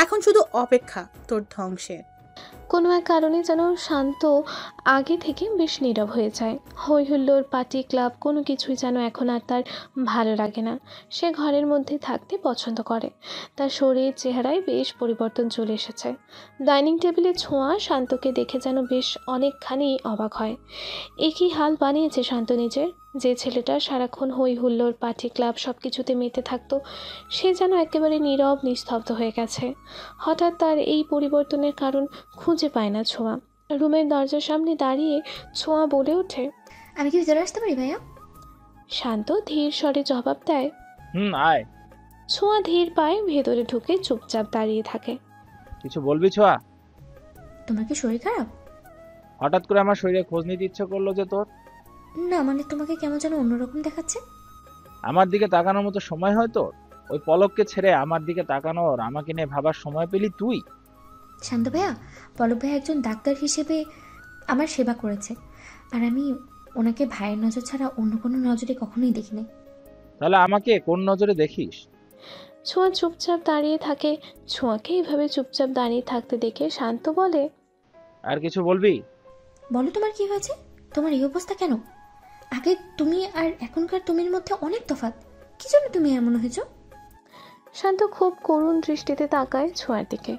এখন শুধু অপেক্ষা তোর ধ্বংসের। কোনো এক কারণে যেন শান্ত আগে থেকে বেশ নীরব হয়ে যায়। হই হুল্লোড়, পার্টি, ক্লাব কোনো কিছুই যেন এখন আর তার ভালো লাগে না। সে ঘরের মধ্যে থাকতে পছন্দ করে। তার শরীর চেহারায় বেশ পরিবর্তন চলে এসেছে। ডাইনিং টেবিলে ছোঁয়া শান্তকে দেখে যেন বেশ অনেকখানি অবাক হয়। একই হাল বানিয়েছে শান্ত নিজের। যে ছেলেটা সারাক্ষণ হই হুল্লোড়, পার্টি, ক্লাব সব কিছুতে মেতে থাকতো সে যেন একেবারে নীরব নিস্তব্ধ হয়ে গেছে। হঠাৎ তার এই পরিবর্তনের কারণ খুঁজে পায় না ছোঁয়া। রুমের দরজার সামনে দাঁড়িয়ে ছোঁয়া বলে ওঠে, আমি কি ভিতরে আসতে পারি ভাইয়া? শান্ত ধীর স্বরে জবাব দেয়, আয়। ছোঁয়া ধীর পায়ে ভেতরে ঢুকে চুপচাপ দাঁড়িয়ে থাকে। কিছু বলবি ছোঁয়া? তোমার কি শরীর খারাপ? হঠাৎ করে আমার শরীরে খোঁজ নিতে ইচ্ছে করলো যে তোর? না মানে তোমাকে কেমন যেন অন্যরকম দেখাচ্ছে। আমার দিকে তাকানোর মতো সময় হয় তোর? ওই পলককে ছেড়ে আমার দিকে তাকানোর, আমাকে নিয়ে ভাবার সময় পেলি তুই? শান্ত ভাইয়া, পলক ভাইয়া একজন ডাক্তার হিসেবে আমার সেবা করেছে, আর আমি ওনাকে ভাইয়ের নজর ছাড়া অন্য কোনো নজরে কখনোই দেখিনি। তাহলে আমাকে কোন নজরে দেখিস? ছোঁয়া চুপচাপ দাঁড়িয়ে থাকে। ছোঁয়াকে এইভাবে চুপচাপ দাঁড়িয়ে থাকতে দেখে শান্ত বলে, আর কিছু বলবি? বলো তোমার কি হয়েছে? তোমার এই অবস্থা কেন? আগে তুমি আর এখনকার তুমির মধ্যে অনেক তফাৎ। কি জন্য তুমি এমন হয়েছো? শান্ত খুব করুণ দৃষ্টিতে তাকায় ছোঁয়ার দিকে।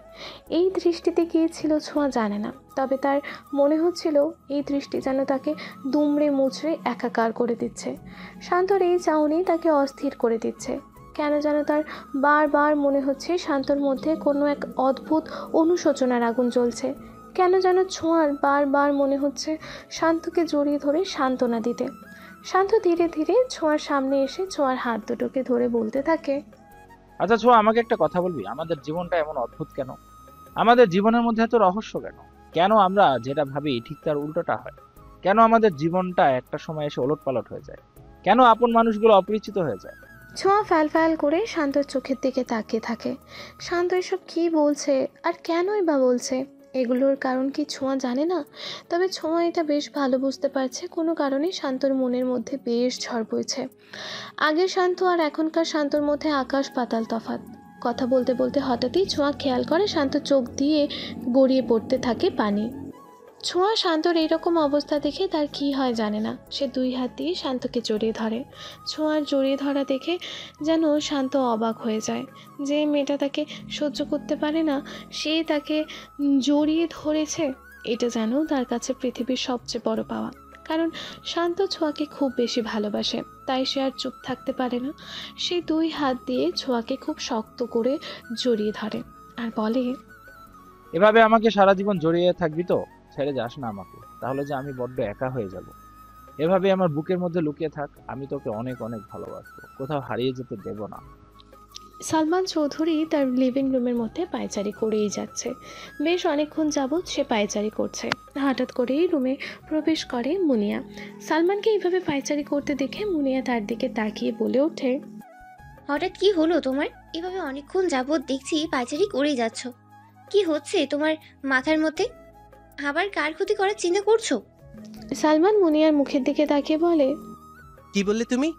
এই দৃষ্টিতে কি ছিল ছোঁয়া জানে না, তবে তার মনে হচ্ছিল এই দৃষ্টি যেন তাকে দুমড়ে মুচড়ে একাকার করে দিচ্ছে। শান্তর এই চাউনি তাকে অস্থির করে দিচ্ছে। কেন যেন তার বারবার মনে হচ্ছে শান্তর মধ্যে কোনো এক অদ্ভুত অনুশোচনার আগুন জ্বলছে। কেন যেন ছোঁয়ার বারবার মনে হচ্ছে শান্তকে জড়িয়ে ধরে সান্ত্বনা দিতে। শান্ত ধীরে ধীরে ছোঁয়ার সামনে এসে ছোঁয়ার হাত দুটোকে ধরে বলতে থাকে, আচ্ছা ছোঁয়া, আমাকে একটা কথা বলবি? আমাদের জীবনটা এমন অদ্ভুত কেন? আমাদের জীবনের মধ্যে এত রহস্য কেন? কেন আমরা যেটা ভাবি ঠিক তার উল্টোটা হয়? কেন আমাদের জীবনটা একটা সময় এসে ওলটপালট হয়ে যায়? কেন আপন মানুষগুলো অপরিচিত হয়ে যায়? ছোঁয়া ফ্যাল ফ্যাল করে শান্তর চোখের দিকে তাকিয়ে থাকে। শান্ত এসব কী বলছে আর কেনই বা বলছে? এগুলোর কারণ কি ছোঁয়া জানে না? তবে ছোঁয়া এটা বেশ ভালো বুঝতে পারছে কোনো কারণে শান্তর মনের মধ্যে বেশ ঝড় বইছে। আগের শান্ত আর এখনকার শান্তর মধ্যে আকাশ পাতাল তফাৎ। কথা বলতে বলতে হঠাৎই ছোঁয়া খেয়াল করে শান্ত চোখ দিয়ে গড়িয়ে পড়তে থাকে পানি। ছোঁয়া শান্তর এইরকম অবস্থা দেখে তার কি হয় জানে না। সে 2 হাত দিয়ে শান্তকে জড়িয়ে ধরে। ছোঁয়ার জড়িয়ে ধরা দেখে যেন শান্ত অবাক হয়ে যায়। যে মেয়েটা তাকে সহ্য করতে পারে না সে তাকে জড়িয়ে ধরেছে, এটা যেন তার কাছে পৃথিবীর সবচেয়ে বড় পাওয়া। কারণ শান্ত ছোঁয়াকে খুব বেশি ভালোবাসে, তাই সে আর চুপ থাকতে পারে না। সে 2 হাত দিয়ে ছোঁয়াকে খুব শক্ত করে জড়িয়ে ধরে আর বলে, এভাবে আমাকে সারা জীবন জড়িয়ে থাকবি তো? ছেড়ে যাস না আমাকে, তাহলে যে আমি বড্ড একা হয়ে যাব। এভাবে আমার বুকের মধ্যে লুকিয়ে থাক, আমি তোকে অনেক অনেক ভালোবাসবো, কোথাও হারিয়ে যেতে দেব না। সালমান চৌধুরী তার লিভিং রুমের মধ্যে পায়চারি করেই যাচ্ছে। বেশ অনেকক্ষণ যাবৎ সে পায়চারি করছে। হঠাৎ করেই রুমে প্রবেশ করে মুনিয়া। সালমানকে এইভাবে পায়চারি করতে দেখে মুনিয়া তার দিকে তাকিয়ে বলে ওঠে, হঠাৎ কি হলো তোমার? এভাবে অনেকক্ষণ যাবৎ দেখছি পায়চারি করেই যাচ্ছ। কি হচ্ছে তোমার মাথার মধ্যে? আবার কার ক্ষতি করার চিন্তা করছো? সালমান মুনিয়ার মুখের দিকে তাকিয়ে বলে, কি বললে তুমি?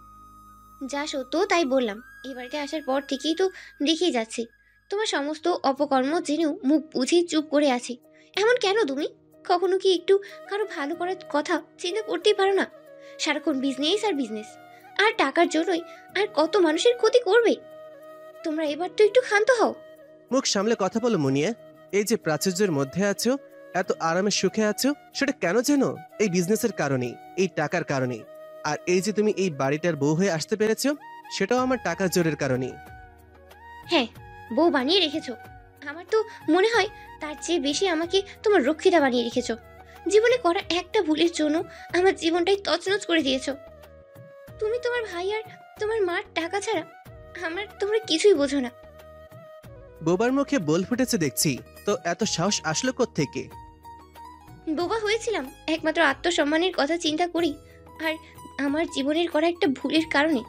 যা সত্য তাই বললাম। এই বাড়িতে আসার পর থেকেই তো দেখেই যাচ্ছি তোমার সমস্ত অপকর্ম জেনেও মুখ বুঝে চুপ করে আছি। এমন কেন তুমি? কখনো কি একটু কারো ভালো করার কথা চিন্তা করতেই পারো না? সারাক্ষণ বিজনেস আর বিজনেস, আর টাকার জন্যই আর কত মানুষের ক্ষতি করবে। তোমরা এবার তো একটু ক্ষান্ত হও। মুখ সামলে কথা বলো মুনিয়া। এই যে প্রাচুর্যের মধ্যে আছো, এত আরামে সুখে আছো, সেটা কেন জানো? এই বিজনেসের কারণে, এই টাকার কারণে। আর এই যে তুমি এই বাড়িটার বউ হয়ে আসতে পেরেছো, সেটাও আমার টাকার জোরের কারণে। হ্যাঁ, বউ বানিয়ে রেখেছো। আমার তো মনে হয় তার চেয়ে বেশি আমাকে তোমার রক্ষিতা বানিয়ে রেখেছো। জীবনে করা একটা ভুলের জন্য আমার জীবনটাই তছনছ করে দিয়েছো। তুমি তোমার ভাই আর তোমার মার টাকা ছাড়া আমার তোমরা কিছুই বোঝো না। বোবার মুখে বল ফুটেছে দেখছি, তো এত সাহস আসলো কোত্থেকে? বোবা হয়েছিলাম একমাত্র আত্মসম্মানের কথা চিন্তা করি আর আমার জীবনের করা একটা ভুলের কারণে।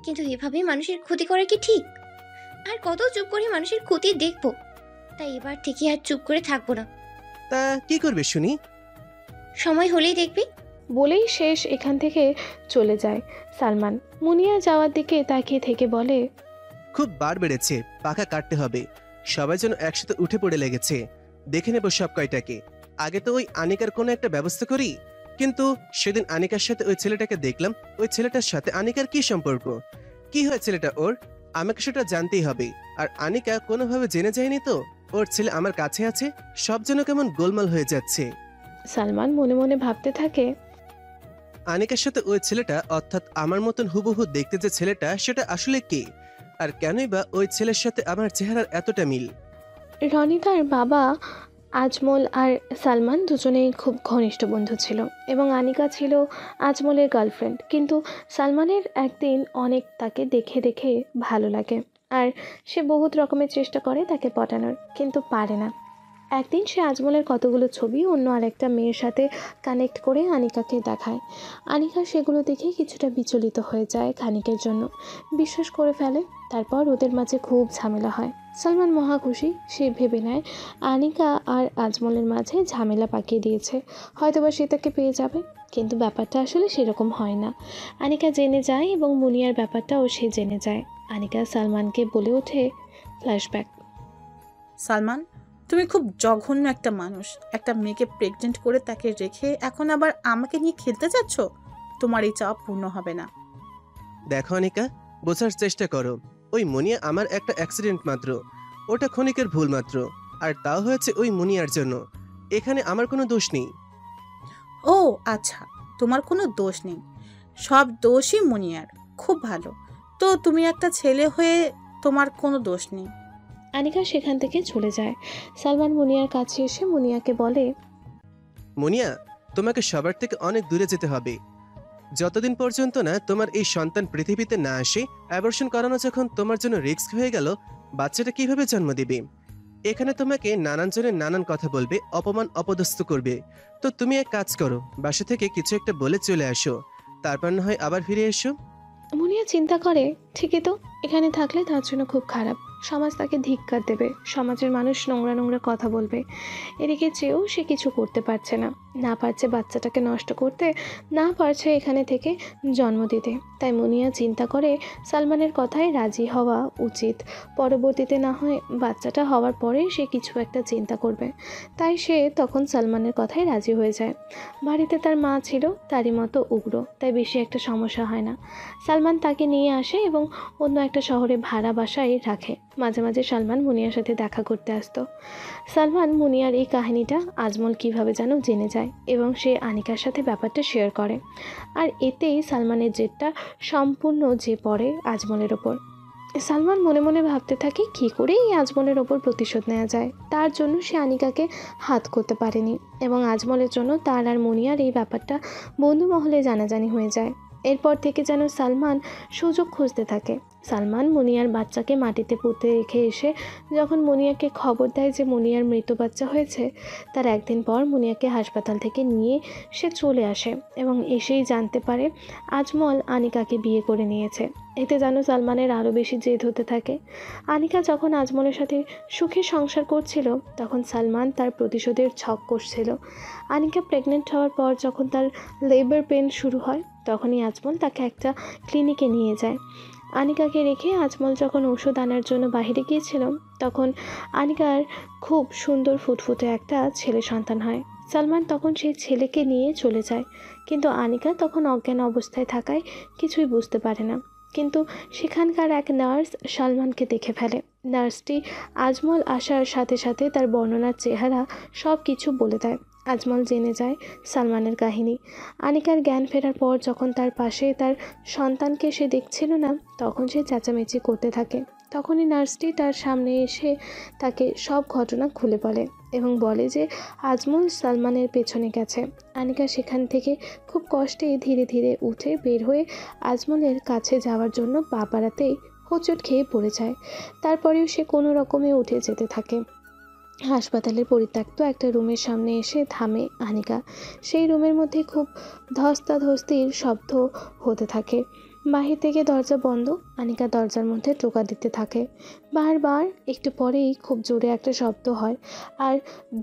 কিন্তু এভাবে মানুষের ক্ষতি করা কি ঠিক? আর কত চুপ করে মানুষের ক্ষতি দেখবো? তাই এবার থেকে আর চুপ করে থাকবো না। তা কি করবে শুনি? সময় হলেই দেখবি। বলেই শেষ এখান থেকে চলে যায় সালমান। মুনিয়া যাওয়ার দিকে তাকিয়ে থেকে বলে, খুব বার বেড়েছে, পাখা কাটতে হবে। সবাই যেন একসাথে উঠে পড়ে লেগেছে। দেখে নেব সব কয়টাকে। আগে তো ওই আনিকার কোনো একটা ব্যবস্থা করি। কিন্তু সেদিন আনিকার সাথে ওই ছেলেটাকে দেখলাম। ওই ছেলেটার সাথে আনিকার কি সম্পর্ক? কি হয় ছেলেটা ওর? আমাকে সেটা জানতেই হবে। আর আনিকা কোনোভাবে জেনে যায়নি তো ওর ছেলে আমার কাছে আছে? সব যেন কেমন গোলমাল হয়ে যাচ্ছে। সালমান মনে মনে ভাবতে থাকে, আনিকার সাথে ওই ছেলেটা, অর্থাৎ আমার মতন হুবহু দেখতে যে ছেলেটা, সেটা আসলে কে? আর কেনই বা ওই ছেলের সাথে আমার চেহারার এতটা মিল? রনিতার বাবা আজমল আর সালমান দুজনেই খুব ঘনিষ্ঠ বন্ধু ছিল এবং আনিকা ছিল আজমলের গার্লফ্রেন্ড। কিন্তু সালমানের একদিন অনেক তাকে দেখে দেখে ভালো লাগে আর সে বহুত রকমের চেষ্টা করে তাকে পটানোর, কিন্তু পারে না। একদিন সে আজমলের কতগুলো ছবি অন্য আরেকটা মেয়ের সাথে কানেক্ট করে আনিকাকে দেখায়। আনিকা সেগুলো দেখে কিছুটা বিচলিত হয়ে যায় খানিকের জন্য, বিশ্বাস করে ফেলে। তারপর ওদের মাঝে খুব ঝামেলা হয়। সালমান মহা খুশি। সে ভেবে নেয় আনিকা আর আজমলের মাঝে ঝামেলা পাকিয়ে দিয়েছে, হয়তোবা সে তাকে পেয়ে যাবে। কিন্তু ব্যাপারটা আসলে সেরকম হয় না। আনিকা জেনে যায় এবং মুনিয়ার ব্যাপারটাও সে জেনে যায়। আনিকা সালমানকে বলে ওঠে, ফ্ল্যাশব্যাক। সালমান, তুমি খুব জঘন্য একটা মানুষ। একটা মেয়েকে প্রেগনেন্ট করে তাকে রেখে এখন আবার আমাকে নিয়ে খেলতে যাচ্ছ। তোমার এই চাওয়া পূর্ণ হবে না। দেখো আনিকা, বোঝার চেষ্টা করো। ওই মুনিয়া আমার একটা অ্যাক্সিডেন্ট মাত্র। ওটা ক্ষণিকের ভুল মাত্র, আর তাও হয়েছে ওই মুনিয়ার জন্য। এখানে আমার কোনো দোষ নেই। ও আচ্ছা, তোমার কোনো দোষ নেই, সব দোষই মুনিয়ার। খুব ভালো। তো তুমি একটা ছেলে হয়ে তোমার কোনো দোষ নেই। আনিকা সেখান থেকে চলে যায়। সালমান মুনিয়ার কাছে এসে মুনিয়াকে বলে, মুনিয়া, তোমাকে সবার থেকে অনেক দূরে যেতে হবে। যতদিন পর্যন্ত না তোমার এই সন্তান পৃথিবীতে না আসে, অ্যাবর্শন করানো যখন তোমার জন্য রিস্ক হয়ে গেল, বাচ্চাটা কিভাবে জন্ম দিবে? এখানে তোমাকে নানান জনের নানান কথা বলবে, অপমান অপদস্থ করবে। তো তুমি এক কাজ করো, বাসা থেকে কিছু একটা বলে চলে আসো, তারপর না হয় আবার ফিরে এসো। মুনিয়া চিন্তা করে, ঠিকই তো, এখানে থাকলে তার জন্য খুব খারাপ। সমাজ তাকে ধিক্কার দেবে, সমাজের মানুষ নোংরা নোংরা কথা বলবে। এদিকে চেয়েও সে কিছু করতে পারছে না, না পারছে বাচ্চাটাকে নষ্ট করতে, না পারছে এখানে থেকে জন্ম দিতে। তাই মুনিয়া চিন্তা করে সালমানের কথায় রাজি হওয়া উচিত। পরবর্তীতে না হয় বাচ্চাটা হওয়ার পরে সে কিছু একটা চিন্তা করবে। তাই সে তখন সালমানের কথায় রাজি হয়ে যায়। বাড়িতে তার মা ছিল তারই মতো উগ্র, তাই বেশি একটা সমস্যা হয় না। সালমান তাকে নিয়ে আসে এবং অন্য একটা শহরে ভাড়া বাসায় রাখে। মাঝে মাঝে সালমান মুনিয়ার সাথে দেখা করতে আসতো। সালমান মুনিয়ার এই কাহিনীটা আজমল কিভাবে যেন জেনে যায় এবং সে আনিকার সাথে ব্যাপারটা শেয়ার করে। আর এতেই সালমানের জেদটা সম্পূর্ণ যে পড়ে আজমলের ওপর। সালমান মনে মনে ভাবতে থাকে কী করে এই আজমলের ওপর প্রতিশোধ নেওয়া যায়। তার জন্য সে আনিকাকে হাত করতে পারেনি এবং আজমলের জন্য তার আর মুনিয়ার এই ব্যাপারটা বন্ধু মহলে জানাজানি হয়ে যায়। এরপর থেকে যেন সালমান সুযোগ খুঁজতে থাকে। সালমান মুনিয়ার বাচ্চাকে মাটিতে পুঁতে রেখে এসে যখন মুনিয়াকে খবর দেয় যে মুনিয়ার মৃত বাচ্চা হয়েছে, তার একদিন পর মুনিয়াকে হাসপাতাল থেকে নিয়ে সে চলে আসে এবং এসেই জানতে পারে আজমল আনিকাকে বিয়ে করে নিয়েছে। এতে যেন সালমানের আরও বেশি জেদ হতে থাকে। আনিকা যখন আজমলের সাথে সুখে সংসার করছিল তখন সালমান তার প্রতিশোধের ছক কষছিল। আনিকা প্রেগনেন্ট হওয়ার পর যখন তার লেবার পেন শুরু হয় তখনই আজমল তাকে একটা ক্লিনিকে নিয়ে যায়। আনিকাকে রেখে আজমল যখন ওষুধ আনার জন্য বাইরে গিয়েছিল তখন আনিকার খুব সুন্দর ফুটফুটে একটা ছেলে সন্তান হয়। সালমান তখন সেই ছেলেকে নিয়ে চলে যায়, কিন্তু আনিকা তখন অজ্ঞান অবস্থায় থাকায় কিছুই বুঝতে পারে না। কিন্তু সেখানকার এক নার্স সালমানকে দেখে ফেলে। নার্সটি আজমল আসার সাথে সাথে তার বর্ণনার চেহারা সব কিছু বলে দেয়। আজমল জেনে যায় সালমানের কাহিনী। আনিকার জ্ঞান ফেরার পর যখন তার পাশে তার সন্তানকে সে দেখছিল না তখন সে চেঁচামেচি করতে থাকে। তখনই নার্সটি তার সামনে এসে তাকে সব ঘটনা খুলে বলে এবং বলে যে আজমল সালমানের পেছনে গেছে। আনিকা সেখান থেকে খুব কষ্টে ধীরে ধীরে উঠে বের হয়ে আজমলের কাছে যাওয়ার জন্য পা বাড়াতেই হোঁচট খেয়ে পড়ে যায়। তারপরেও সে কোনো রকমে উঠে যেতে থাকে। হাসপাতালের পরিত্যক্ত একটা রুমের সামনে এসে থামে আনিকা। সেই রুমের মধ্যে খুব ধস্তাধস্তির শব্দ হতে থাকে। বাহির থেকে দরজা বন্ধ। আনিকা দরজার মধ্যে টোকা দিতে থাকে। বারবার একটু পরেই খুব জোরে একটা শব্দ হয় আর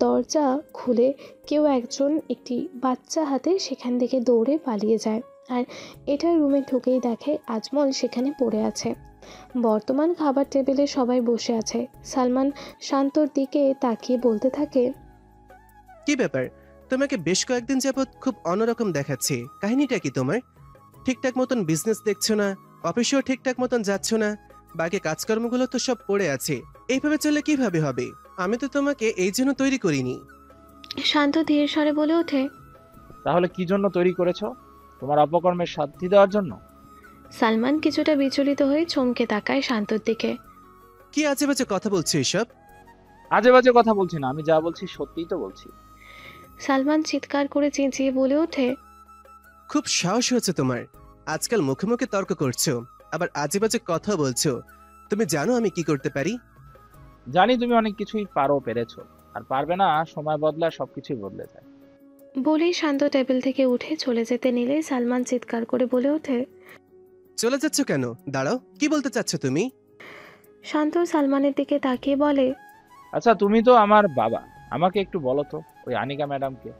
দরজা খুলে কেউ একজন একটি বাচ্চা হাতে সেখান থেকে দৌড়ে পালিয়ে যায়। আর এটা রুমে ঢুকেই দেখে আজমল সেখানে পড়ে আছে। বর্তমান খাবার টেবিলে সবাই বসে আছে। সালমান শান্তর দিকে তাকিয়ে বলতে থাকে, কি ব্যাপার, তোমাকে বেশ কয়েকদিন যাবৎ খুব অন্যরকম দেখাচ্ছে। কাহিনীটা কি তোমার? ঠিকঠাক মতন বিজনেস দেখছো না, অফিসেও ঠিকঠাক মতন যাচ্ছ না, বাকি কাজকর্মগুলো তো সব পড়ে আছে। এইভাবে চললে কিভাবে হবে? আমি তো তোমাকে এই জন্য তৈরি করিনি। শান্ত ধীরে স্বরে বলে ওঠে, তাহলে কি জন্য তৈরি করেছো? তোমার অপকর্মের শাস্তি দেওয়ার জন্য? সালমান কিছুটা বিচলিত হয়ে চমকে তাকায় শান্তর দিকে। কি আজে বাজে কথা বলছো এসব? আজে বাজে কথা বলছি না, আমি যা বলছি সত্যিই তো বলছি। সালমান চিৎকার করে চেঁচিয়ে বলে ওঠে, খুব সাহস হয়েছে তোমার। আজকাল মুখে মুখে তর্ক করছো, আবার আজে বাজে কথা বলছো। তুমি জানো আমি কি করতে পারি? জানি তুমি অনেক কিছুই পেরেছো, আর পারবে না। সময় বদলায় সবকিছুই বদলে যায়। বলেই শান্ত টেবিল থেকে উঠে চলে যেতে নিলে সালমান চিৎকার করে বলে ওঠে, চলে যাচ্ছ কেন? দাঁড়াও, কি বলতে চাচ্ছ তুমি? শান্ত সালমানের দিকে তাকিয়ে বলে, আচ্ছা তুমি তো আমার বাবা, আমাকে একটু বলো তো ওই আনিকা ম্যাডামকে।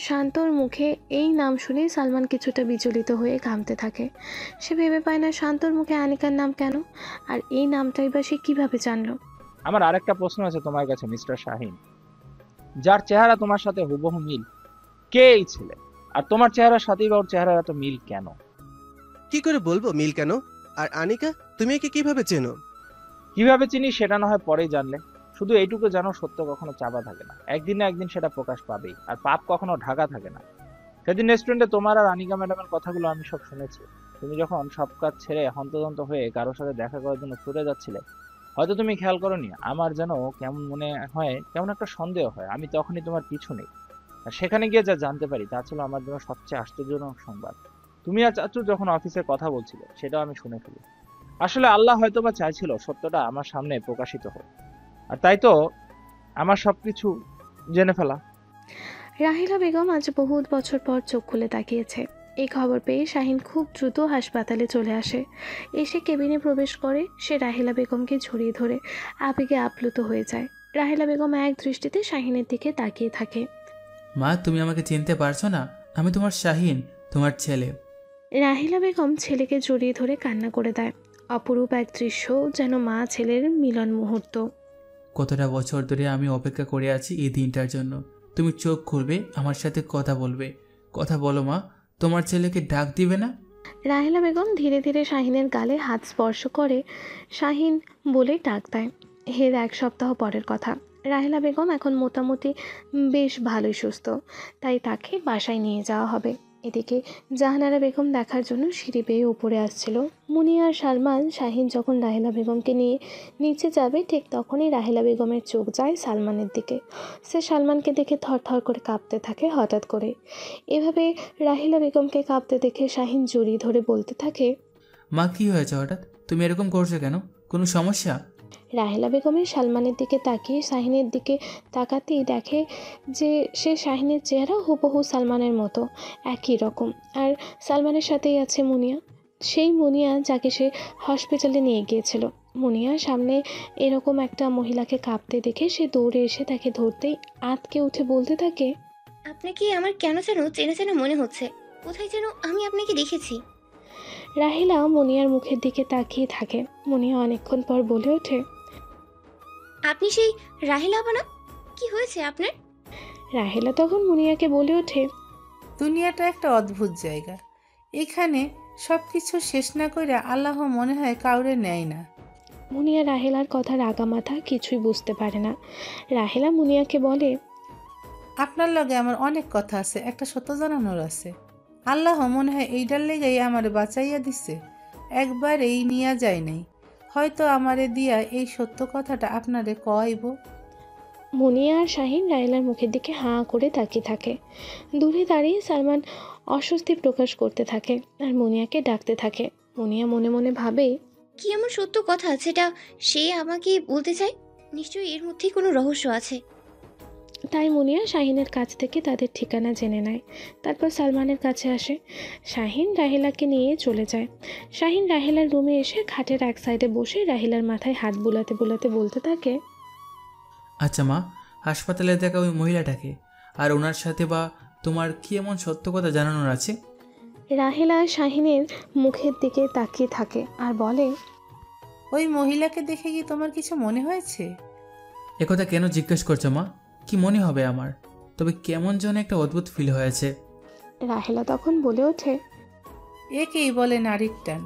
শান্তর মুখে এই নাম শুনে সালমান কিছুটা বিচলিত হয়ে ঘামতে থাকে। সে ভেবে পায় না শান্তর মুখে আনিকার নাম কেন, আর এই নামটাই বা সে কিভাবে জানলো। আমার আরেকটা প্রশ্ন আছে তোমার কাছে মিস্টার শাহিন। যার চেহারা তোমার সাথে হুবহু মিল, কে এই ছেলে? আর তোমার চেহারার সাথেই বা ওর চেহারার এত মিল কেন? কি করে বলবো মিল কেন? আর আনিকা, তুমি একে কিভাবে চেনো? কিভাবে চিনি সেটা না হয় পরেই জানলে। শুধু এইটুকু জানো, সত্য কখনো চাপা থাকে না, একদিন না একদিন সেটা প্রকাশ পাবেই। আর পাপ কখনো ঢাকা থাকে না। সেদিন রেস্টুরেন্টে তোমার আর আনিকা ম্যাডামের কথাগুলো আমি সব শুনেছি। তুমি যখন সব কাজ ছেড়ে হন্তদন্ত হয়ে কারোর সাথে দেখা করার জন্য ছুটে যাচ্ছিলে, হয়তো তুমি খেয়াল করোনি, আমার যেন কেমন মনে হয়, কেমন একটা সন্দেহ হয়। আমি তখনই তোমার পিছু নেই, আর সেখানে গিয়ে যা জানতে পারি তা ছিল আমার জন্য সবচেয়ে আশ্চর্যজনক সংবাদ। তুমি আর চাচু যখন অফিসে কথা বলছিলে সেটাও আমি শুনে ফেলি। আসলে আল্লাহ হয়তো বা চাইছিল সত্যটা আমার সামনে প্রকাশিত হোক, আর তাই তো আমার সবকিছু জেনে ফেলা। রাহিলা বেগম আজ বহুত বছর পর চোখ খুলে তাকিয়েছে। এই খবর পেয়ে শাহিন খুব দ্রুত হাসপাতালে চলে আসে। এসে কেবিনে প্রবেশ করে সে রাহিলা বেগমকে জড়িয়ে ধরে আবেগে আপ্লুত হয়ে যায়। রাহিলা বেগম এক দৃষ্টিতে শাহিনের দিকে তাকিয়ে থাকে। মা, তুমি আমাকে চিনতে পারছো না? আমি তোমার শাহিন, তোমার ছেলে। রাহিলা বেগম ছেলেকে জড়িয়ে ধরে কান্না করে দেয়। অপরূপ এক দৃশ্য, যেন মা ছেলের মিলন মুহূর্ত। কতটা বছর ধরে আমি অপেক্ষা করে আছি এই দিনটার জন্য। তুমি চোখ খুলবে, আমার সাথে কথা বলবে। কথা বলো মা, তোমার ছেলেকে ডাক দিবে না? রাহেলা বেগম ধীরে ধীরে শাহিনের গালে হাত স্পর্শ করে শাহিন বলে ডাক দেয়। এর 1 সপ্তাহ পরের কথা। রাহেলা বেগম এখন মোটামুটি বেশ ভালোই সুস্থ, তাই তাকে বাসায় নিয়ে যাওয়া হবে। এদিকে জাহানারা বেগম দেখার জন্য সিঁড়ি বেয়ে উপরে আসছিল। মুনিয়া আর সালমান শাহিন যখন রাহেলা বেগমকে নিয়ে নিচে যাবে, ঠিক তখনই রাহেলা বেগমের চোখ যায় সালমানের দিকে। সে সালমানকে দেখে থরথর করে কাঁপতে থাকে হঠাৎ করে। এভাবে রাহেলা বেগমকে কাঁপতে দেখে শাহিন জড়িয়ে ধরে বলতে থাকে, মা কি হয়েছে হঠাৎ? তুমি এরকম করছো কেন? কোনো সমস্যা? রাহেলা বেগমের সালমানের দিকে তাকিয়ে শাহিনের দিকে তাকাতেই দেখে যে সে শাহিনের চেহারা হুবহু সালমানের মতো, একই রকম। আর সালমানের সাথেই আছে মুনিয়া, সেই মুনিয়া যাকে সে হসপিটালে নিয়ে গিয়েছিল। মুনিয়া সামনে এরকম একটা মহিলাকে কাঁপতে দেখে সে দৌড়ে এসে তাকে ধরতেই আঁতকে উঠে বলতে থাকে, আপনাকে আমার কেন যেন চেনা চেনা মনে হচ্ছে, কোথায় যেন আমি আপনাকে দেখেছি। রাহেলা মুনিয়ার মুখের দিকে তাকিয়ে থাকে। মুনিয়া অনেকক্ষণ পর বলে ওঠে, আপনি সেই রাহিলা আপা না? কি হয়েছে আপনার? রাহেলা তখন মুনিয়াকে বলে ওঠে, দুনিয়াটা একটা অদ্ভুত জায়গা। এখানে সব কিছু শেষ না করে আল্লাহ মনে হয় কাউরে নেয় না। মুনিয়া রাহেলার কথার আগামাথা কিছুই বুঝতে পারে না। রাহেলা মুনিয়াকে বলে, আপনার লগে আমার অনেক কথা আছে, একটা সত্য জানানোর আছে। আল্লাহ মনে হয় এইটার লেগেই আমারে বাঁচাইয়া দিছে, একবার এই নিয়া যায় নাই। হয়তো আমারে দিয়া এই সত্য কথাটা আপনারে কইব। মুনিয়া আর শাহিন রাহেলার মুখের দিকে হাঁ করে তাকিয়ে থাকে। দূরে দাঁড়িয়ে সালমান অস্বস্তি প্রকাশ করতে থাকে আর মুনিয়াকে ডাকতে থাকে। মুনিয়া মনে মনে ভাবে, কি এমন সত্য কথা যেটা সে আমাকে বলতে চায়? নিশ্চয়ই এর মধ্যেই কোনো রহস্য আছে। তাই মুনিয়া শাহিনের কাছ থেকে তাদের ঠিকানা জেনে নেয়। তারপর সালমানের কাছে আসে। শাহিন রাহেলাকে নিয়ে চলে যায়। শাহিন রাহেলার রুমে এসে খাটের এক সাইডে বসে রাহেলার মাথায় হাত বুলাতে বুলাতে বলতে থাকে, আচ্ছা মা, হাসপাতালে দেখা ওই মহিলাটাকে আর ওনার সাথে বা তোমার কি এমন সত্য কথা জানানোর আছে? রাহেলা শাহিনের মুখের দিকে তাকিয়ে থাকে আর বলে, ওই মহিলাকে দেখে কি তোমার কিছু মনে হয়েছে? একথা কেন জিজ্ঞেস করছো মা? কি মনে হবে আমার? তবে কেমন যেন একটা অদ্ভুত ফিল হয়েছে। রাহেলা তখন বলে ওঠে, একেই বলে নারীর টান।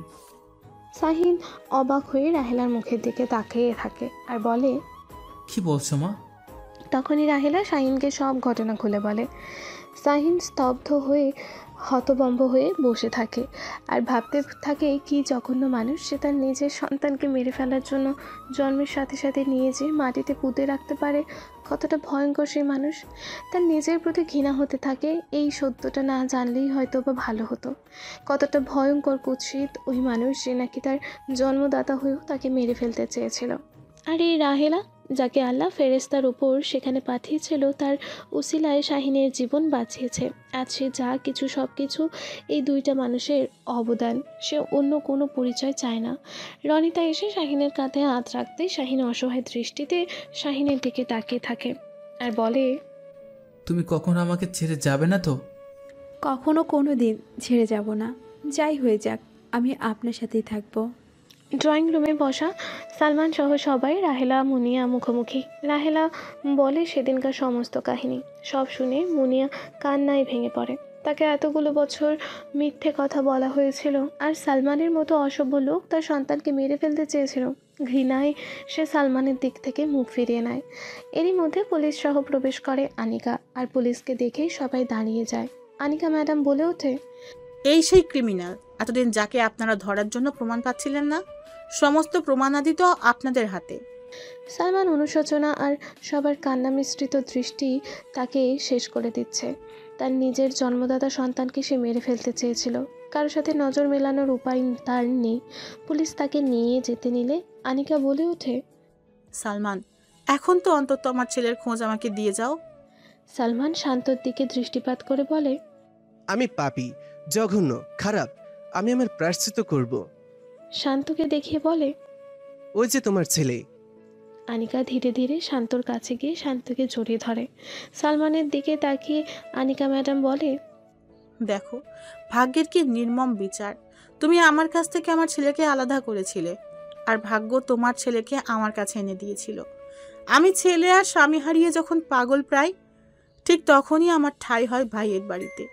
শাহিন অবাক হয়ে রাহেলার মুখের দিকে তাকিয়ে থাকে আর বলে, কি বলছো মা? তখনই রাহেলা শাহিনকে সব ঘটনা খুলে বলে। শাহিন স্তব্ধ হয়ে হতভম্ব হয়ে বসে থাকে আর ভাবতে থাকে, কি জঘন্য মানুষ সে, তার নিজের সন্তানকে মেরে ফেলার জন্য জন্মের সাথে সাথে নিয়ে যেয়ে মাটিতে পুঁতে রাখতে পারে। কতটা ভয়ঙ্কর সেই মানুষ। তার নিজের প্রতি ঘৃণা হতে থাকে। এই সত্যটা না জানলেই হয়তো বা ভালো হতো। কতটা ভয়ঙ্কর কুৎসিত ওই মানুষ যে নাকি তার জন্মদাতা হয়েও তাকে মেরে ফেলতে চেয়েছিল। আর এই রাহেলা, যাকে আল্লাহ ফেরেস্তার উপর সেখানে পাঠিয়েছিল, তার উসিলায় শাহিনের জীবন বাঁচিয়েছে। আজ সে যা কিছু সব কিছু এই দুইটা মানুষের অবদান। সে অন্য কোনো পরিচয় চায় না। রনিতা এসে শাহিনের কাঁধে হাত রাখতে শাহিন অসহায় দৃষ্টিতে শাহিনের দিকে তাকিয়ে থাকে আর বলে, তুমি কখনো আমাকে ছেড়ে যাবে না তো? কখনো কোনো দিন ছেড়ে যাব না। যাই হয়ে যাক, আমি আপনার সাথেই থাকবো। ড্রয়িং রুমে বসা সালমান সহ সবাই রাহেলা মুনিয়া মুখোমুখি। রাহেলা বলে সেদিনকার সমস্ত কাহিনী। সব শুনে মুনিয়া কান্নায় ভেঙে পড়ে। তাকে এতগুলো বছর মিথ্যে কথা বলা হয়েছিল, আর সালমানের মতো অসভ্য লোক তার সন্তানকে মেরে ফেলতে চেয়েছিল। ঘৃণায় সে সালমানের দিক থেকে মুখ ফিরিয়ে নেয়। এরই মধ্যে পুলিশ সহ প্রবেশ করে আনিকা, আর পুলিশকে দেখেই সবাই দাঁড়িয়ে যায়। আনিকা ম্যাডাম বলে ওঠে, এই সেই ক্রিমিনাল এতদিন যাকে আপনারা ধরার জন্য প্রমাণ পাচ্ছিলেন না, সমস্ত প্রমাণাদি তো আপনাদের হাতে। সালমান অনুশোচনা আর সবার কান্না মিশ্রিত দৃষ্টি তাকে শেষ করে দিচ্ছে। তার নিজের জন্মদাতা সন্তানকে সে মেরে ফেলতে চেয়েছিল। কারোর সাথে নজর মেলানোর উপায় তার নেই। পুলিশ তাকে নিয়ে যেতে নিলে আনিকা বলে ওঠে, সালমান, এখন তো অন্তত আমার ছেলের খোঁজ আমাকে দিয়ে যাও। সালমান শান্তর দিকে দৃষ্টিপাত করে বলে, আমি পাপী, জঘন্য, খারাপ। আমি আমার প্রায়শ্চিত্ত করব। শান্তকে দেখিয়ে বলে, ওই যে তোমার ছেলে। আনিকা ধীরে ধীরে শান্তর কাছে গিয়ে শান্তকে জড়িয়ে ধরে। সালমানের দিকে তাকিয়ে আনিকা ম্যাডাম বলে, দেখো ভাগ্যের কি নির্মম বিচার। তুমি আমার কাছ থেকে আমার ছেলেকে আলাদা করেছিলে, আর ভাগ্য তোমার ছেলেকে আমার কাছে এনে দিয়েছিল। আমি ছেলে আর স্বামী হারিয়ে যখন পাগল প্রায়, ঠিক তখনই আমার ঠাঁই হয় ভাইয়ের বাড়িতে।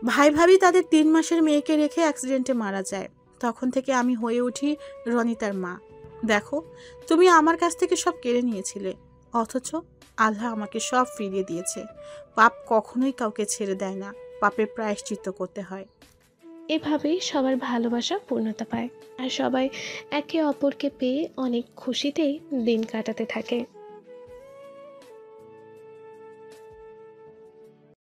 ভাই ভাবি তাদের 3 মাসের মেয়েকে রেখে অ্যাক্সিডেন্টে মারা যায়। তখন থেকে আমি হয়ে উঠি রনিতার মা। দেখো তুমি আমার কাছ থেকে সব কেড়ে নিয়েছিলে, অথচ আল্লাহ আমাকে সব ফিরিয়ে দিয়েছে। পাপ কখনোই কাউকে ছেড়ে দেয় না, পাপের প্রায়শ্চিত্ত করতে হয়। এভাবেই সবার ভালোবাসা পূর্ণতা পায় আর সবাই একে অপরকে পেয়ে অনেক খুশিতেই দিন কাটাতে থাকে।